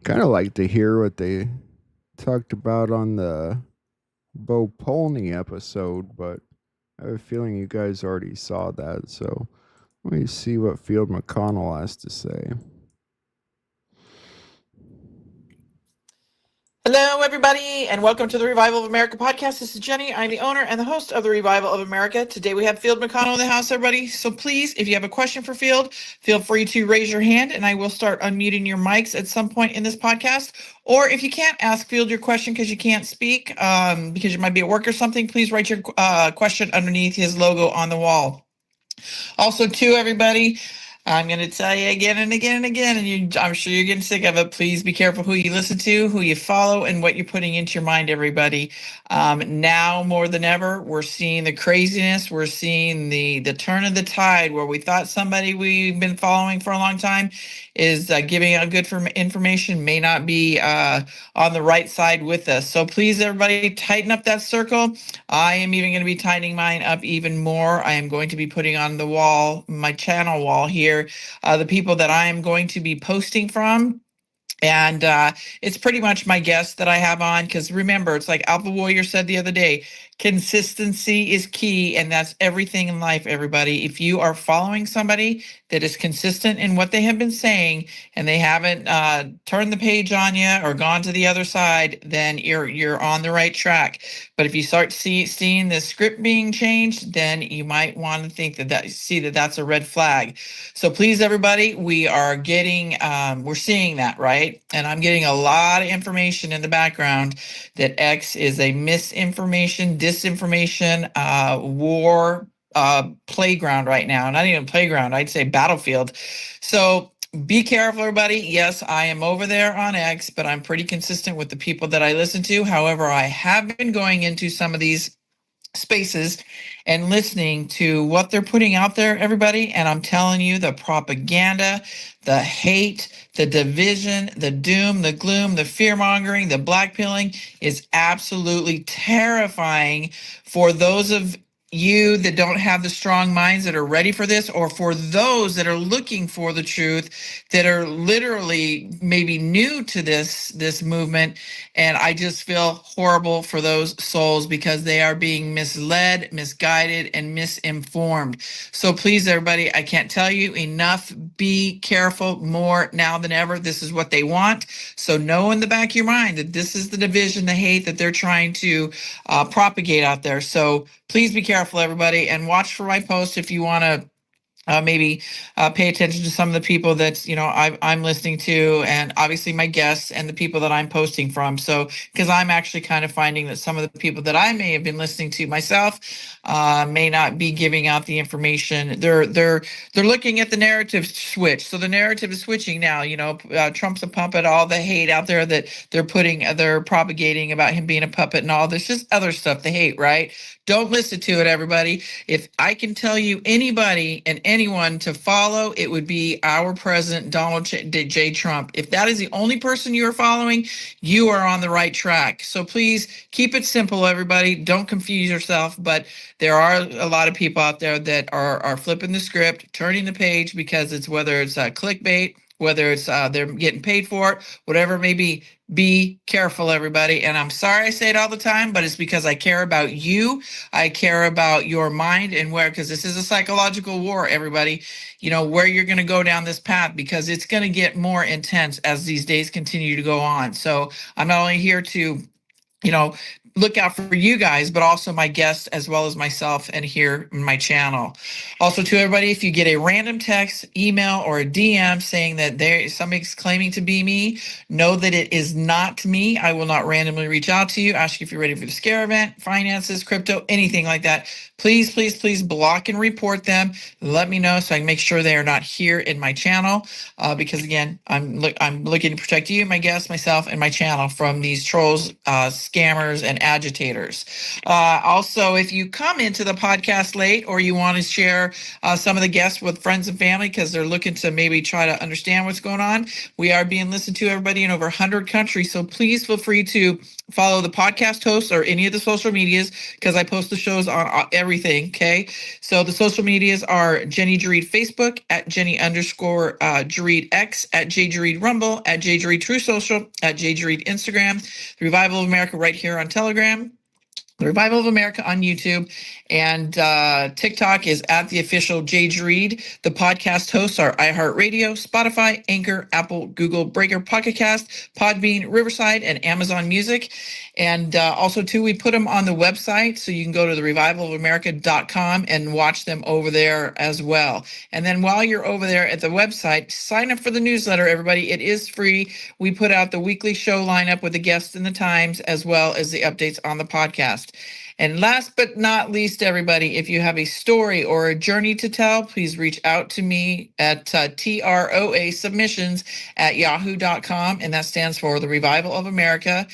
kind of like to hear what they talked about on the Bo Polney episode, but I have a feeling you guys already saw that, so let me see what Field McConnell has to say. Hello, everybody, and welcome to the Revival of America podcast. This is Jenny. I'm the owner and the host of the Revival of America. Today we have Field McConnell in the house, everybody. So please, if you have a question for Field, feel free to raise your hand, and I will start unmuting your mics at some point in this podcast. Or if you can't ask Field your question because you can't speak, because you might be at work or something, please write your question underneath his logo on the wall. Also, too, everybody, I'm going to tell you again and again and again, and I'm sure you're getting sick of it. Please be careful who you listen to, who you follow, and what you're putting into your mind, everybody. Now more than ever, we're seeing the craziness. We're seeing the turn of the tide where we thought somebody we've been following for a long time is giving out good information may not be on the right side with us. So please, everybody, tighten up that circle. I am even going to be tightening mine up even more. I am going to be putting on the wall, my channel wall here, the people that I am going to be posting from. And it's pretty much my guest that I have on, because remember, it's like Alpha Warrior said the other day, consistency is key, and that's everything in life, everybody. If you are following somebody that is consistent in what they have been saying, and they haven't turned the page on you or gone to the other side, then you're on the right track. But if you start seeing the script being changed, then you might want to think that that's a red flag. So please, everybody, we are getting we're seeing that, right? And I'm getting a lot of information in the background that X is a misinformation, disinformation, war playground right now. Not even playground, I'd say battlefield. So be careful, everybody. Yes, I am over there on X, but I'm pretty consistent with the people that I listen to. However, I have been going into some of these spaces and listening to what they're putting out there, everybody. And I'm telling you, the propaganda, the hate, the division, the doom, the gloom, the fear mongering, the blackpilling is absolutely terrifying for those of you that don't have the strong minds that are ready for this, or for those that are looking for the truth, that are literally maybe new to this movement. And I just feel horrible for those souls, because they are being misled, misguided, and misinformed. So please, everybody, I can't tell you enough. Be careful more now than ever. This is what they want. So know in the back of your mind that this is the division, the hate that they're trying to propagate out there. So please be careful, everybody, and watch for my post if you want to maybe pay attention to some of the people that I'm listening to, and obviously my guests and the people that I'm posting from. So because I'm actually kind of finding that some of the people that I may have been listening to myself may not be giving out the information. They're looking at the narrative switch. So the narrative is switching now. Trump's a puppet. All the hate out there that they're propagating about him being a puppet and all this, just other stuff. The hate, right? Don't listen to it, everybody. If I can tell you anybody and anyone to follow, it would be our president, Donald J. Trump. If that is the only person you are following, you are on the right track. So please keep it simple, everybody. Don't confuse yourself. But there are a lot of people out there that are flipping the script, turning the page, because it's whether it's clickbait, whether it's they're getting paid for it, whatever it may be. Be careful, everybody. And I'm sorry I say it all the time, but it's because I care about you. I care about your mind, and because this is a psychological war, everybody, where you're going to go down this path, because it's going to get more intense as these days continue to go on. So I'm not only here to, look out for you guys, but also my guests as well as myself and here in my channel. Also, to everybody, if you get a random text, email, or a DM saying that somebody's claiming to be me, know that it is not me. I will not randomly reach out to you, ask you if you're ready for the scare event, finances, crypto, anything like that. Please, please, please block and report them. Let me know so I can make sure they are not here in my channel. Because again, I'm looking to protect you, my guests, myself, and my channel from these trolls, scammers, and agitators. Also, if you come into the podcast late, or you want to share some of the guests with friends and family because they're looking to maybe try to understand what's going on, we are being listened to, everybody, in over 100 countries. So please feel free to follow the podcast hosts or any of the social medias, because I post the shows on everything. Okay. So the social medias are Jenny Jareed Facebook, at Jenny_Jareed X, at J Jareed Rumble, at J Jareed True Social, at J Jareed Instagram, the Revival of America right here on Telegram, the Revival of America on YouTube, and TikTok is at the official J Jareed. The podcast hosts are iHeartRadio, Spotify, Anchor, Apple, Google, Breaker, Pocket Cast, Podbean, Riverside, and Amazon Music. And also, too, we put them on the website, so you can go to therevivalofamerica.com and watch them over there as well. And then while you're over there at the website, sign up for the newsletter, everybody. It is free. We put out the weekly show lineup with the guests and the times, as well as the updates on the podcast. And last but not least, everybody, if you have a story or a journey to tell, please reach out to me at TROA submissions at yahoo.com. And that stands for the Revival of America,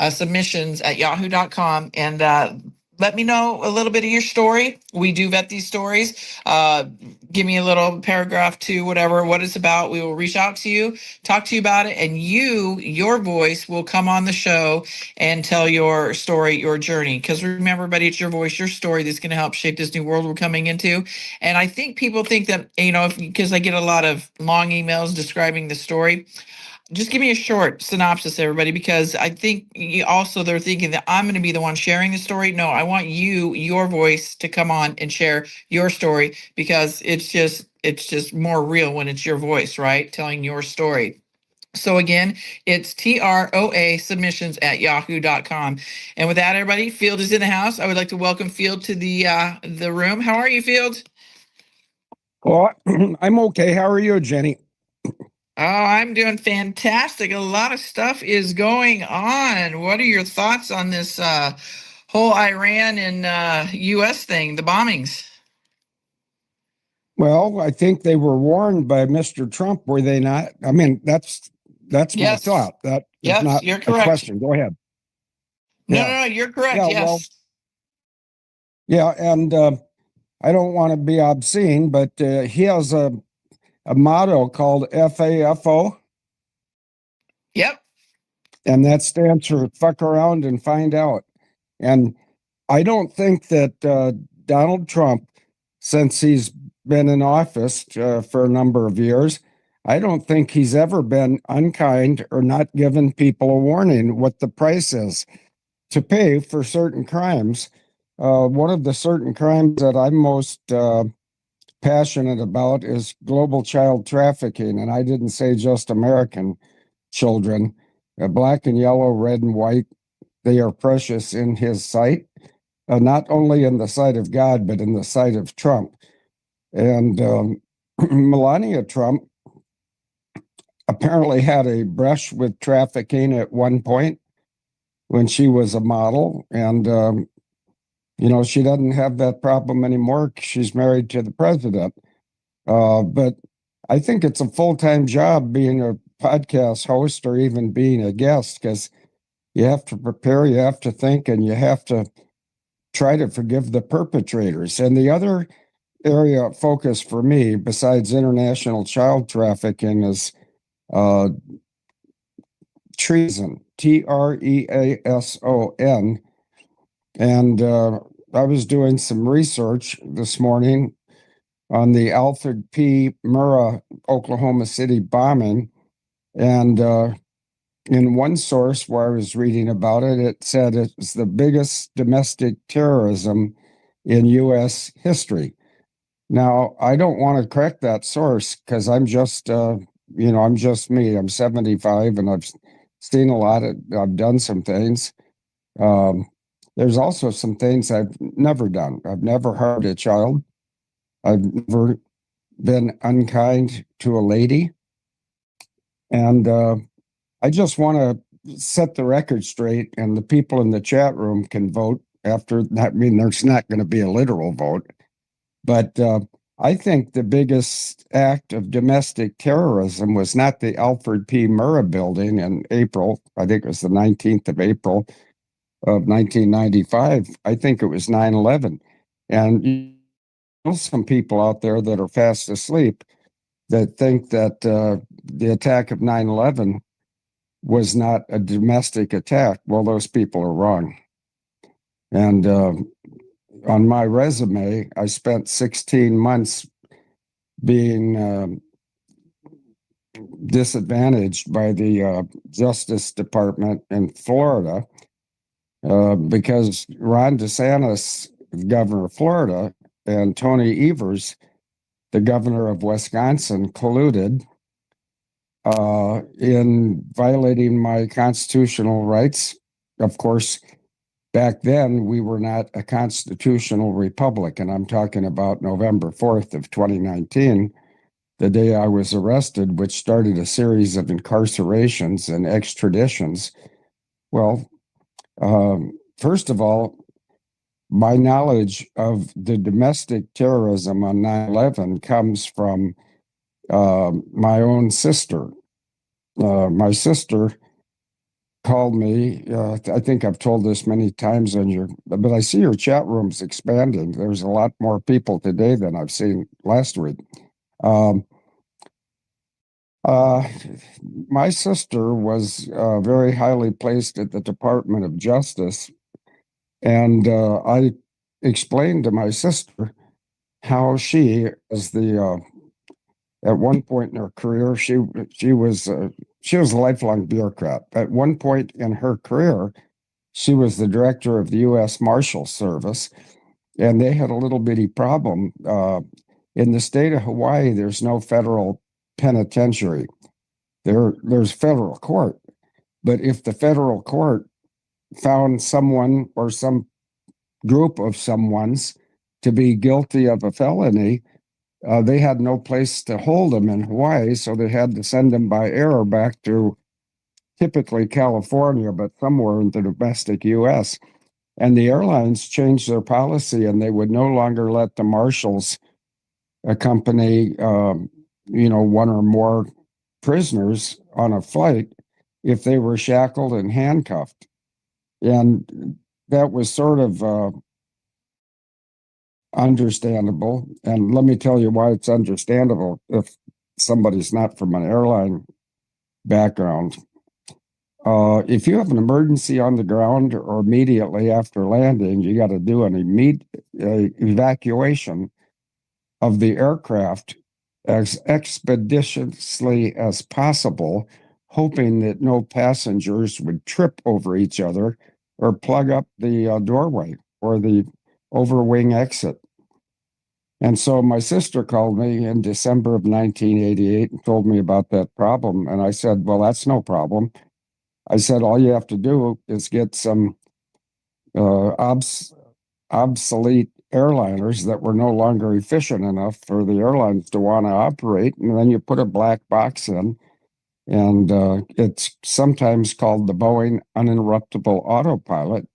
submissions at yahoo.com. And let me know a little bit of your story. We do vet these stories. Give me a little paragraph to what it's about. We will reach out to you, talk to you about it, and your voice will come on the show and tell your story, your journey. Because remember, everybody, it's your voice, your story that's going to help shape this new world we're coming into. And I think people think that, because I get a lot of long emails describing the story. just give me a short synopsis, everybody, because I think they're thinking that I'm going to be the one sharing the story. No, I want your voice to come on and share your story, because it's just more real when it's your voice, right? Telling your story. So again, it's TROA submissions at yahoo.com. And with that, everybody, Field is in the house. I would like to welcome Field to the room. How are you, Field? Well, I'm okay. How are you, Jenny? Oh, I'm doing fantastic. A lot of stuff is going on. What are your thoughts on this whole Iran and U.S. thing, the bombings? Well, I think they were warned by Mr. Trump, were they not? I mean, that's my thought. That is not you're a correct. question. Go ahead. No, you're correct. Yeah, yes. well, yeah, and I don't want to be obscene, but he has a motto called FAFO. Yep. And that stands for fuck around and find out. And I don't think that Donald Trump, since he's been in office for a number of years, I don't think he's ever been unkind or not given people a warning what the price is to pay for certain crimes. One of the certain crimes that I'm most passionate about is global child trafficking. And I didn't say just American children, black and yellow, red and white. They are precious in his sight, not only in the sight of God, but in the sight of Trump. And Melania Trump apparently had a brush with trafficking at one point when she was a model. And, she doesn't have that problem anymore. She's married to the president. But I think it's a full-time job being a podcast host or even being a guest, because you have to prepare, you have to think, and you have to try to forgive the perpetrators. And the other area of focus for me, besides international child trafficking, is treason, TREASON. And I was doing some research this morning on the Alfred P. Murrah, Oklahoma City bombing. And in one source where I was reading about it, it said it was the biggest domestic terrorism in U.S. history. Now, I don't want to correct that source because I'm just, I'm just me. I'm 75 and I've seen a lot. I've done some things. There's also some things I've never done. I've never harmed a child. I've never been unkind to a lady. And I just want to set the record straight, and the people in the chat room can vote after that. I mean, there's not going to be a literal vote, but I think the biggest act of domestic terrorism was not the Alfred P. Murrah building in April. I think it was the 19th of April of 1995. I think it was 9/11. And some people out there that are fast asleep that think that the attack of 9/11 was not a domestic attack. Well, those people are wrong. And on my resume, I spent 16 months being disadvantaged by the Justice Department in Florida because Ron DeSantis, governor of Florida, and Tony Evers, the governor of Wisconsin, colluded in violating my constitutional rights. Of course, back then, we were not a constitutional republic, and I'm talking about November 4th of 2019, the day I was arrested, which started a series of incarcerations and extraditions. Well, first of all, my knowledge of the domestic terrorism on 9/11 comes from my own sister. My sister called me. I think I've told this many times but I see your chat room's expanding. There's a lot more people today than I've seen last week. My sister was very highly placed at the Department of Justice, and I explained to my sister how she, as at one point in her career, she was she was a lifelong bureaucrat. At one point in her career, she was the director of the U.S. Marshal Service, and they had a little bitty problem. In the state of Hawaii, there's no federal penitentiary. There's federal court, but if the federal court found someone or some group of someone's to be guilty of a felony, they had no place to hold them in Hawaii, so they had to send them by air back to typically California, but somewhere in the domestic U.S. And the airlines changed their policy, and they would no longer let the marshals accompany, one or more prisoners on a flight if they were shackled and handcuffed. And that was sort of understandable. And let me tell you why it's understandable if somebody's not from an airline background. If you have an emergency on the ground or immediately after landing, you got to do an immediate evacuation of the aircraft as expeditiously as possible, hoping that no passengers would trip over each other or plug up the doorway or the overwing exit. And so my sister called me in December of 1988 and told me about that problem. And I said, well, that's no problem. I said, all you have to do is get some obsolete airliners that were no longer efficient enough for the airlines to want to operate. And then you put a black box in, and it's sometimes called the Boeing uninterruptible autopilot.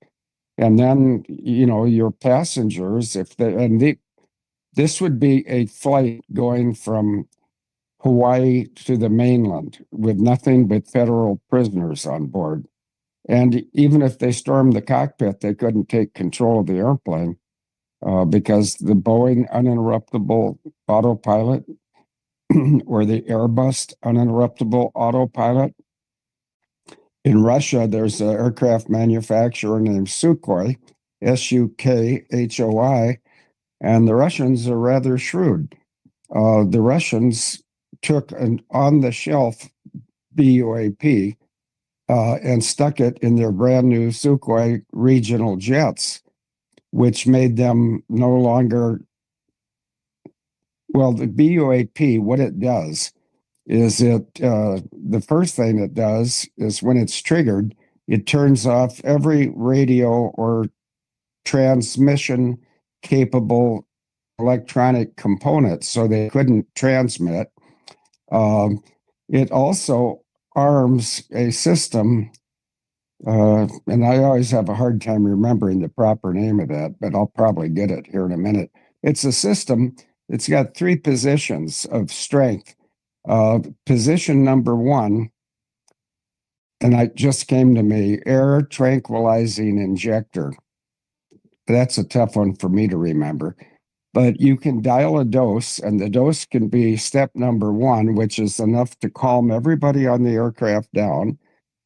And then, your passengers, this would be a flight going from Hawaii to the mainland with nothing but federal prisoners on board. And even if they stormed the cockpit, they couldn't take control of the airplane because the Boeing uninterruptible autopilot or the Airbus uninterruptible autopilot. In Russia, there's an aircraft manufacturer named Sukhoi, Sukhoi, and the Russians are rather shrewd. The Russians took an on-the-shelf BUAP and stuck it in their brand new Sukhoi regional jets, which made them no longer. Well, the BUAP, what it does is the first thing it does is when it's triggered, it turns off every radio or transmission capable electronic components so they couldn't transmit. It also arms a system, and I always have a hard time remembering the proper name of that, but I'll probably get it here in a minute. It's a system, it's got 3 positions of strength. Position number 1, and it just came to me, air tranquilizing injector. That's a tough one for me to remember. But you can dial a dose, and the dose can be step number 1, which is enough to calm everybody on the aircraft down.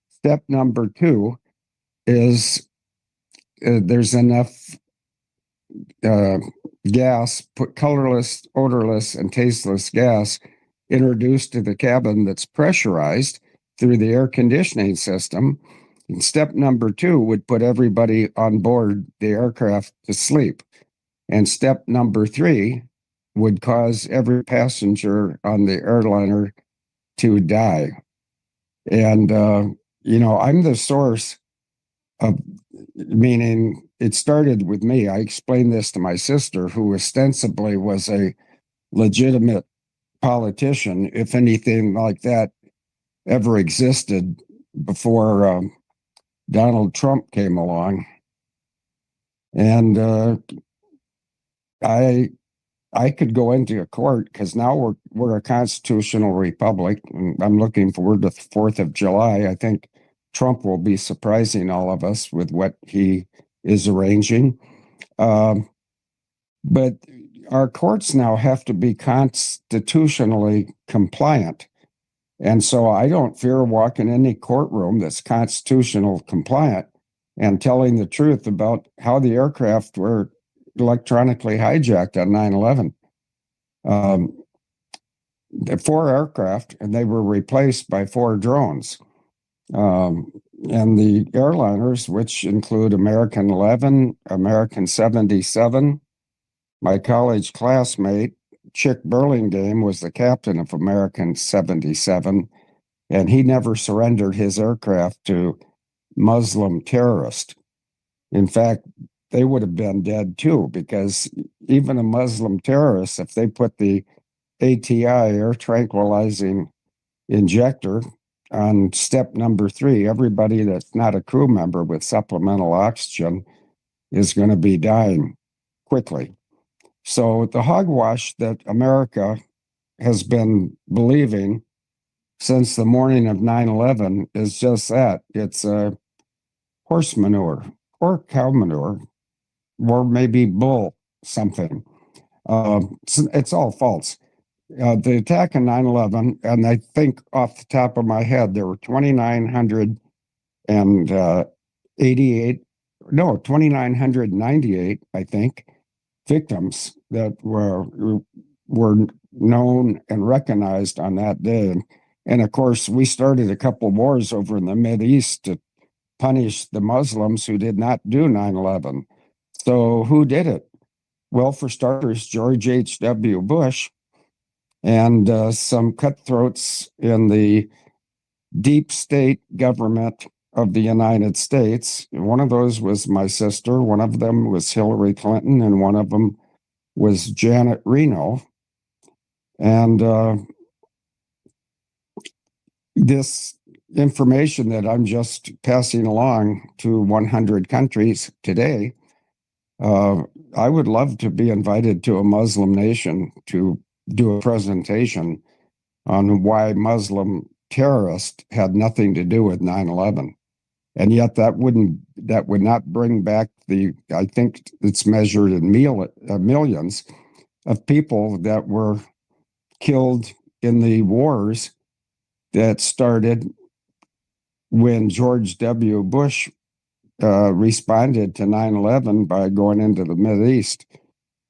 Step number 2 is there's enough gas, put colorless, odorless, and tasteless gas introduced to the cabin that's pressurized through the air conditioning system. And step number 2 would put everybody on board the aircraft to sleep. And step number 3 would cause every passenger on the airliner to die. And, I'm the source of, meaning it started with me. I explained this to my sister, who ostensibly was a legitimate politician, if anything like that ever existed before Donald Trump came along. And I could go into a court because now we're a constitutional republic. And I'm looking forward to the 4th of July. I think Trump will be surprising all of us with what he is arranging. But our courts now have to be constitutionally compliant. And so I don't fear walking in any courtroom that's constitutional compliant and telling the truth about how the aircraft were electronically hijacked on 9/11. 4 aircraft, and they were replaced by 4 drones. And the airliners, which include American 11, American 77, my college classmate, Chick Burlingame, was the captain of American 77, and he never surrendered his aircraft to Muslim terrorists. In fact, they would have been dead too, because even a Muslim terrorist, if they put the ATI, air tranquilizing injector, on step number 3, everybody that's not a crew member with supplemental oxygen is going to be dying quickly. So the hogwash that America has been believing since the morning of 9/11 is just that. It's horse manure or cow manure or maybe bull something. It's all false. The attack on 9/11, and I think off the top of my head, there were 2,998, I think, victims that were known and recognized on that day. And of course, we started a couple wars over in the Mideast to punish the Muslims who did not do 9/11. So who did it? Well, for starters, George H.W. Bush and some cutthroats in the deep state government of the United States. One of those was my sister, one of them was Hillary Clinton, and one of them was Janet Reno. And this information that I'm just passing along to 100 countries today, I would love to be invited to a Muslim nation to do a presentation on why Muslim terrorists had nothing to do with 9/11. And yet that would not bring back I think it's measured in millions of people that were killed in the wars that started when George W. Bush responded to 9/11 by going into the Mideast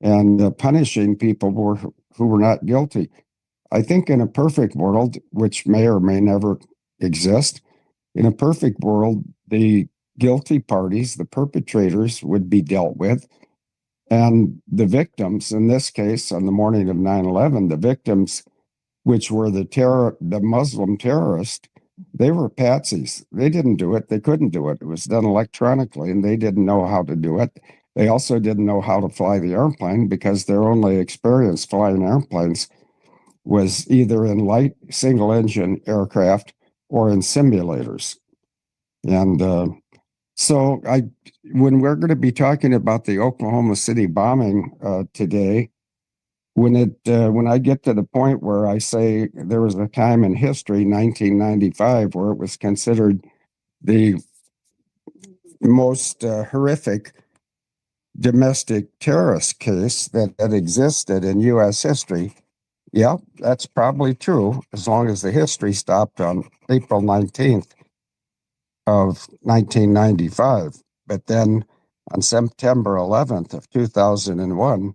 and punishing people who were not guilty. I think in a perfect world, which may or may never exist, in a perfect world, the guilty parties, the perpetrators, would be dealt with. And the victims, in this case, on the morning of 9/11, the victims, which were the Muslim terrorists, they were patsies. They didn't do it. They couldn't do it. It was done electronically, and they didn't know how to do it. They also didn't know how to fly the airplane because their only experience flying airplanes was either in light single-engine aircraft or in simulators. And so when we're going to be talking about the Oklahoma City bombing today, when I get to the point where I say there was a time in history, 1995, where it was considered the most horrific domestic terrorist case that existed in U.S. history, yeah, that's probably true, as long as the history stopped on April 19th of 1995. But then on September 11th of 2001,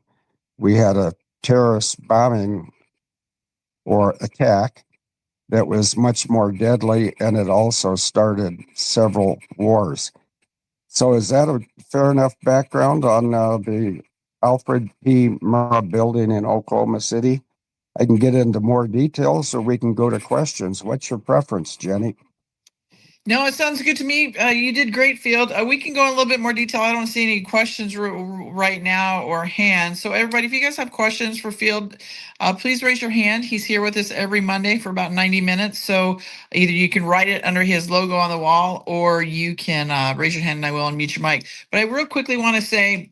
we had a terrorist bombing or attack that was much more deadly, and it also started several wars. So is that a fair enough background on the Alfred P. Murrah building in Oklahoma City? I can get into more details, or we can go to questions. What's your preference, Jenny? No, it sounds good to me. You did great, Field. We can go in a little bit more detail. I don't see any questions right now or hands. So everybody, if you guys have questions for Field, please raise your hand. He's here with us every Monday for about 90 minutes. So either you can write it under his logo on the wall, or you can raise your hand and I will unmute your mic. But I real quickly want to say,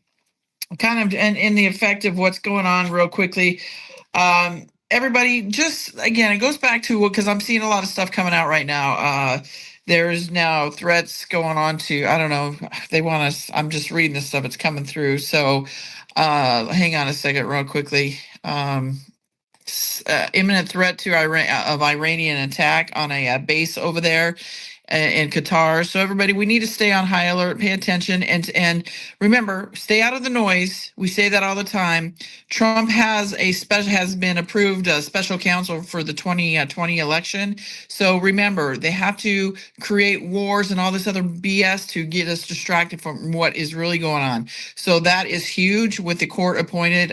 kind of in the effect of what's going on real quickly. Everybody, just again, it goes back to, because I'm seeing a lot of stuff coming out right now. There's now threats going on to, I don't know, they want us, I'm just reading this stuff, it's coming through. So hang on a second real quickly. Imminent threat to Iranian attack on a base over there. and Qatar. So everybody, we need to stay on high alert, pay attention, and remember, stay out of the noise. We say that all the time. Trump has been approved a special counsel for the 2020 election. So remember, they have to create wars and all this other BS to get us distracted from what is really going on. So that is huge with the court appointed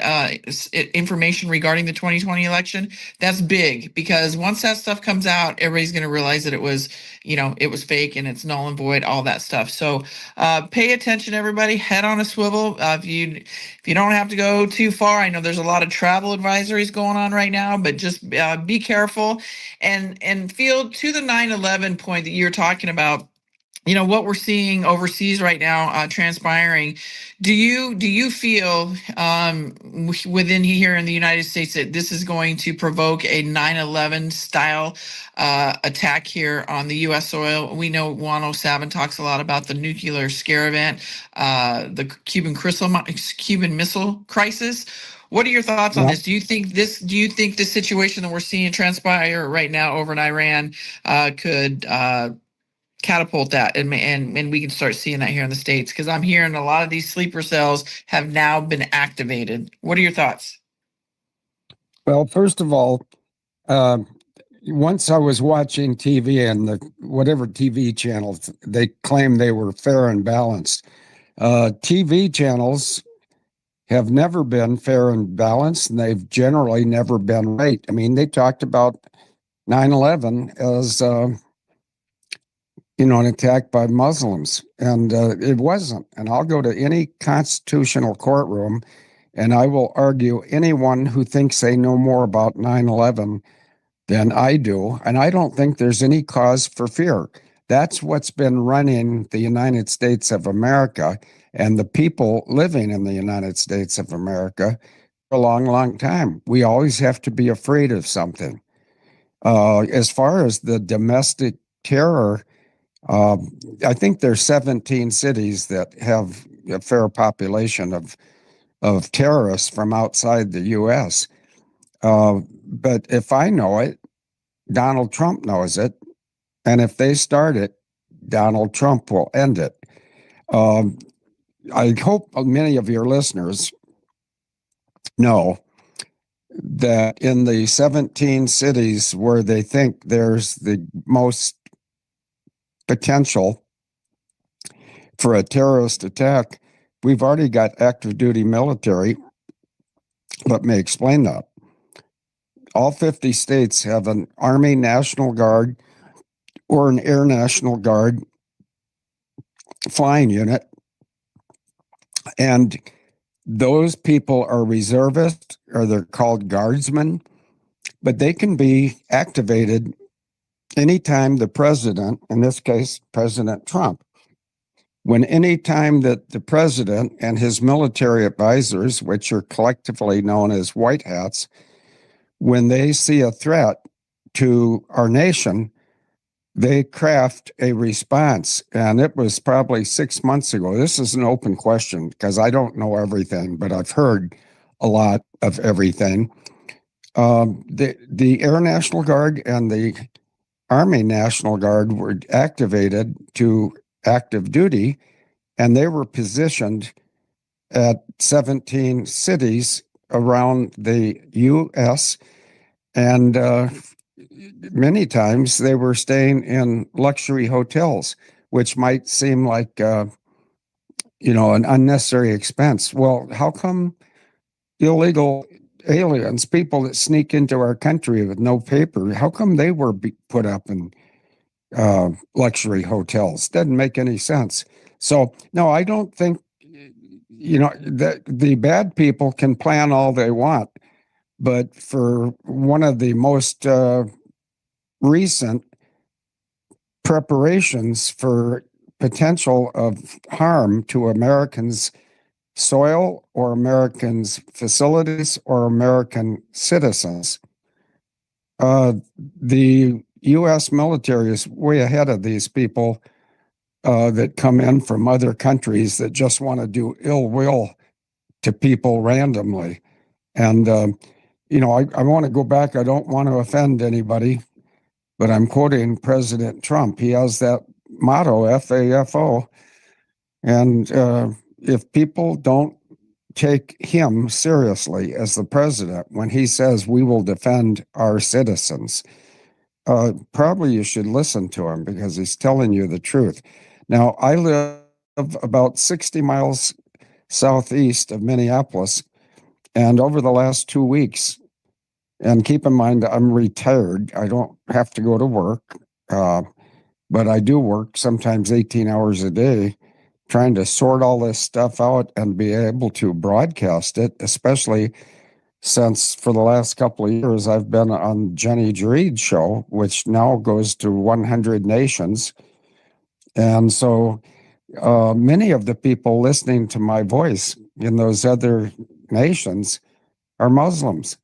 information regarding the 2020 election. That's big, because once that stuff comes out, everybody's going to realize that it was fake and it's null and void, all that stuff. So pay attention, everybody. Head on a swivel. If you don't have to go too far, I know there's a lot of travel advisories going on right now, but just be careful and feel to the 9/11 point that you're talking about. What we're seeing overseas right now transpiring. Do you feel within here in the United States that this is going to provoke a 9/11 style attack here on the U.S. soil? We know 107 talks a lot about the nuclear scare event, the Cuban Missile Crisis. What are your thoughts on this? Do you think this situation that we're seeing transpire right now over in Iran could catapult that, and we can start seeing that here in the States? Because I'm hearing a lot of these sleeper cells have now been activated. What are your thoughts? Well, first of all, once I was watching TV, and whatever TV channels, they claim they were fair and balanced. TV channels have never been fair and balanced, and they've generally never been right. I mean, they talked about 9/11 as an attack by Muslims, and it wasn't. And I'll go to any constitutional courtroom, and I will argue anyone who thinks they know more about 9/11 than I do, and I don't think there's any cause for fear. That's what's been running the United States of America and the people living in the United States of America for a long, long time. We always have to be afraid of something. As far as the domestic terror, I think there's 17 cities that have a fair population of terrorists from outside the U.S. But if I know it, Donald Trump knows it. And if they start it, Donald Trump will end it. I hope many of your listeners know that in the 17 cities where they think there's the most potential for a terrorist attack, we've already got active duty military. Let me explain that. All 50 states have an Army National Guard or an Air National Guard flying unit, and those people are reservists, or they're called guardsmen, but they can be activated anytime the president, in this case, President Trump, anytime that the president and his military advisors, which are collectively known as white hats, when they see a threat to our nation, they craft a response. And it was probably 6 months ago. This is an open question because I don't know everything, but I've heard a lot of everything. The Air National Guard and the Army National Guard were activated to active duty, and they were positioned at 17 cities around the U.S., and many times they were staying in luxury hotels, which might seem like an unnecessary expense. Well, how come illegal aliens, people that sneak into our country with no paper, how come they were put up in luxury hotels? Doesn't make any sense. So, no, I don't think, that the bad people can plan all they want. But for one of the most recent preparations for potential of harm to Americans' soil or Americans' facilities or American citizens, the U.S. military is way ahead of these people that come in from other countries that just want to do ill will to people randomly. And, I want to go back. I don't want to offend anybody, but I'm quoting President Trump. He has that motto, FAFO. And if people don't take him seriously as the president when he says we will defend our citizens, probably you should listen to him because he's telling you the truth. Now, I live about 60 miles southeast of Minneapolis, and over the last 2 weeks, and keep in mind, I'm retired. I don't have to go to work, but I do work sometimes 18 hours a day trying to sort all this stuff out and be able to broadcast it, especially since for the last couple of years I've been on Jenny Reed's show, which now goes to 100 nations. And so many of the people listening to my voice in those other nations are Muslims.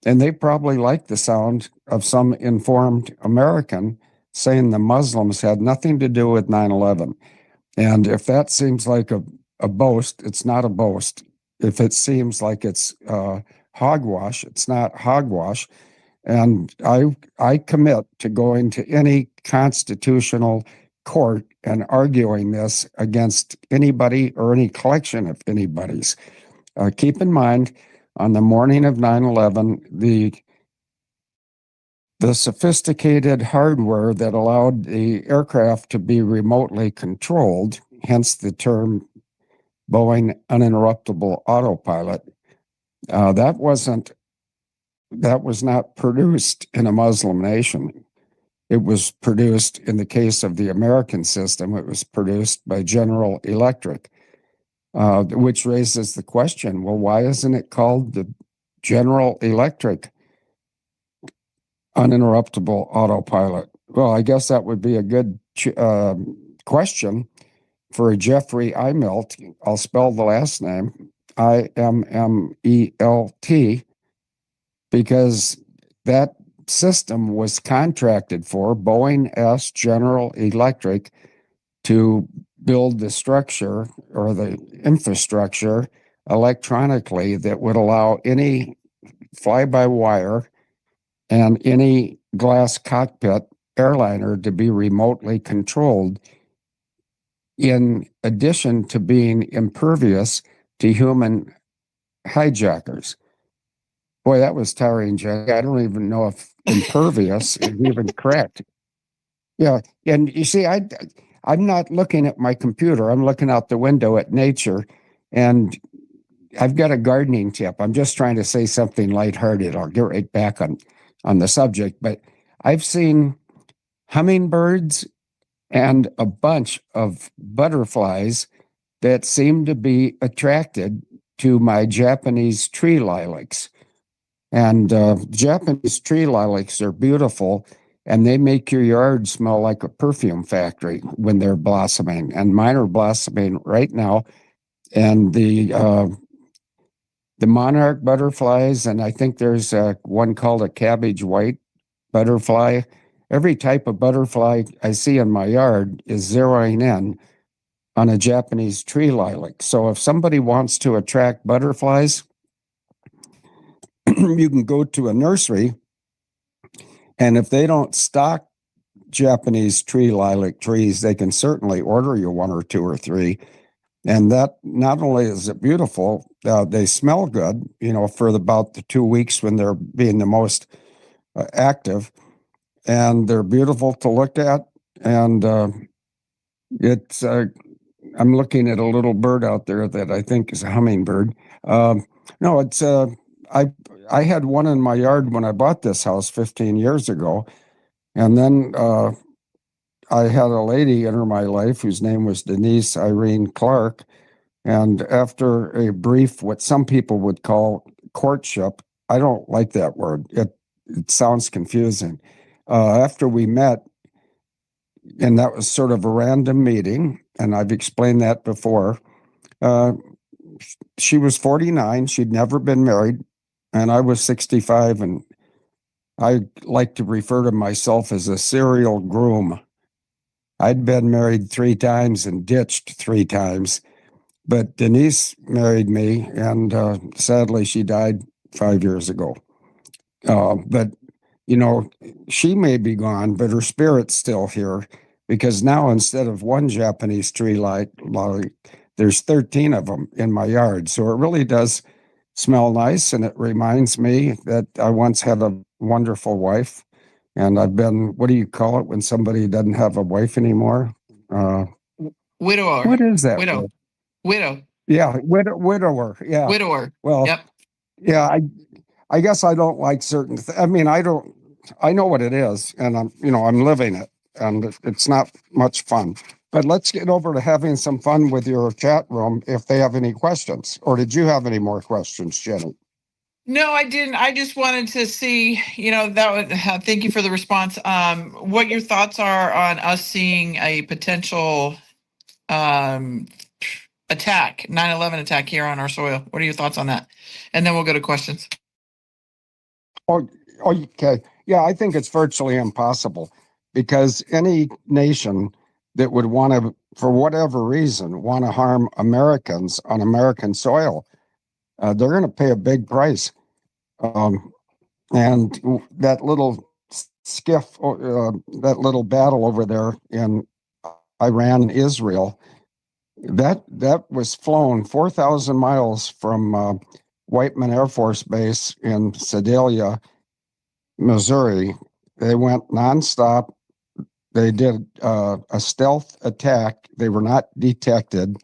And they probably like the sound of some informed American saying the Muslims had nothing to do with 9/11. And if that seems like a boast, it's not a boast. If it seems like it's hogwash, it's not hogwash. And I commit to going to any constitutional court and arguing this against anybody or any collection of anybody's. Keep in mind, on the morning of 9/11, the sophisticated hardware that allowed the aircraft to be remotely controlled, hence the term Boeing uninterruptible autopilot, that was not produced in a Muslim nation. It was produced, in the case of the American system, it was produced by General Electric, which raises the question, well, why isn't it called the General Electric uninterruptible autopilot? Well, I guess that would be a good question for a Jeffrey Immelt. I'll spell the last name, Immelt, because that system was contracted for. Boeing asked General Electric to build the structure or the infrastructure electronically that would allow any fly-by-wire and any glass cockpit airliner to be remotely controlled, in addition to being impervious to human hijackers. Boy, that was tiring, Jack. I don't even know if impervious is even correct. Yeah, and you see, I'm not looking at my computer. I'm looking out the window at nature, and I've got a gardening tip. I'm just trying to say something lighthearted. I'll get right back on the subject, but I've seen hummingbirds and a bunch of butterflies that seem to be attracted to my Japanese tree lilacs. And Japanese tree lilacs are beautiful, and they make your yard smell like a perfume factory when they're blossoming. And mine are blossoming right now. And the monarch butterflies, and I think there's one called a cabbage white butterfly. Every type of butterfly I see in my yard is zeroing in on a Japanese tree lilac. So if somebody wants to attract butterflies, you can go to a nursery, and if they don't stock Japanese tree lilac trees, they can certainly order you one or two or three. And that not only is it beautiful, they smell good, for about the 2 weeks when they're being the most active, and they're beautiful to look at. And it's I'm looking at a little bird out there that I think is a hummingbird. No, it's I had one in my yard when I bought this house 15 years ago, and then I had a lady enter my life whose name was Denise Irene Clark. And after a brief, what some people would call courtship, I don't like that word. It sounds confusing. After we met, and that was sort of a random meeting, and I've explained that before, she was 49. She'd never been married, and I was 65, and I like to refer to myself as a serial groom. I'd been married 3 times and ditched 3 times, but Denise married me, and sadly she died 5 years ago. But you know, she may be gone, but her spirit's still here, because now instead of one Japanese tree light, there's 13 of them in my yard. So it really does smell nice, and it reminds me that I once had a wonderful wife, and I've been, what do you call it when somebody doesn't have a wife anymore? Widower. What is that? Widow. Widow. Yeah, widower. Yeah. Widower. Well, Yep. yeah, I guess I don't like certain I mean, I know what it is, and I'm living it, and it's not much fun. But let's get over to having some fun with your chat room if they have any questions. Or did you have any more questions, Jenny? No, I didn't. I just wanted to see, thank you for the response. What your thoughts are on us seeing a potential attack, 9/11 attack here on our soil. What are your thoughts on that? And then we'll go to questions. Oh, okay. Yeah, I think it's virtually impossible, because any nation that would want to, for whatever reason, want to harm Americans on American soil, they're going to pay a big price. And that little skiff, that little battle over there in Iran and Israel, that was flown 4,000 miles from Whiteman Air Force Base in Sedalia, Missouri. They went nonstop. They did a stealth attack. They were not detected.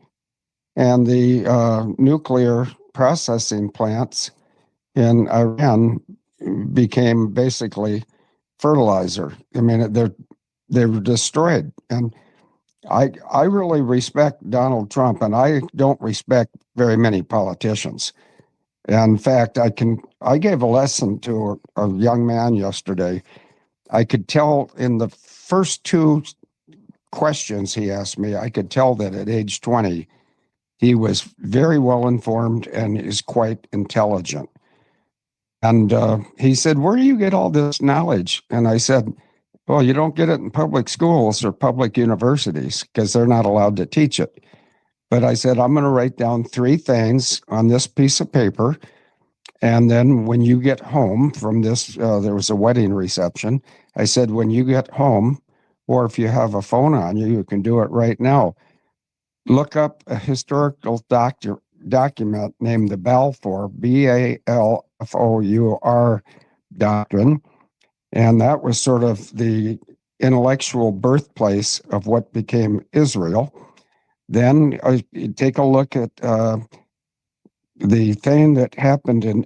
And the nuclear processing plants in Iran became basically fertilizer. I mean, they were destroyed. And I really respect Donald Trump, and I don't respect very many politicians. In fact, I gave a lesson to a young man yesterday. I could tell in the first two questions he asked me, I could tell that at age 20, he was very well informed and is quite intelligent. And he said, "Where do you get all this knowledge?" And I said, "Well, you don't get it in public schools or public universities, because they're not allowed to teach it." But I said, "I'm going to write down 3 things on this piece of paper. And then when you get home from this," there was a wedding reception. I said, "When you get home, or if you have a phone on you, you can do it right now. Look up a historical document named the Balfour, Balfour doctrine." And that was sort of the intellectual birthplace of what became Israel. Then take a look at the thing that happened in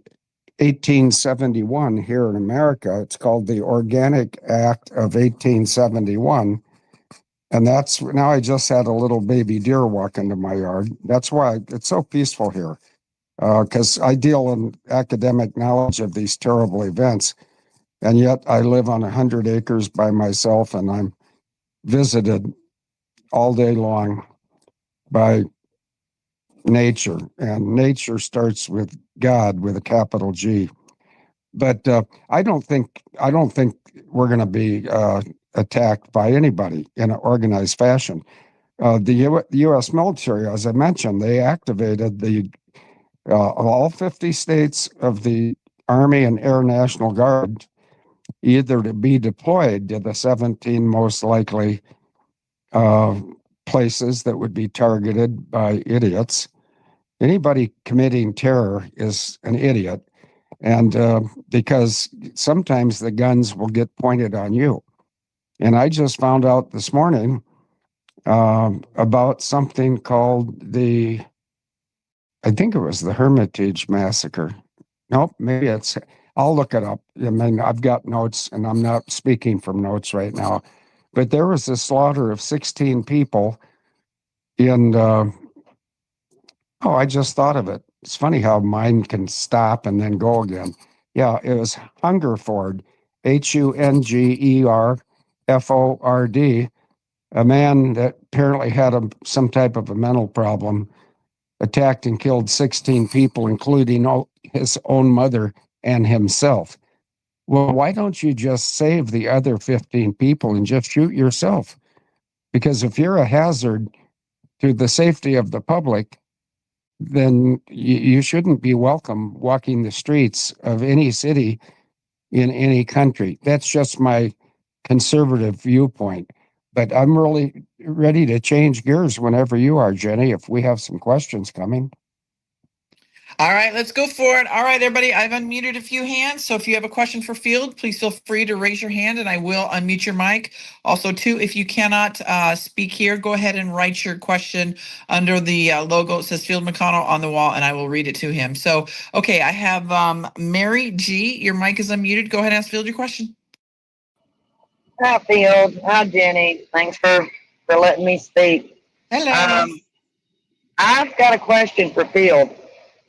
1871 here in America. It's called the Organic Act of 1871. And that's, now I just had a little baby deer walk into my yard. That's why it's so peaceful here, because I deal in academic knowledge of these terrible events. And yet I live on 100 acres by myself, and I'm visited all day long by nature. And nature starts with God, with a capital G. But I don't think we're going to be attacked by anybody in an organized fashion. The U.S. military, as I mentioned, they activated all 50 states of the Army and Air National Guard, either to be deployed to the 17 most likely places that would be targeted by idiots. Anybody committing terror is an idiot, and because sometimes the guns will get pointed on you. And I just found out this morning about something called I think it was the Hermitage Massacre. Nope, maybe I'll look it up. I mean, I've got notes, and I'm not speaking from notes right now. But there was a slaughter of 16 people in, I just thought of it. It's funny how mind can stop and then go again. Yeah, it was Hungerford, Hungerford, a man that apparently had some type of a mental problem, attacked and killed 16 people, including his own mother and himself. Well, why don't you just save the other 15 people and just shoot yourself? Because if you're a hazard to the safety of the public, then you shouldn't be welcome walking the streets of any city in any country. That's just my conservative viewpoint. But I'm really ready to change gears whenever you are, Jenny, if we have some questions coming. All right, let's go for it. All right, everybody, I've unmuted a few hands. So if you have a question for Field, please feel free to raise your hand and I will unmute your mic. Also, too, if you cannot speak here, go ahead and write your question under the logo. It says Field McConnell on the wall and I will read it to him. So, okay, I have Mary G. Your mic is unmuted. Go ahead and ask Field your question. Hi, Field. Hi, Jenny. Thanks for letting me speak. Hello. I've got a question for Field.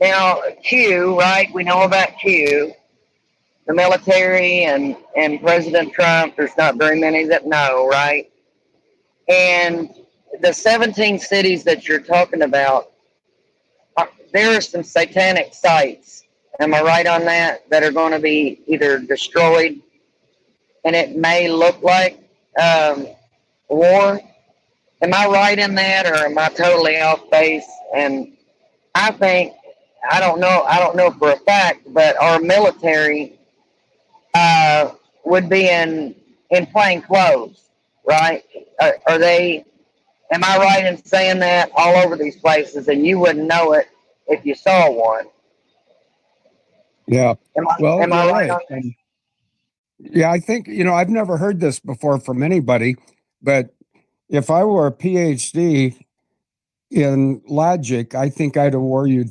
Now, Q, right? We know about Q, the military and President Trump. There's not very many that know, right? And the 17 cities that you're talking about, there are some satanic sites. Am I right on that? That are going to be either destroyed, and it may look like war. Am I right in that, or am I totally off base? And I think, I don't know for a fact, but our military would be in plain clothes, right? Are they? Am I right in saying that all over these places, and you wouldn't know it if you saw one? Yeah. Am I right on that? Yeah, I think, I've never heard this before from anybody, but if I were a PhD in logic, I think I'd award you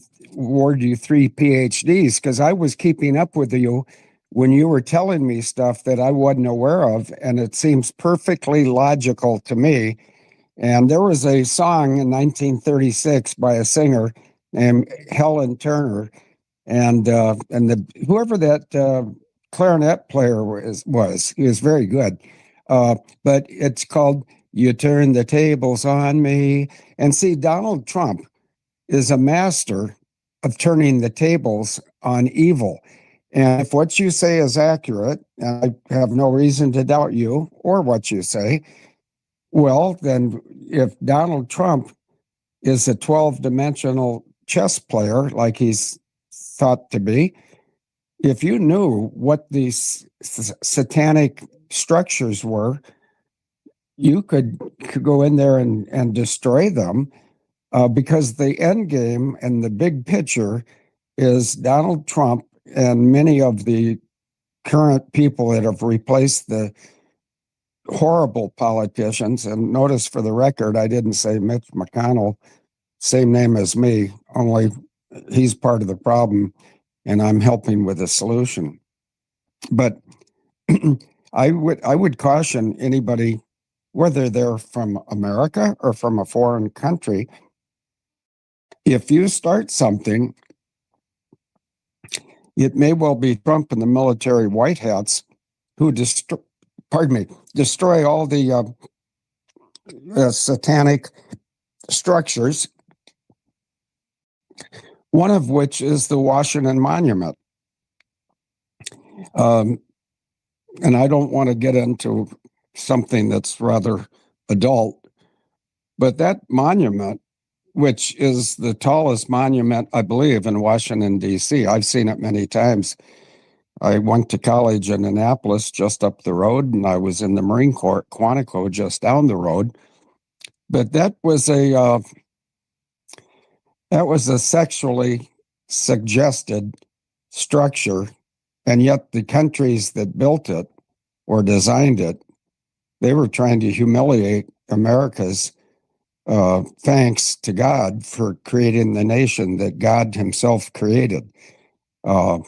3 PhDs, because I was keeping up with you when you were telling me stuff that I wasn't aware of, and it seems perfectly logical to me. And there was a song in 1936 by a singer named Helen Turner, and whoever that clarinet player was, he was very good. But it's called "You Turn the Tables on Me." And see, Donald Trump is a master of turning the tables on evil. And if what you say is accurate, and I have no reason to doubt you or what you say, well, then if Donald Trump is a 12-dimensional chess player like he's thought to be, if you knew what these satanic structures were, you could go in there and destroy them, because the end game and the big picture is Donald Trump and many of the current people that have replaced the horrible politicians. And notice, for the record, I didn't say Mitch McConnell, same name as me, only he's part of the problem and I'm helping with the solution. But I would caution anybody, whether they're from America or from a foreign country, if you start something, it may well be Trump and the military white hats who destroy all the satanic structures, one of which is the Washington Monument. And I don't want to get into something that's rather adult, but that monument, which is the tallest monument, I believe, in Washington, D.C. I've seen it many times. I went to college in Annapolis, just up the road, and I was in the Marine Corps at Quantico, just down the road. But that was a sexually suggested structure, and yet the countries that built it or designed it, they were trying to humiliate America's thanks to God for creating the nation that God himself created. There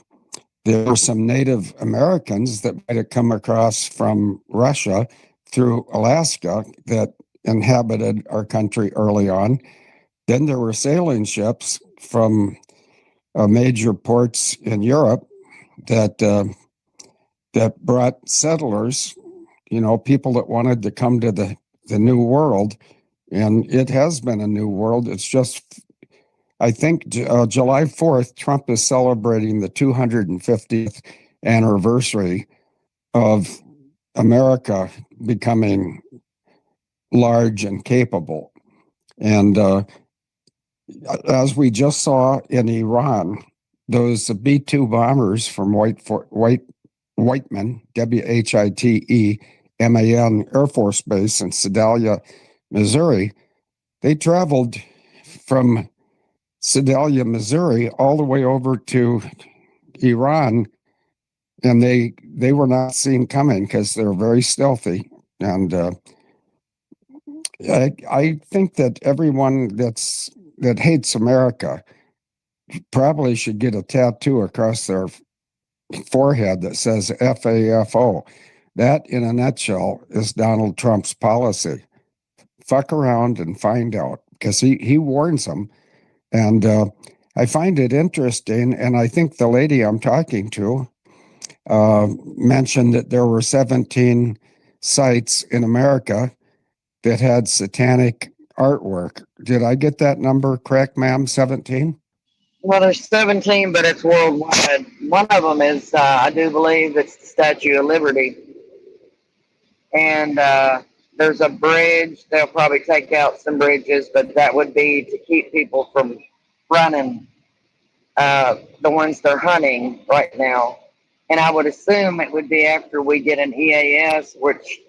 were some Native Americans that might have come across from Russia through Alaska that inhabited our country early on. Then there were sailing ships from major ports in Europe that brought settlers, people that wanted to come to the New World. And it has been a new world. It's just, I think July 4th, Trump is celebrating the 250th anniversary of America becoming large and capable. And as we just saw in Iran, those B-2 bombers from White Whiteman, Whiteman Air Force Base in Sedalia, Missouri. They traveled from Sedalia, Missouri, all the way over to Iran, and they were not seen coming because they're very stealthy. And I think that everyone that hates America probably should get a tattoo across their forehead that says FAFO. That, in a nutshell, is Donald Trump's policy. Fuck around and find out, because he warns them. And I find it interesting, and I think the lady I'm talking to mentioned that there were 17 sites in America that had satanic artwork. Did I get that number correct, ma'am? 17? Well, there's 17, but it's worldwide. One of them is, I do believe it's the Statue of Liberty. And there's a bridge. They'll probably take out some bridges, but that would be to keep people from running the ones they're hunting right now. And I would assume it would be after we get an EAS, which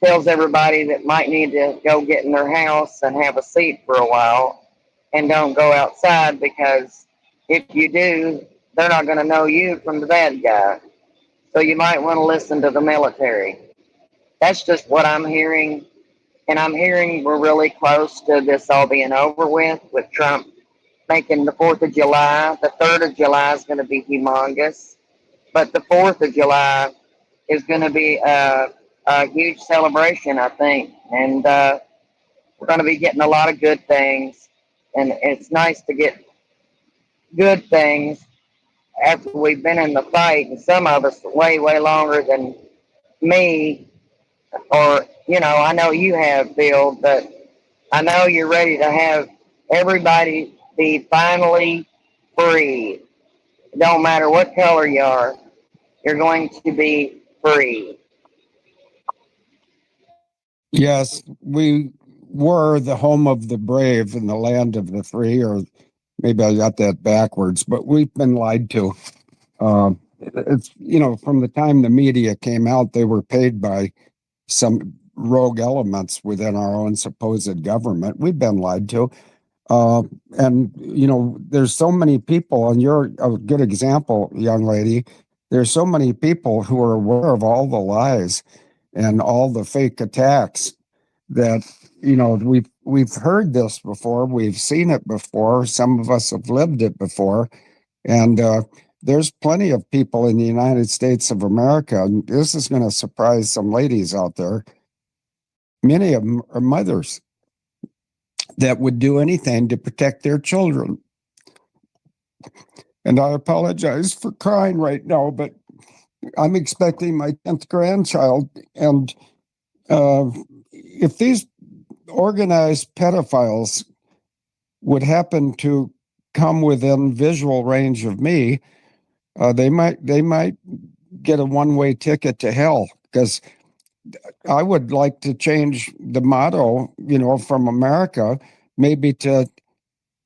tells everybody that might need to go get in their house and have a seat for a while and don't go outside, because if you do, they're not going to know you from the bad guy. So you might want to listen to the military. That's just what I'm hearing. And I'm hearing we're really close to this all being over with Trump making the 4th of July. The 3rd of July is going to be humongous. But the 4th of July is going to be a huge celebration, I think. And we're going to be getting a lot of good things. And it's nice to get good things after we've been in the fight. And some of us way, way longer than me. Or, I know you have, Bill, but I know you're ready to have everybody be finally free. It don't matter what color you are, you're going to be free. Yes, we were the home of the brave and the land of the free, or maybe I got that backwards, but we've been lied to. It's, from the time the media came out, they were paid by some rogue elements within our own supposed government. We've been lied to. And, there's so many people, and you're a good example, young lady. There's so many people who are aware of all the lies and all the fake attacks that, we've heard this before. We've seen it before. Some of us have lived it before. And there's plenty of people in the United States of America, and this is going to surprise some ladies out there. Many of them are mothers that would do anything to protect their children. And I apologize for crying right now, but I'm expecting my 10th grandchild. And if these organized pedophiles would happen to come within visual range of me, they might get a one-way ticket to hell, because I would like to change the motto, from America, maybe to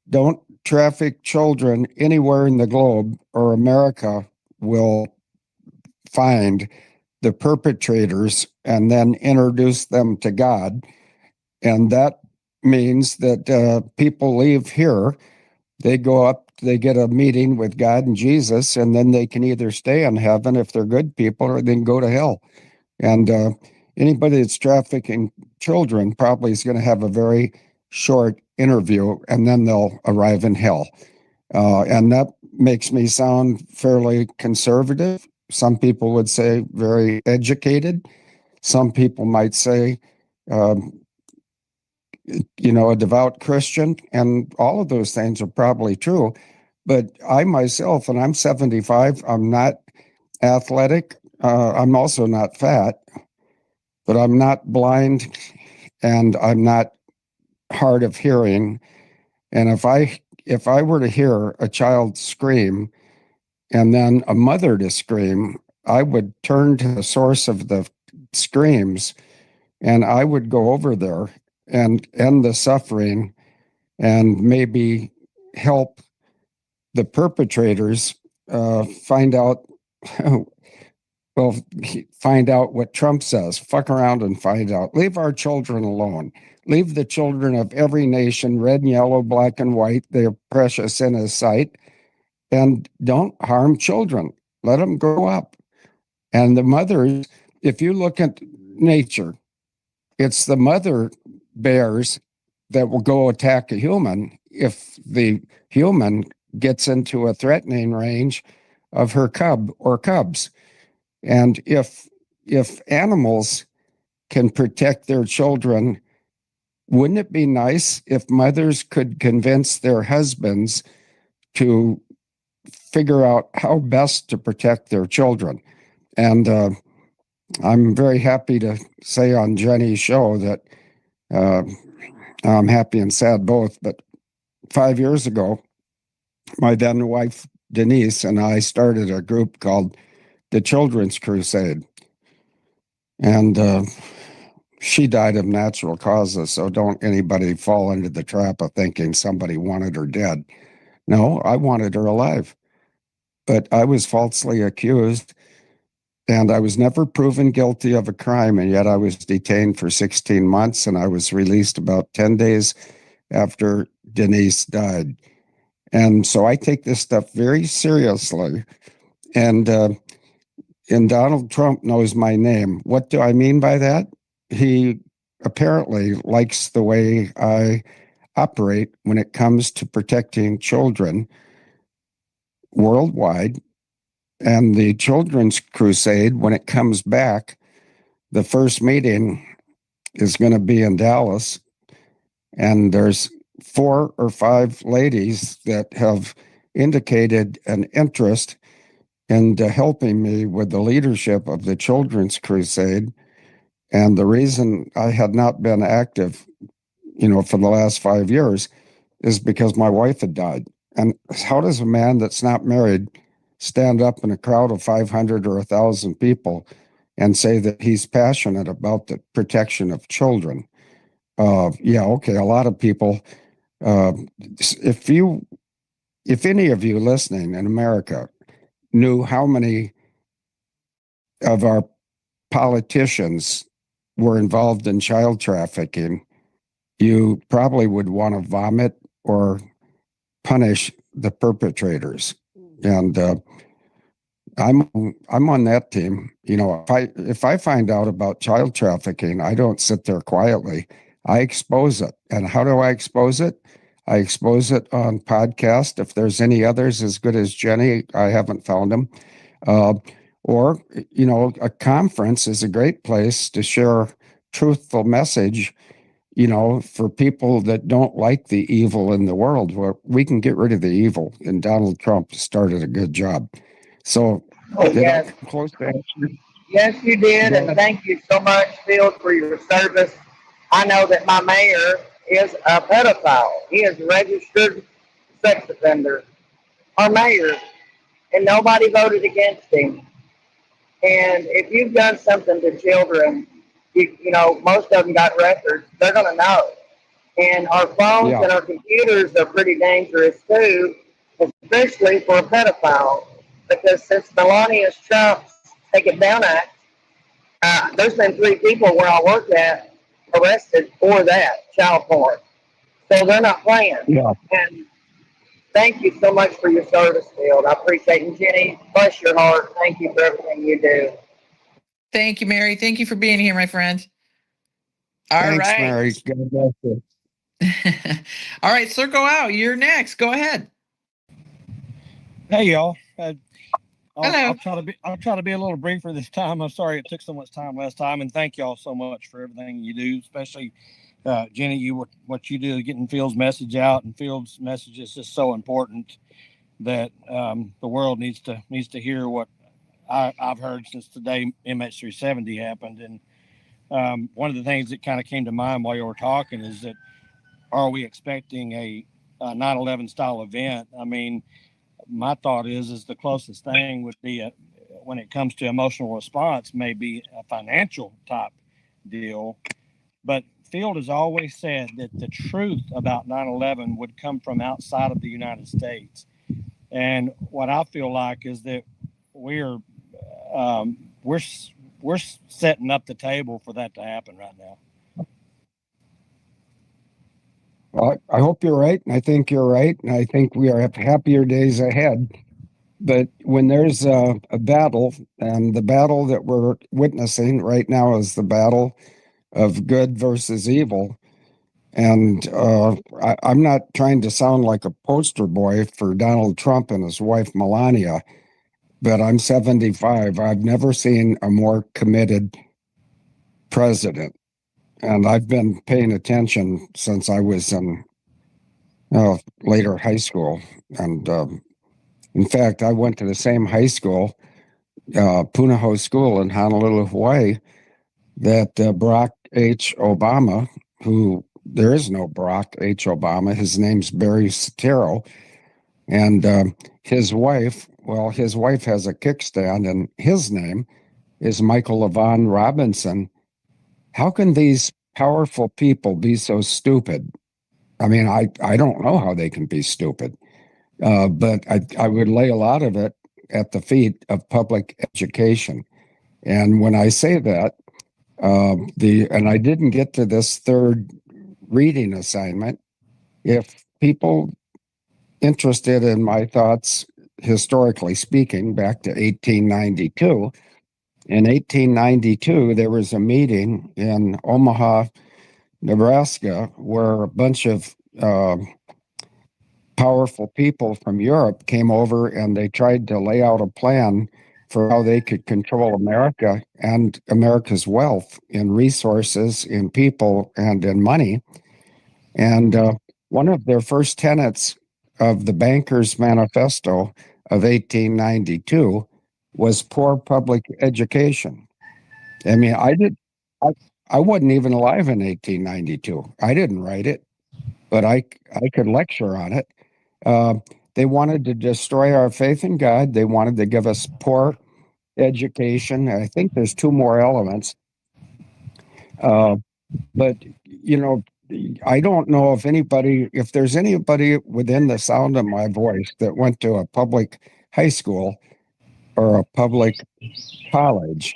don't traffic children anywhere in the globe, or America will find the perpetrators and then introduce them to God. And that means that people leave here, they go up, they get a meeting with God and Jesus, and then they can either stay in heaven if they're good people, or they can go to hell. And anybody that's trafficking children probably is going to have a very short interview, and then they'll arrive in hell. And that makes me sound fairly conservative. Some people would say very educated. Some people might say, a devout Christian, and all of those things are probably true. But I myself, and I'm 75, I'm not athletic. I'm also not fat, but I'm not blind, and I'm not hard of hearing. And if I were to hear a child scream and then a mother to scream, I would turn to the source of the screams, and I would go over there and end the suffering and maybe help the perpetrators find out Well, find out what Trump says. Fuck around and find out. Leave our children alone. Leave the children of every nation, red and yellow, black and white. They're precious in his sight. And don't harm children. Let them grow up. And the mothers, if you look at nature, it's the mother bears that will go attack a human if the human gets into a threatening range of her cub or cubs. And if animals can protect their children, wouldn't it be nice if mothers could convince their husbands to figure out how best to protect their children? And I'm very happy to say on Jenny's show that I'm happy and sad both, but 5 years ago, my then wife Denise and I started a group called the Children's Crusade. And she died of natural causes, so don't anybody fall into the trap of thinking somebody wanted her dead. No, I wanted her alive. But I was falsely accused, and I was never proven guilty of a crime, and yet I was detained for 16 months, and I was released about 10 days after Denise died. And so I take this stuff very seriously. And Donald Trump knows my name. What do I mean by that? He apparently likes the way I operate when it comes to protecting children worldwide. And the Children's Crusade, when it comes back, the first meeting is going to be in Dallas. And there's 4 or 5 ladies that have indicated an interest in helping me with the leadership of the Children's Crusade. And the reason I had not been active, for the last 5 years is because my wife had died. And how does a man that's not married stand up in a crowd of 500 or 1,000 people and say that he's passionate about the protection of children? Yeah, okay, a lot of people, if any of you listening in America knew how many of our politicians were involved in child trafficking, you probably would want to vomit or punish the perpetrators. And I'm on that team. If I find out about child trafficking, I don't sit there quietly. I expose it. And how do I expose it? I expose it on podcast. If there's any others as good as Jenny, I haven't found them. Or a conference is a great place to share truthful message, for people that don't like the evil in the world, where we can get rid of the evil. And Donald Trump started a good job. So, yes. Close to answer? Yes, you did, and thank you so much, Phil, for your service. I know that my mayor is a pedophile. He is a registered sex offender. Our mayor, and nobody voted against him. And if you've done something to children, most of them got records. They're going to know. And our phones and our computers are pretty dangerous too, especially for a pedophile. Because since Melania's Trump's Take It Down Act, there's been 3 people where I worked at arrested for that, child porn. So they're not playing. Yeah. And thank you so much for your service, Field. I appreciate it. And Jenny, bless your heart. Thank you for everything you do. Thank you, Mary. Thank you for being here, my friend. Thanks, Mary. God bless you. All right, sir, go out. You're next. Go ahead. Hey, y'all. Hello. I'll try to be a little briefer this time. I'm sorry it took so much time last time, and thank y'all so much for everything you do, especially Jenny. What you do, getting Phil's message out, and Phil's message is just so important that the world needs to hear what I've heard since the day MH370 happened. And one of the things that kind of came to mind while you were talking is that, are we expecting a 9/11 style event? I mean, my thought is the closest thing would be when it comes to emotional response, maybe a financial type deal. But Field has always said that the truth about 9/11 would come from outside of the United States. And what I feel like is that we're we're setting up the table for that to happen right now. Well, I hope you're right, and I think you're right, and I think we are have happier days ahead. But when there's a battle, and the battle that we're witnessing right now is the battle of good versus evil. And I'm not trying to sound like a poster boy for Donald Trump and his wife Melania, but I'm 75. I've never seen a more committed president. And I've been paying attention since I was in later high school. And in fact, I went to the same high school, Punahou School in Honolulu, Hawaii, that Barack H. Obama, who there is no Barack H. Obama, his name's Barry Soetoro, and his wife has a kickstand, and his name is Michael Levon Robinson. How can these powerful people be so stupid? I mean, I don't know how they can be stupid, but I would lay a lot of it at the feet of public education. And when I say that, and I didn't get to this third reading assignment, if people interested in my thoughts, historically speaking, back to 1892, in 1892, there was a meeting in Omaha, Nebraska, where a bunch of powerful people from Europe came over and they tried to lay out a plan for how they could control America and America's wealth in resources, in people, and in money. And one of their first tenets of the Bankers' Manifesto of 1892 was poor public education. I mean, I wasn't even alive in 1892. I didn't write it, but I could lecture on it. They wanted to destroy our faith in God. They wanted to give us poor education. I think there's two more elements. But, you know, I don't know if there's anybody within the sound of my voice that went to a public high school or a public college,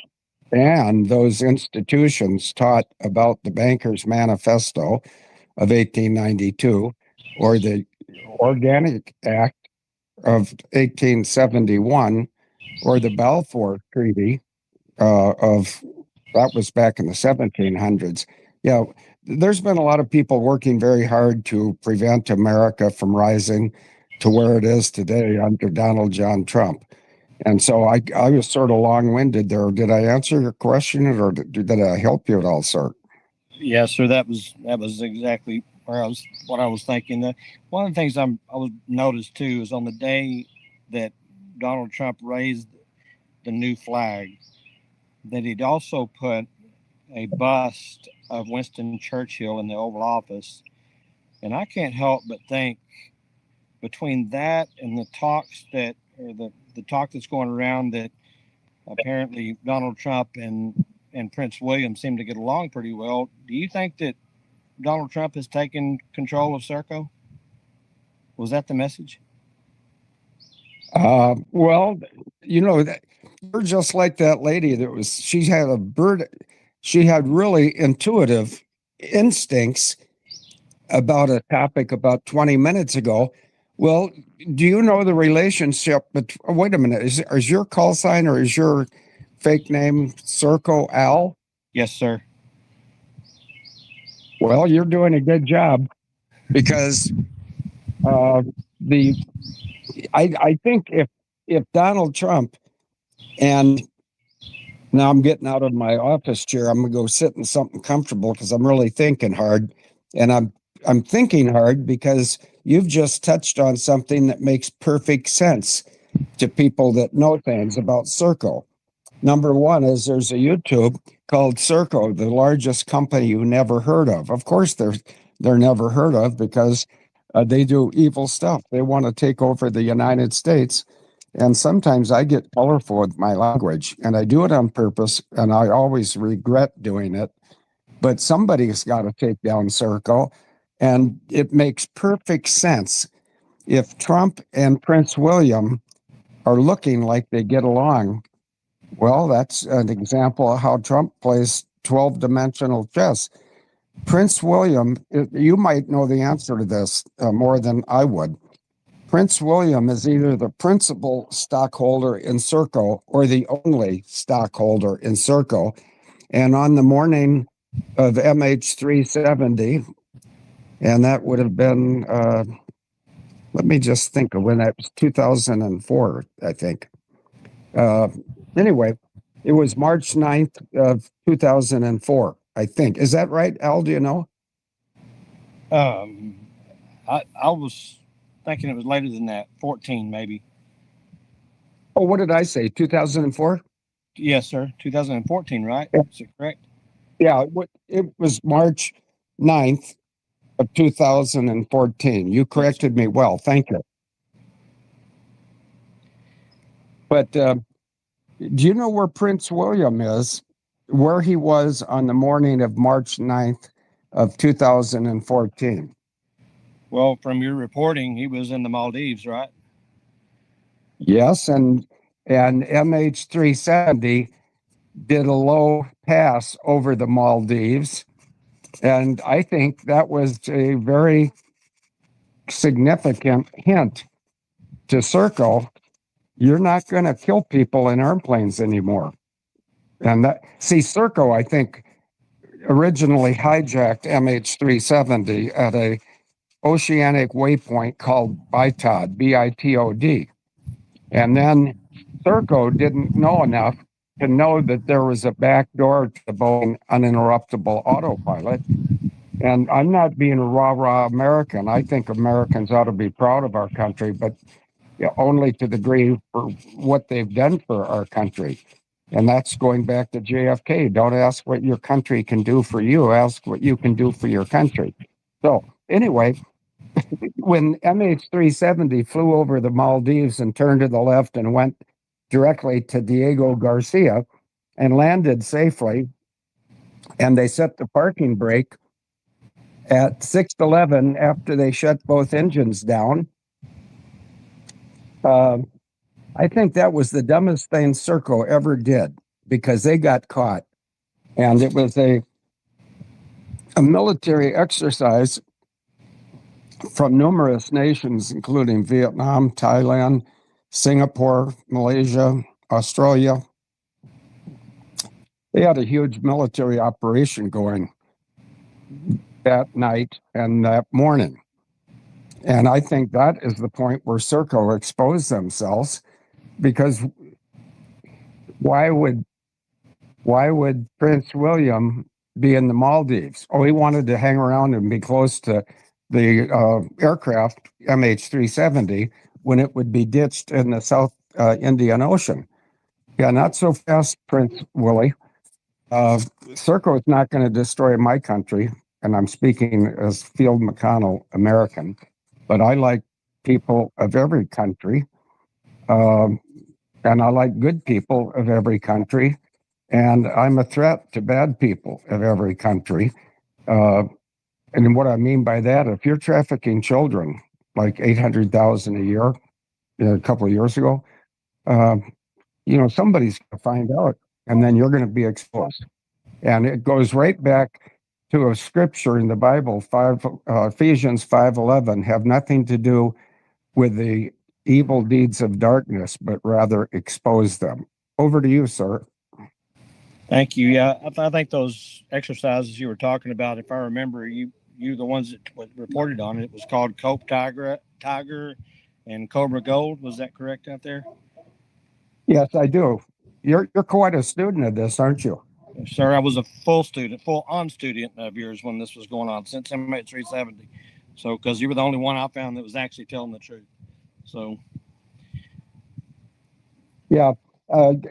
and those institutions taught about the Bankers' Manifesto of 1892 or the Organic Act of 1871 or the Balfour Treaty that was back in the 1700s. Yeah, there's been a lot of people working very hard to prevent America from rising to where it is today under Donald John Trump. And so I was sort of long-winded there. Did I answer your question, or did I help you at all, sir? Yes, sir. That was exactly what I was thinking. One of the things I was noticed too is on the day that Donald Trump raised the new flag, that he'd also put a bust of Winston Churchill in the Oval Office. And I can't help but think between that and the talks that, or the talk that's going around that apparently Donald Trump and Prince William seem to get along pretty well. Do you think that Donald Trump has taken control of Serco? Was that the message? Well, you know, you're just like that lady she had really intuitive instincts about a topic about 20 minutes ago. Well, do you know the relationship? But wait a minute, is your call sign or is your fake name Serco Al? Yes, sir. Well, you're doing a good job, because I think if Donald Trump, and now I'm getting out of my office chair, I'm gonna go sit in something comfortable because I'm really thinking hard, and I'm thinking hard because you've just touched on something that makes perfect sense to people that know things about Serco. Number one is there's a YouTube called Serco, the largest company you never heard of. Of course, they're never heard of because they do evil stuff. They want to take over the United States. And sometimes I get colorful with my language, and I do it on purpose, and I always regret doing it. But somebody's got to take down Serco, and it makes perfect sense. If Trump and Prince William are looking like they get along, Well, that's an example of how Trump plays 12-dimensional chess. Prince William, you might know the answer to this more than I would. Prince William is either the principal stockholder in Serco or the only stockholder in Serco. And on the morning of MH370, and that would have been, let me just think of when that was, 2004, I think. Anyway, it was March 9th of 2004, I think. Is that right, Al? Do you know? I was thinking it was later than that, 14 maybe. Oh, what did I say? 2004? Yes, sir. 2014, right? Yeah. Is it correct? Yeah, it was March 9th of 2014. You corrected me well. Thank you. But do you know where Prince William is? Where he was on the morning of March 9th of 2014? Well, from your reporting, he was in the Maldives, right? Yes, and MH370 did a low pass over the Maldives. And I think that was a very significant hint to Serco. You're not going to kill people in airplanes anymore. And that, see, Serco, I think, originally hijacked MH370 at a oceanic waypoint called BITOD, B-I-T-O-D. And then Serco didn't know enough to know that there was a back door to the Boeing uninterruptible autopilot. And I'm not being a rah-rah American. I think Americans ought to be proud of our country, but only to the degree for what they've done for our country. And that's going back to JFK. Don't ask what your country can do for you. Ask what you can do for your country. So anyway, when MH370 flew over the Maldives and turned to the left and went directly to Diego Garcia and landed safely, and they set the parking brake at 6:11 after they shut both engines down. I think that was the dumbest thing Serco ever did, because they got caught. And it was a military exercise from numerous nations, including Vietnam, Thailand, Singapore, Malaysia, Australia. They had a huge military operation going that night and that morning. And I think that is the point where Serco exposed themselves, because why would Prince William be in the Maldives? Oh, he wanted to hang around and be close to the aircraft MH370 when it would be ditched in the South Indian Ocean. Yeah, not so fast, Prince Willie. Serco is not going to destroy my country, and I'm speaking as Field McConnell American, but I like people of every country, and I like good people of every country, and I'm a threat to bad people of every country. And what I mean by that, if you're trafficking children, like 800,000 a year, a couple of years ago, somebody's going to find out, and then you're going to be exposed. And it goes right back to a scripture in the Bible, Ephesians 5:11, have nothing to do with the evil deeds of darkness, but rather expose them. Over to you, sir. Thank you. Yeah, I think those exercises you were talking about, if I remember, you the ones that reported on it, it was called Cope Tiger and Cobra Gold. Was that correct out there? Yes, I do. You're quite a student of this, aren't you? Sir, I was a full-on student of yours when this was going on since MH370. So, because you were the only one I found that was actually telling the truth. So, yeah,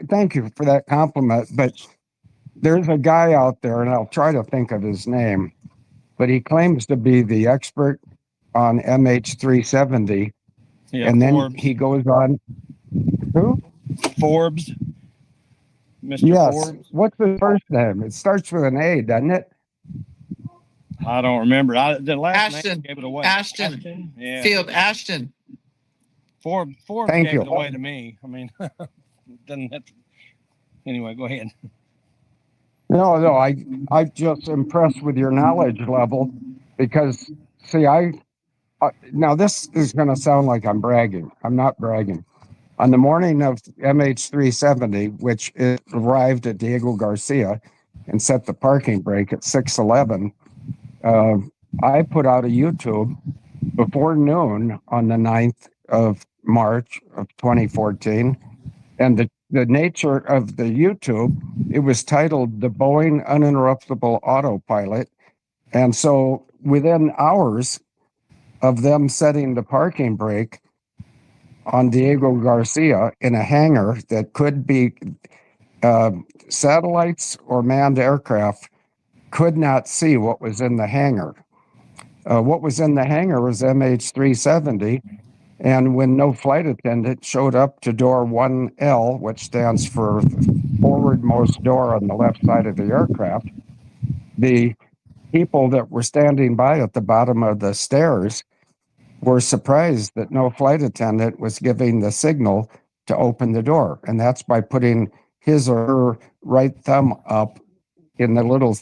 thank you for that compliment. But there's a guy out there, and I'll try to think of his name, but he claims to be the expert on MH370. Yeah, and then Forbes. He goes on. Who? Forbes. Mr. Yes. Forbes. What's his first name? It starts with an A, doesn't it? I don't remember. The last Ashton. name gave it away. Ashton. Yeah. Field Ashton. Forbes Thank gave you. it away to me. I mean, doesn't have to. anyway, go ahead. No, I'm just impressed with your knowledge level because, see, now this is going to sound like I'm bragging. I'm not bragging. On the morning of MH370, which it arrived at Diego Garcia and set the parking brake at 6:11, I put out a YouTube before noon on the 9th of March of 2014. And the nature of the YouTube, it was titled The Boeing Uninterruptible Autopilot. And so within hours of them setting the parking brake on Diego Garcia in a hangar that could be satellites or manned aircraft could not see what was in the hangar. What was in the hangar was MH370. And when no flight attendant showed up to door 1L, which stands for forwardmost door on the left side of the aircraft, the people that were standing by at the bottom of the stairs were surprised that no flight attendant was giving the signal to open the door. And that's by putting his or her right thumb up in the little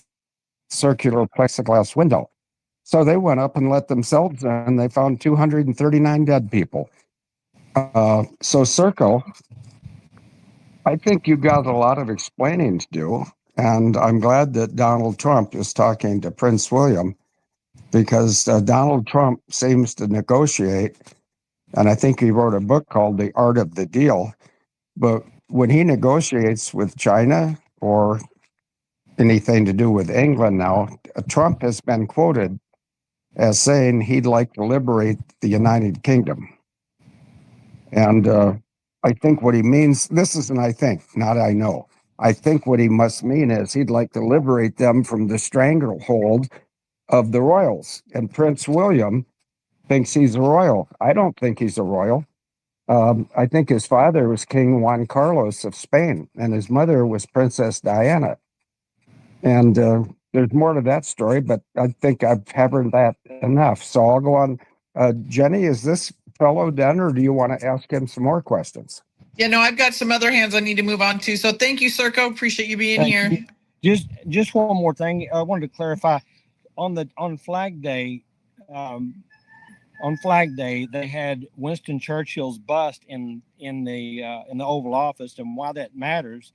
circular plexiglass window. So they went up and let themselves in, and they found 239 dead people. So, Circle, I think you got a lot of explaining to do. And I'm glad that Donald Trump is talking to Prince William, because Donald Trump seems to negotiate. And I think he wrote a book called The Art of the Deal. But when he negotiates with China or anything to do with England now, Trump has been quoted as saying he'd like to liberate the United Kingdom. And I think what he means, this is an I think, not I know. I think what he must mean is he'd like to liberate them from the stranglehold of the royals. And Prince William thinks he's a royal. I don't think he's a royal. I think his father was King Juan Carlos of Spain, and his mother was Princess Diana. And there's more to that story, but I think I've covered that enough. So I'll go on. Jenny, is this fellow done, or do you want to ask him some more questions? Yeah, no, I've got some other hands I need to move on to. So thank you, Circo. Appreciate you being here. Just one more thing. I wanted to clarify on Flag Day. On Flag Day, they had Winston Churchill's bust in the Oval Office, and why that matters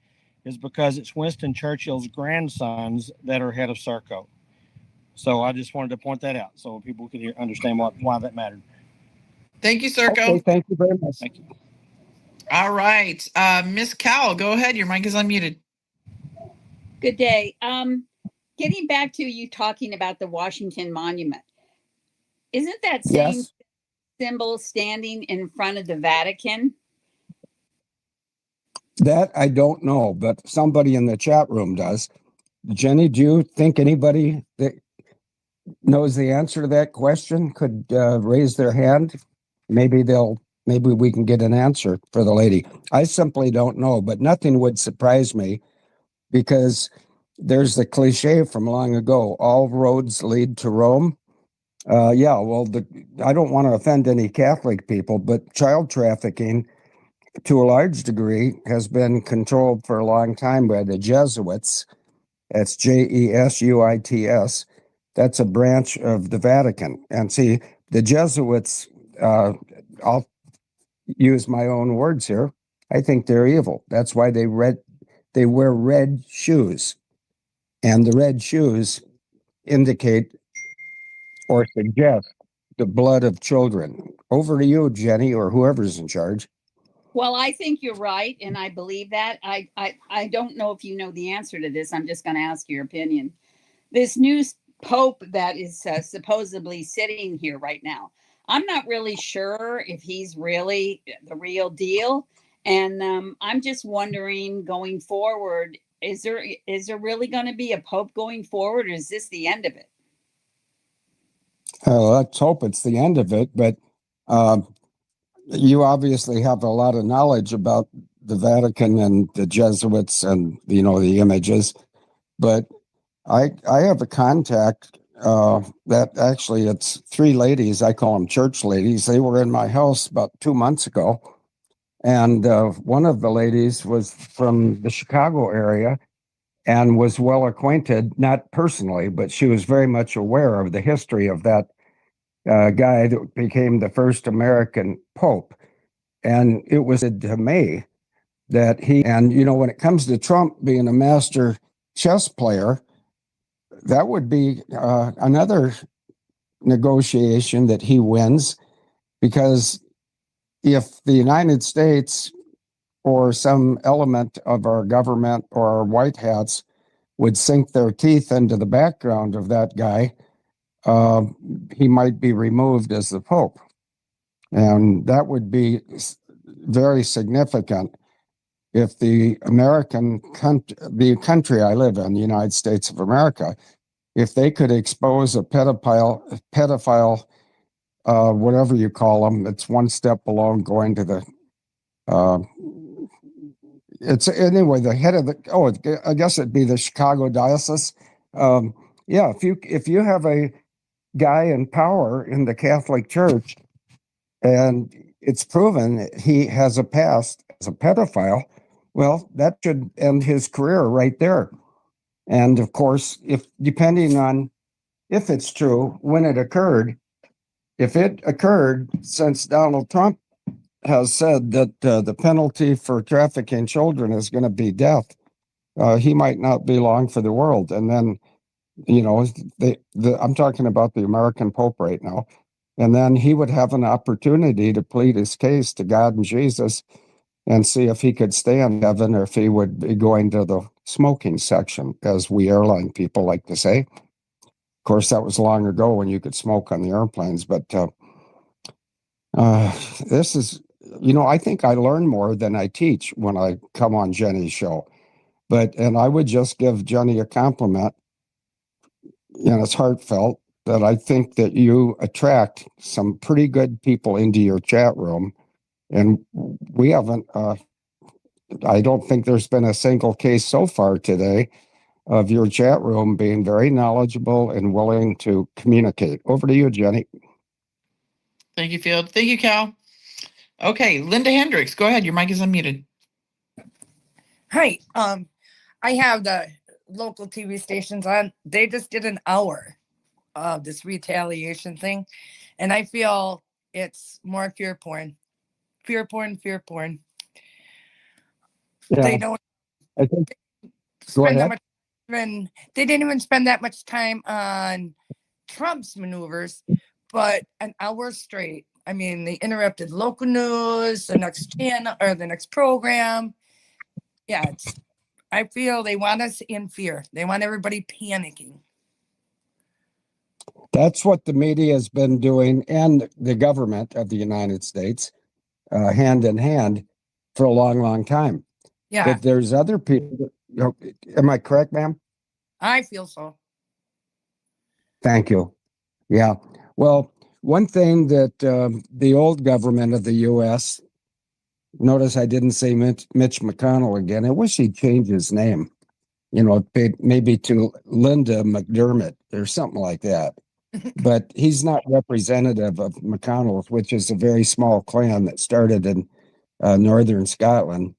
is because it's Winston Churchill's grandsons that are head of Serco. So I just wanted to point that out so people could understand why that mattered. Thank you, Serco. Okay, thank you very much. Thank you. All right. Miss Cowell, go ahead. Your mic is unmuted. Good day. Getting back to you talking about the Washington Monument, isn't that same symbol standing in front of the Vatican? That I don't know, but somebody in the chat room does. Jenny, do you think anybody that knows the answer to that question could raise their hand? Maybe we can get an answer for the lady. I simply don't know, but nothing would surprise me, because there's the cliche from long ago, all roads lead to Rome. I don't want to offend any Catholic people, but child trafficking to a large degree has been controlled for a long time by the Jesuits. That's Jesuits. That's a branch of the Vatican. And see, the Jesuits, I'll use my own words here, I think they're evil. That's why they wear red shoes. And the red shoes indicate or suggest the blood of children. Over to you, Jenny, or whoever's in charge. Well, I think you're right, and I believe that. I don't know if you know the answer to this. I'm just going to ask your opinion. This new pope that is supposedly sitting here right now, I'm not really sure if he's really the real deal. And I'm just wondering, going forward, is there really going to be a pope going forward, or is this the end of it? Let's hope it's the end of it, but you obviously have a lot of knowledge about the Vatican and the Jesuits and, the images. But I have a contact that actually it's three ladies. I call them church ladies. They were in my house about 2 months ago. And one of the ladies was from the Chicago area and was well acquainted, not personally, but she was very much aware of the history of that guy that became the first American Pope. And it was to me that and when it comes to Trump being a master chess player, that would be another negotiation that he wins, because if the United States or some element of our government or our white hats would sink their teeth into the background of that guy, he might be removed as the Pope. And that would be very significant if the the country I live in, the United States of America, if they could expose a pedophile, whatever you call them, it's one step below going to the, it's anyway, the head of I guess it'd be the Chicago diocese. Yeah, if you have a guy in power in the Catholic Church and it's proven he has a past as a pedophile, well, that should end his career right there. And of course, depending on if it's true, when it occurred, if it occurred since Donald Trump has said that the penalty for trafficking children is going to be death, he might not be long for the world. And then, I'm talking about the American Pope right now. And then he would have an opportunity to plead his case to God and Jesus and see if he could stay in heaven or if he would be going to the smoking section, as we airline people like to say. Of course, that was long ago when you could smoke on the airplanes. But this is, I think I learn more than I teach when I come on Jenny's show. And I would just give Jenny a compliment, and it's heartfelt, that I think that you attract some pretty good people into your chat room. And we haven't, I don't think there's been a single case so far today of your chat room being very knowledgeable and willing to communicate. Over to you, Jenny. Thank you, Field. Thank you, Cal. Okay, Linda Hendricks, go ahead. Your mic is unmuted. Hi. I have the local TV stations on. They just did an hour of this retaliation thing, and I feel it's more fear porn. Fear porn, fear porn. Yeah, They don't I think. spend that much. They didn't even spend that much time on Trump's maneuvers, but an hour straight. I mean, they interrupted local news, the next channel or the next program. Yeah, I feel they want us in fear. They want everybody panicking. That's what the media has been doing, and the government of the United States, hand in hand, for a long, long time. Yeah. But there's other people. Am I correct, ma'am? I feel so. Thank you. Yeah. Well, one thing that the old government of the U.S., notice I didn't say Mitch McConnell again. I wish he'd change his name, maybe to Linda McDermott or something like that. But he's not representative of McConnell's, which is a very small clan that started in northern Scotland.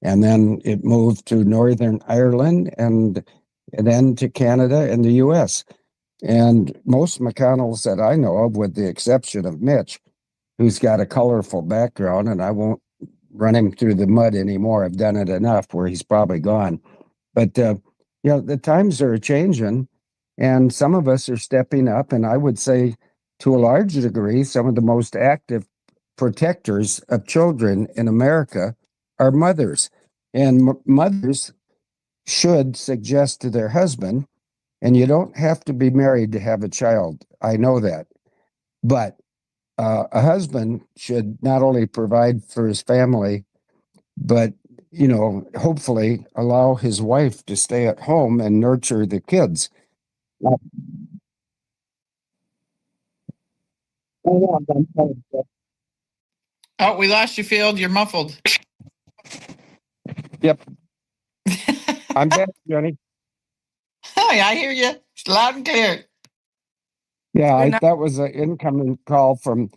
And then it moved to Northern Ireland and then to Canada and the U.S. And most McConnells that I know of, with the exception of Mitch, who's got a colorful background, and I won't run him through the mud anymore. I've done it enough where he's probably gone. But, the times are changing, and some of us are stepping up. And I would say, to a large degree, some of the most active protectors of children in America are mothers. And mothers should suggest to their husband, and you don't have to be married to have a child. I know that. But a husband should not only provide for his family, but, hopefully allow his wife to stay at home and nurture the kids. Oh, we lost you, Field. You're muffled. Yep. I'm back, Jenny. Hi, I hear you. It's loud and clear. Yeah, that was an incoming call from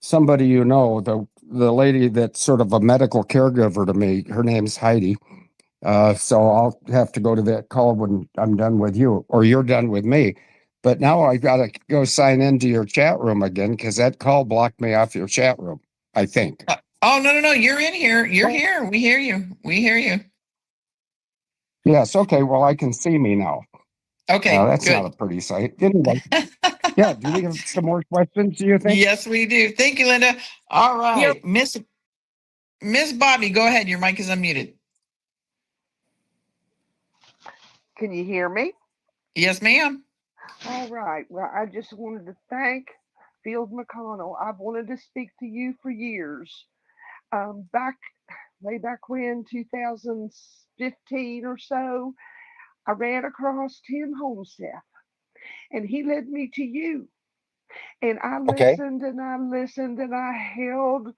somebody the the lady that's sort of a medical caregiver to me. Her name's Heidi. So I'll have to go to that call when I'm done with you, or you're done with me. But now I got to go sign into your chat room again because that call blocked me off your chat room, I think. Oh, no. You're in here. You're here. We hear you. We hear you. Yes. Okay. Well, I can see me now. Okay. That's good. not a pretty sight. Anyway. Yeah. Do we have some more questions, do you think? Yes, we do. Thank you, Linda. All right. Miss Bobby, go ahead. Your mic is unmuted. Can you hear me? Yes, ma'am. All right. Well, I just wanted to thank Field McConnell. I've wanted to speak to you for years. Way back when, 2015 or so, I ran across Tim Homestead, and he led me to you. And I listened and I listened and I held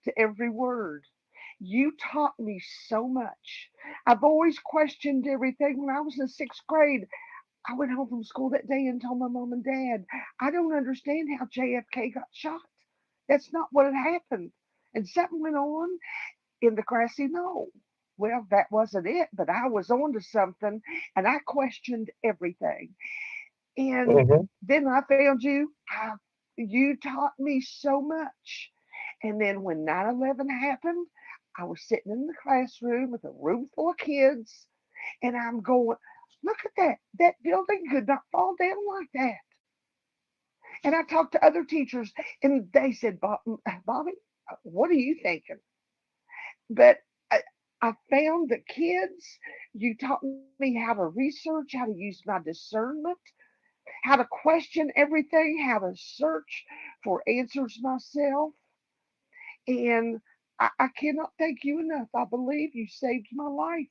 to every word. You taught me so much. I've always questioned everything. When I was in 6th grade, I went home from school that day and told my mom and dad, I don't understand how JFK got shot. That's not what had happened. And something went on in the grassy knoll. Well, that wasn't it, but I was on to something and I questioned everything. And then I found you. You taught me so much. And then when 9/11 happened, I was sitting in the classroom with a room full of kids, and I'm going, look at that. That building could not fall down like that. And I talked to other teachers, and they said, Bobby, what are you thinking? But I found the kids, you taught me how to research, how to use my discernment, how to question everything, how to search for answers myself. And I cannot thank you enough. I believe you saved my life.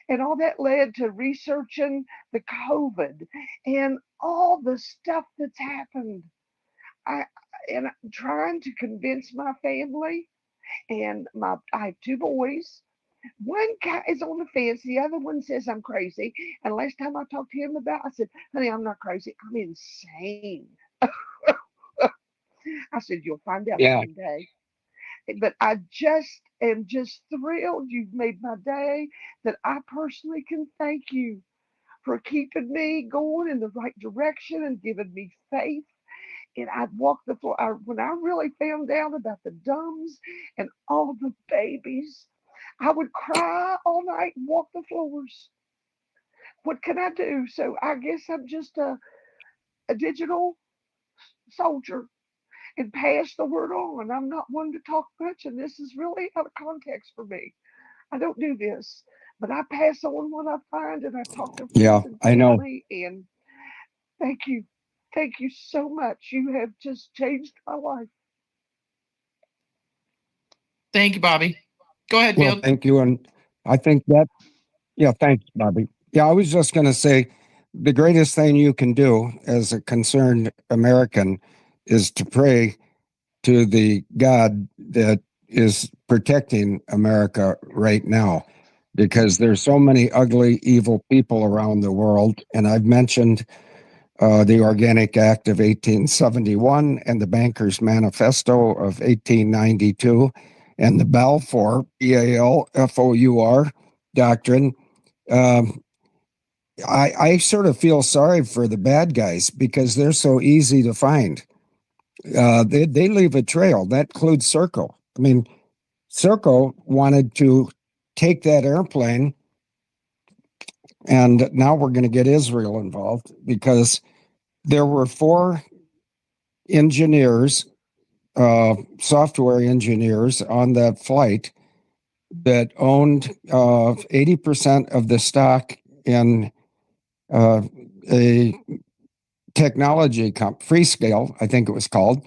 And all that led to researching the COVID and all the stuff that's happened. And I'm trying to convince my family, and I have 2 boys. One guy is on the fence. The other one says I'm crazy. And last time I talked to him about it, I said, honey, I'm not crazy. I'm insane. I said, you'll find out one day. But I am just thrilled. You've made my day, that I personally can thank you for keeping me going in the right direction and giving me faith. And I'd walk the floor. When I really found out about the dumbs and all the babies, I would cry all night and walk the floors. What can I do? So I guess I'm just a digital soldier and pass the word on. I'm not one to talk much, and this is really out of context for me. I don't do this, but I pass on what I find, and I talk to friends and family. And thank you. Thank you so much. You have just changed my life. Thank you, Bobby. Go ahead, Field. Well, thank you. And I think thanks, Bobby. Yeah, I was just going to say the greatest thing you can do as a concerned American is to pray to the God that is protecting America right now, because there's so many ugly, evil people around the world. And I've mentioned the Organic Act of 1871 and the Bankers Manifesto of 1892 and the Balfour, BALFOUR doctrine. I sort of feel sorry for the bad guys because they're so easy to find. They leave a trail. That includes Serco. I mean, Serco wanted to take that airplane, and now we're going to get Israel involved because there were 4 engineers, software engineers on that flight that owned 80% of the stock in a technology company, Freescale, I think it was called.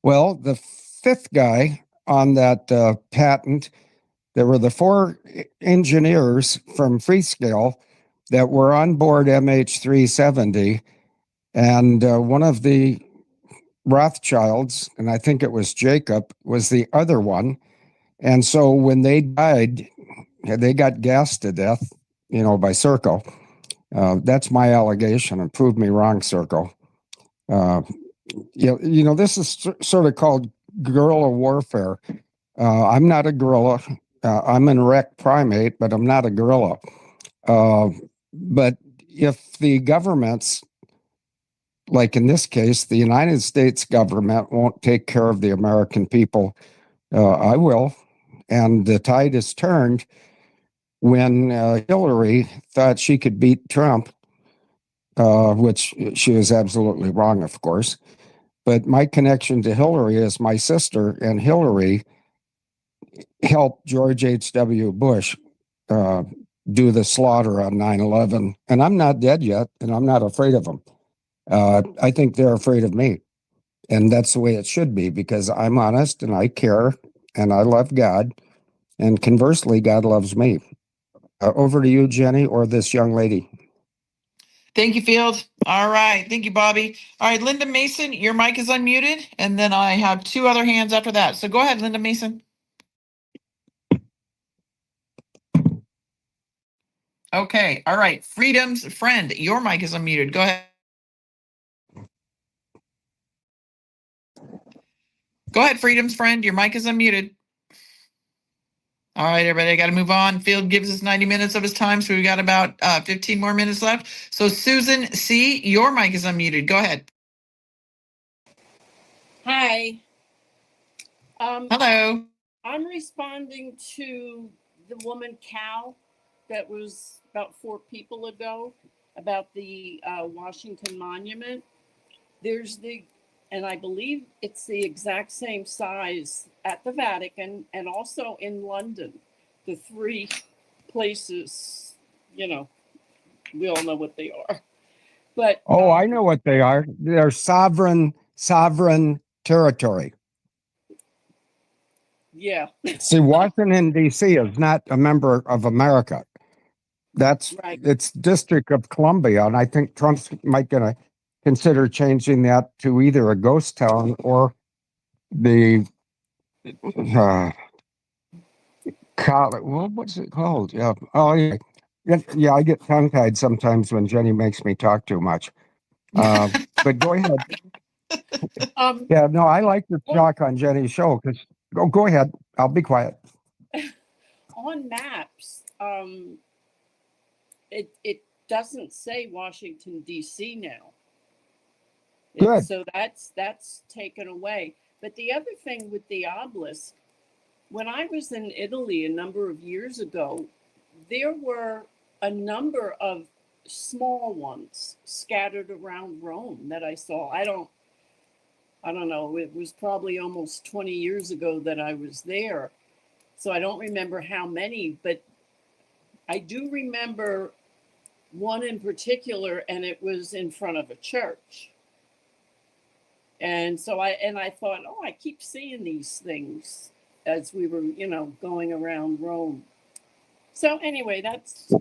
Well, the 5th guy on that patent, there were the 4 engineers from Freescale that were on board MH370, and one of the Rothschilds, and I think it was Jacob, was the other one. And so when they died, they got gassed to death, by Serco. That's my allegation, and prove me wrong, Serco. This is sort of called guerrilla warfare. I'm not a guerrilla. I'm an erect primate, but I'm not a gorilla. But if the governments, like in this case, the United States government won't take care of the American people, I will. And the tide has turned when Hillary thought she could beat Trump, which she was absolutely wrong, of course. But my connection to Hillary is my sister, and Hillary helped George H.W. Bush do the slaughter on 9/11. And I'm not dead yet, and I'm not afraid of them. I think they're afraid of me. And that's the way it should be, because I'm honest and I care and I love God. And conversely, God loves me. Over to you, Jenny, or this young lady. Thank you, Field. All right. Thank you, Bobby. All right, Linda Mason, your mic is unmuted. And then I have two other hands after that. So go ahead, Linda Mason. Okay. All right. Freedom's friend, your mic is unmuted. Go ahead. Go ahead, Freedom's friend. Your mic is unmuted. All right, everybody, I got to move on. Field gives us 90 minutes of his time, so we've got about 15 more minutes left. So Susan C., your mic is unmuted. Go ahead. Hi. Hello. I'm responding to the woman Cal that was about 4 people ago about the Washington Monument. And I believe it's the exact same size at the Vatican and also in London. The 3 places, we all know what they are. But I know what they are. They're sovereign territory. Yeah. See, Washington, D.C. is not a member of America. It's District of Columbia, and I think Trump's might gonna consider changing that to either a ghost town or the what's it called? Yeah. Oh, yeah. Yeah, I get tongue-tied sometimes when Jenny makes me talk too much. But go ahead. Yeah, no, I like to talk on Jenny's show because go ahead. I'll be quiet. On maps, it doesn't say Washington, D.C. now. Good. So that's taken away. But the other thing with the obelisk, when I was in Italy a number of years ago, there were a number of small ones scattered around Rome that I saw. I don't know. It was probably almost 20 years ago that I was there. So I don't remember how many, but I do remember one in particular, and it was in front of a church. And so I thought, I keep seeing these things as we were, going around Rome. So anyway, that's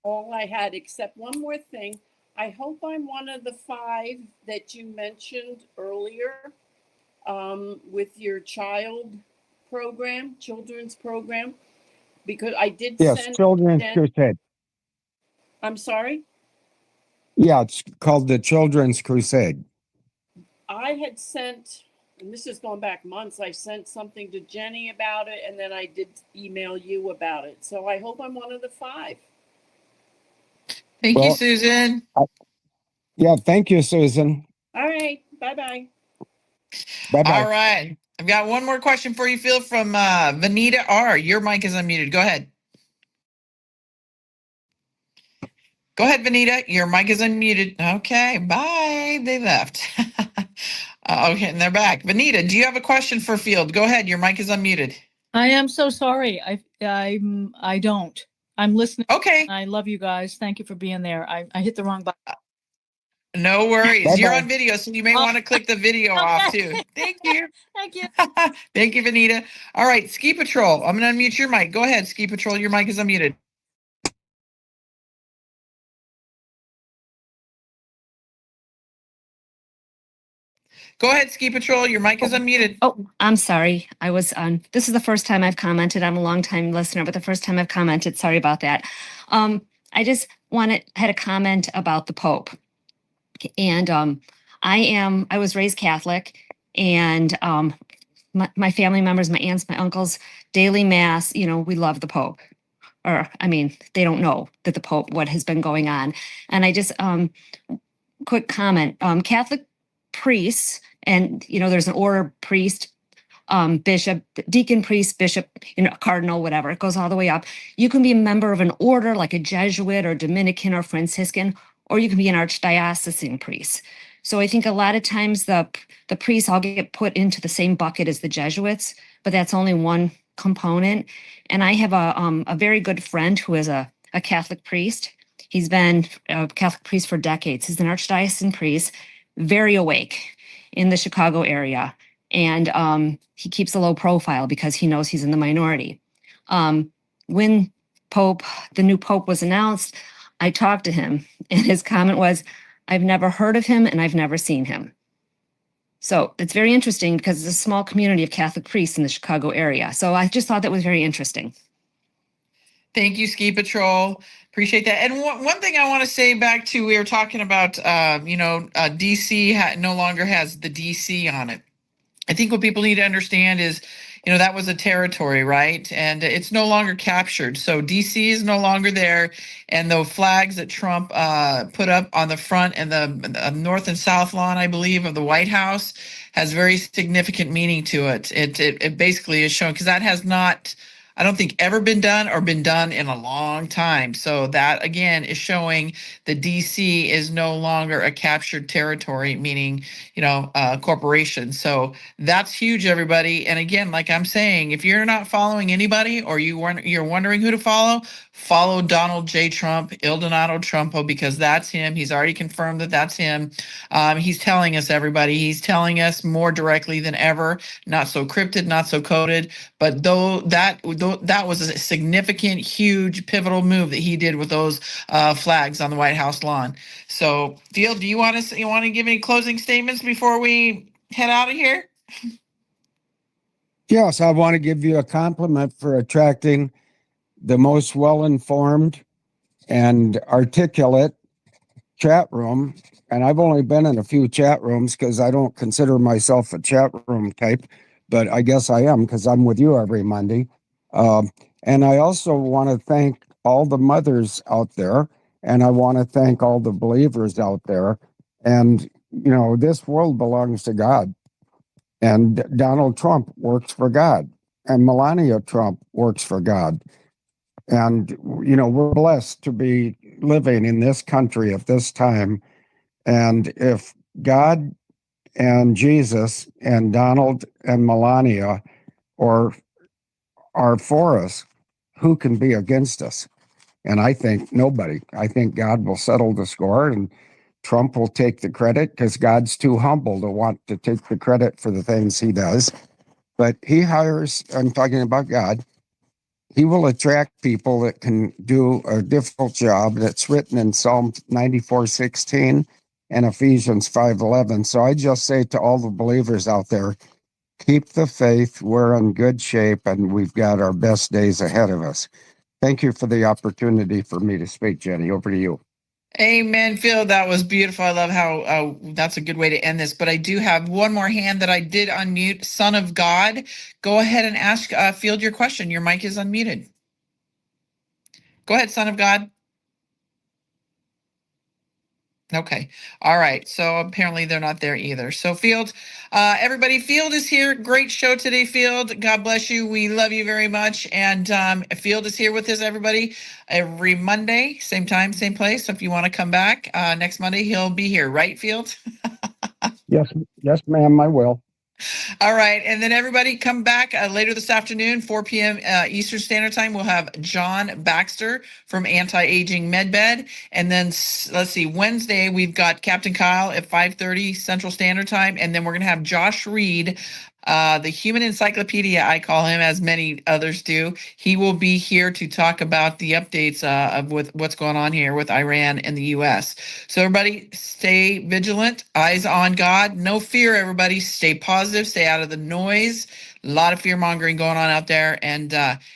all I had, except one more thing. I hope I'm one of the 5 that you mentioned earlier with your children's program, because I did send Children's Crusade. I'm sorry? Yeah, it's called the Children's Crusade. I had sent, and this is going back months, I sent something to Jenny about it, and then I did email you about it. So I hope I'm one of the 5. Thank you, Susan. Yeah, thank you, Susan. All right. Bye-bye. Bye-bye. All right. I've got one more question for you, Phil, from Vanita R. Your mic is unmuted. Go ahead. Go ahead, Vanita. Your mic is unmuted. Okay, bye. They left. Okay, and they're back. Vanita, do you have a question for Field? Go ahead. Your mic is unmuted. I am so sorry. I don't. I'm listening. Okay. I love you guys. Thank you for being there. I hit the wrong button. No worries. Bye-bye. You're on video, so you may want to click the video off too. Thank you. Thank you. Thank you, Vanita. All right, Ski Patrol. I'm going to unmute your mic. Go ahead, Ski Patrol. Your mic is unmuted. Go ahead, Ski Patrol. Your mic is unmuted. Oh, I'm sorry. I was on. This is the first time I've commented. I'm a long-time listener, but the first time I've commented. Sorry about that. I just had a comment about the Pope. And I was raised Catholic, and my family members, my aunts, my uncles, daily mass, we love the Pope. Or, I mean, they don't know that the Pope, what has been going on. And I just, quick comment, Catholic priests, and, there's an order priest, bishop, deacon, priest, bishop, cardinal, whatever. It goes all the way up. You can be a member of an order like a Jesuit or Dominican or Franciscan, or you can be an archdiocesan priest. So I think a lot of times the priests all get put into the same bucket as the Jesuits, but that's only one component. And I have a very good friend who is a Catholic priest. He's been a Catholic priest for decades. He's an archdiocesan priest, very awake in the Chicago area. And he keeps a low profile because he knows he's in the minority. When the new Pope was announced, I talked to him, and his comment was, "I've never heard of him and I've never seen him." So it's very interesting because it's a small community of Catholic priests in the Chicago area. So I just thought that was very interesting. Thank you, Ski Patrol. Appreciate that. And one thing I want to say back to, we were talking about, DC no longer has the DC on it. I think what people need to understand is, that was a territory, right? And it's no longer captured. So DC is no longer there. And the flags that Trump put up on the front and the north and south lawn, I believe, of the White House has very significant meaning to it. It basically is showing, because that has not, I don't think, ever been done or been done in a long time. So that, again, is showing that DC is no longer a captured territory, meaning, corporation. So that's huge, everybody. And again, like I'm saying, if you're not following anybody or you're wondering who to follow Donald J. Trump, Il Donato Trumpo, because that's him. He's already confirmed that that's him. He's telling us, everybody, he's telling us more directly than ever, not so cryptid, not so coded, but that was a significant, huge, pivotal move that he did with those flags on the White House lawn. So, Field, do you want to give any closing statements before we head out of here? Yes, I want to give you a compliment for attracting the most well-informed and articulate chat room. And I've only been in a few chat rooms because I don't consider myself a chat room type, but I guess I am because I'm with you every Monday. And I also want to thank all the mothers out there, and I want to thank all the believers out there. And, this world belongs to God. And Donald Trump works for God. And Melania Trump works for God. And, we're blessed to be living in this country at this time. And if God and Jesus and Donald and Melania are for us, who can be against us? And I think nobody. I think God will settle the score, and Trump will take the credit because God's too humble to want to take the credit for the things he does. But he hires, I'm talking about God, he will attract people that can do a difficult job that's written in Psalm 94:16 and Ephesians 5:11. So I just say to all the believers out there, keep the faith, we're in good shape, and we've got our best days ahead of us. Thank you for the opportunity for me to speak, Jenny. Over to you. Amen, Phil. That was beautiful. I love how that's a good way to end this. But I do have one more hand that I did unmute. Son of God, go ahead and ask Field your question. Your mic is unmuted. Go ahead, Son of God. Okay. All right. So apparently they're not there either. So Field, everybody, Field is here. Great show today, Field. God bless you. We love you very much. And Field is here with us, everybody, every Monday, same time, same place. So if you want to come back next Monday, he'll be here. Right, Field? Yes, ma'am, I will. All right. And then everybody come back later this afternoon, 4 p.m. Eastern Standard Time. We'll have John Baxter from Anti-Aging MedBed. And then let's see, Wednesday, we've got Captain Kyle at 5:30 Central Standard Time. And then we're going to have Josh Reed, the human encyclopedia, I call him, as many others do. He will be here to talk about the updates of with what's going on here with Iran and the U.S. So everybody stay vigilant, eyes on God, no fear, everybody. Stay positive, stay out of the noise. A lot of fear mongering going on out there. And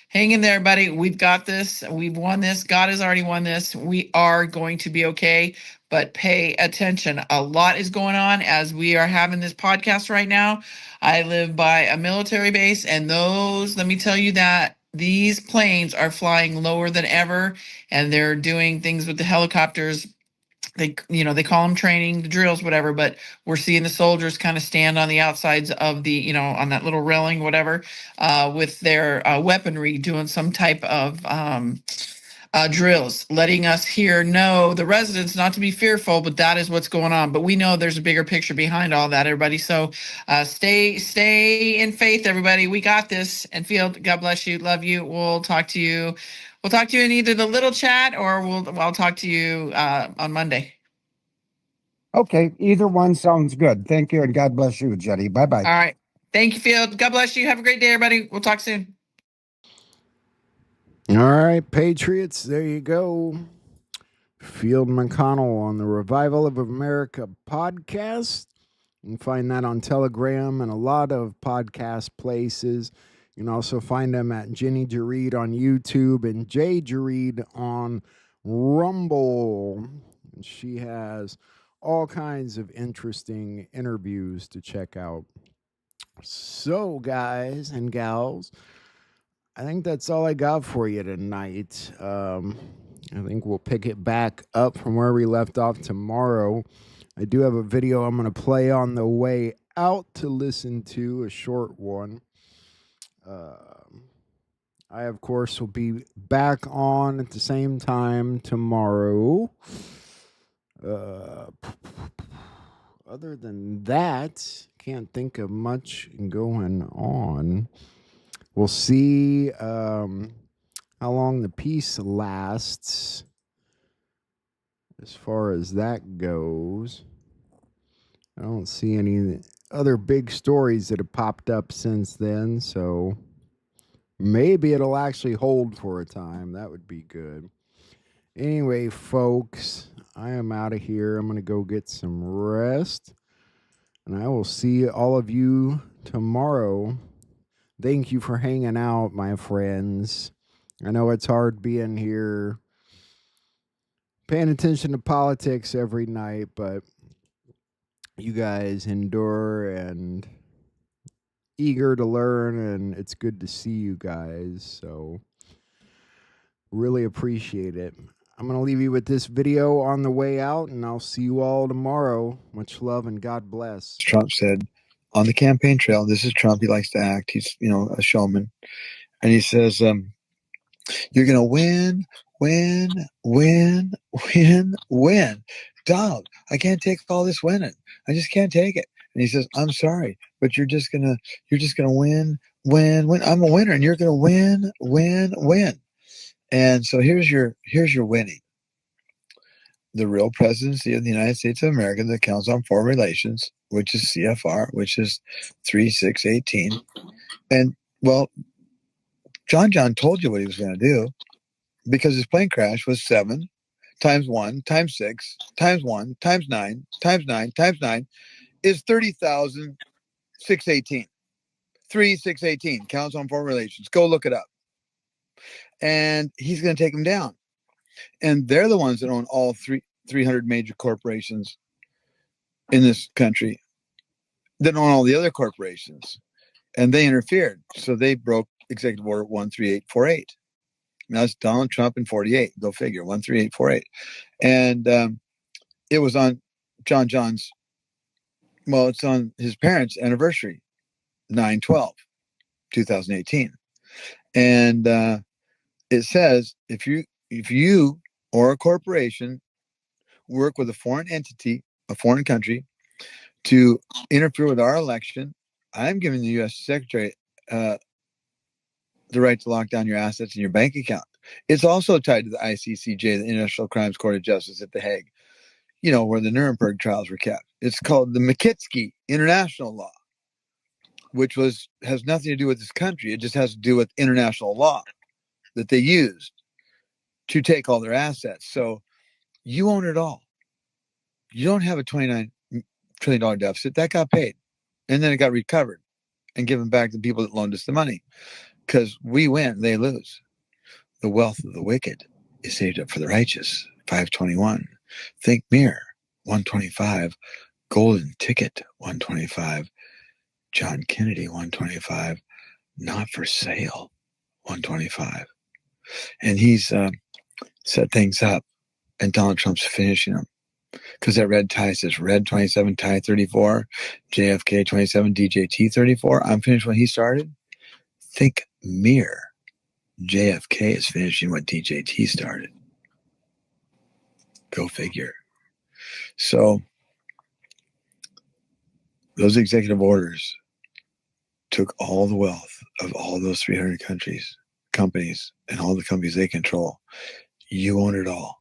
hang in there, buddy. We've got this. We've won this. God has already won this. We are going to be okay. But pay attention. A lot is going on as we are having this podcast right now. I live by a military base, and let me tell you that these planes are flying lower than ever, and they're doing things with the helicopters. They call them training, the drills, whatever, but we're seeing the soldiers kind of stand on the outsides of the, on that little railing, whatever, with their weaponry, doing some type of drills, letting us here know, the residents, not to be fearful, but that is what's going on. But we know there's a bigger picture behind all that, everybody. So stay in faith, everybody. We got this. And Field, God bless you. Love you. We'll talk to you. We'll talk to you in either the little chat or I'll talk to you on Monday. Okay, either one sounds good. Thank you, and God bless you, Jenny. Bye-bye. All right. Thank you, Field. God bless you. Have a great day, everybody. We'll talk soon. All right, Patriots, there you go. Field McConnell on the Revival of America podcast. You can find that on Telegram and a lot of podcast places. You can also find them at Jenny Jareed on YouTube and Jay Jareed on Rumble. She has all kinds of interesting interviews to check out. So, guys and gals, I think that's all I got for you tonight. I think we'll pick it back up from where we left off tomorrow. I do have a video I'm going to play on the way out to listen to, a short one. I, of course, will be back on at the same time tomorrow. Other than that, can't think of much going on. We'll see how long the peace lasts as far as that goes. I don't see any other big stories that have popped up since then, so maybe it'll actually hold for a time. That would be good. Anyway, folks, I am out of here. I'm going to go get some rest, and I will see all of you tomorrow. Thank you for hanging out, my friends. I know it's hard being here, paying attention to politics every night, but you guys endure and eager to learn, and it's good to see you guys. So really appreciate it. I'm going to leave you with this video on the way out, and I'll see you all tomorrow. Much love and God bless. Trump said on the campaign trail, this is Trump. He likes to act. He's, a showman. And he says, you're going to win. Donald, I can't take all this winning. I just can't take it. And he says, I'm sorry, but you're just going to win. I'm a winner and you're going to win. And so here's your winning. The real presidency of the United States of America that counts on foreign relations, which is CFR, which is 3618. And well, John told you what he was going to do, because his plane crash was 7 times 1 times 6 times 1 times 9 times 9 times 9 is 30,618. 3618 counts on foreign relations. Go look it up. And he's going to take them down. And they're the ones that own all 300 major corporations in this country that own all the other corporations. And they interfered. So they broke Executive Order 13848. Now it's Donald Trump in 48. Go figure. 13848. And it was on John's, it's on his parents' anniversary, 9/12/2018. And it says if you or a corporation work with a foreign entity, a foreign country, to interfere with our election, I'm giving the U.S. Secretary the right to lock down your assets in your bank account. It's also tied to the ICCJ, the International Crimes Court of Justice at The Hague, where the Nuremberg trials were kept. It's called the Magnitsky International Law, which has nothing to do with this country. It just has to do with international law that they used to take all their assets. So you own it all. You don't have a $29 trillion deficit. That got paid. And then it got recovered and give them back to the people that loaned us the money. Because we win, they lose. The wealth of the wicked is saved up for the righteous. 521. Think mirror. 125. Golden ticket. 125. John Kennedy. 125. Not for sale. 125. And he's set things up, and Donald Trump's finishing them. Because that red tie says red 27, tie 34, JFK 27, DJT 34. I'm finished when he started. Think mirror. JFK is finishing what DJT started. Go figure. So those executive orders took all the wealth of all those 300 companies, and all the companies they control. You own it all.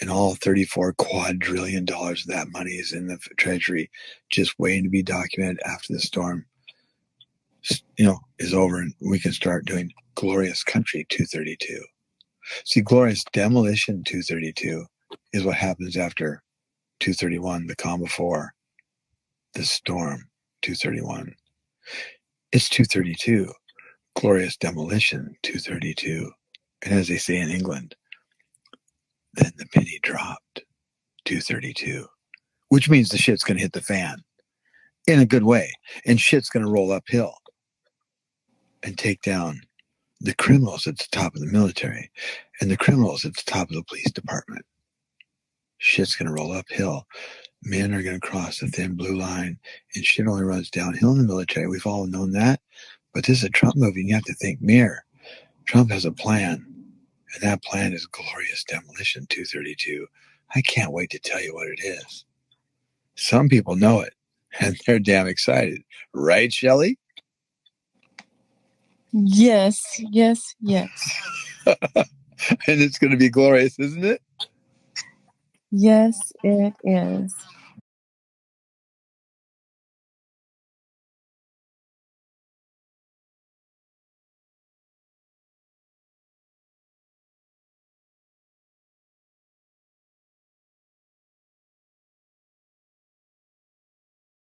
And all $34 quadrillion of that money is in the Treasury, just waiting to be documented after the storm, is over, and we can start doing Glorious Country 232. See, Glorious Demolition 232 is what happens after 231, the calm before the storm 231. It's 232, Glorious Demolition 232. And as they say in England, then the penny dropped, 232, which means the shit's going to hit the fan in a good way. And shit's going to roll uphill and take down the criminals at the top of the military and the criminals at the top of the police department. Shit's going to roll uphill. Men are going to cross the thin blue line, and shit only runs downhill in the military. We've all known that. But this is a Trump movie, and you have to think mirror. Trump has a plan. And that plan is Glorious Demolition 232. I can't wait to tell you what it is. Some people know it, and they're damn excited. Right, Shelley? Yes. And it's going to be glorious, isn't it? Yes, it is.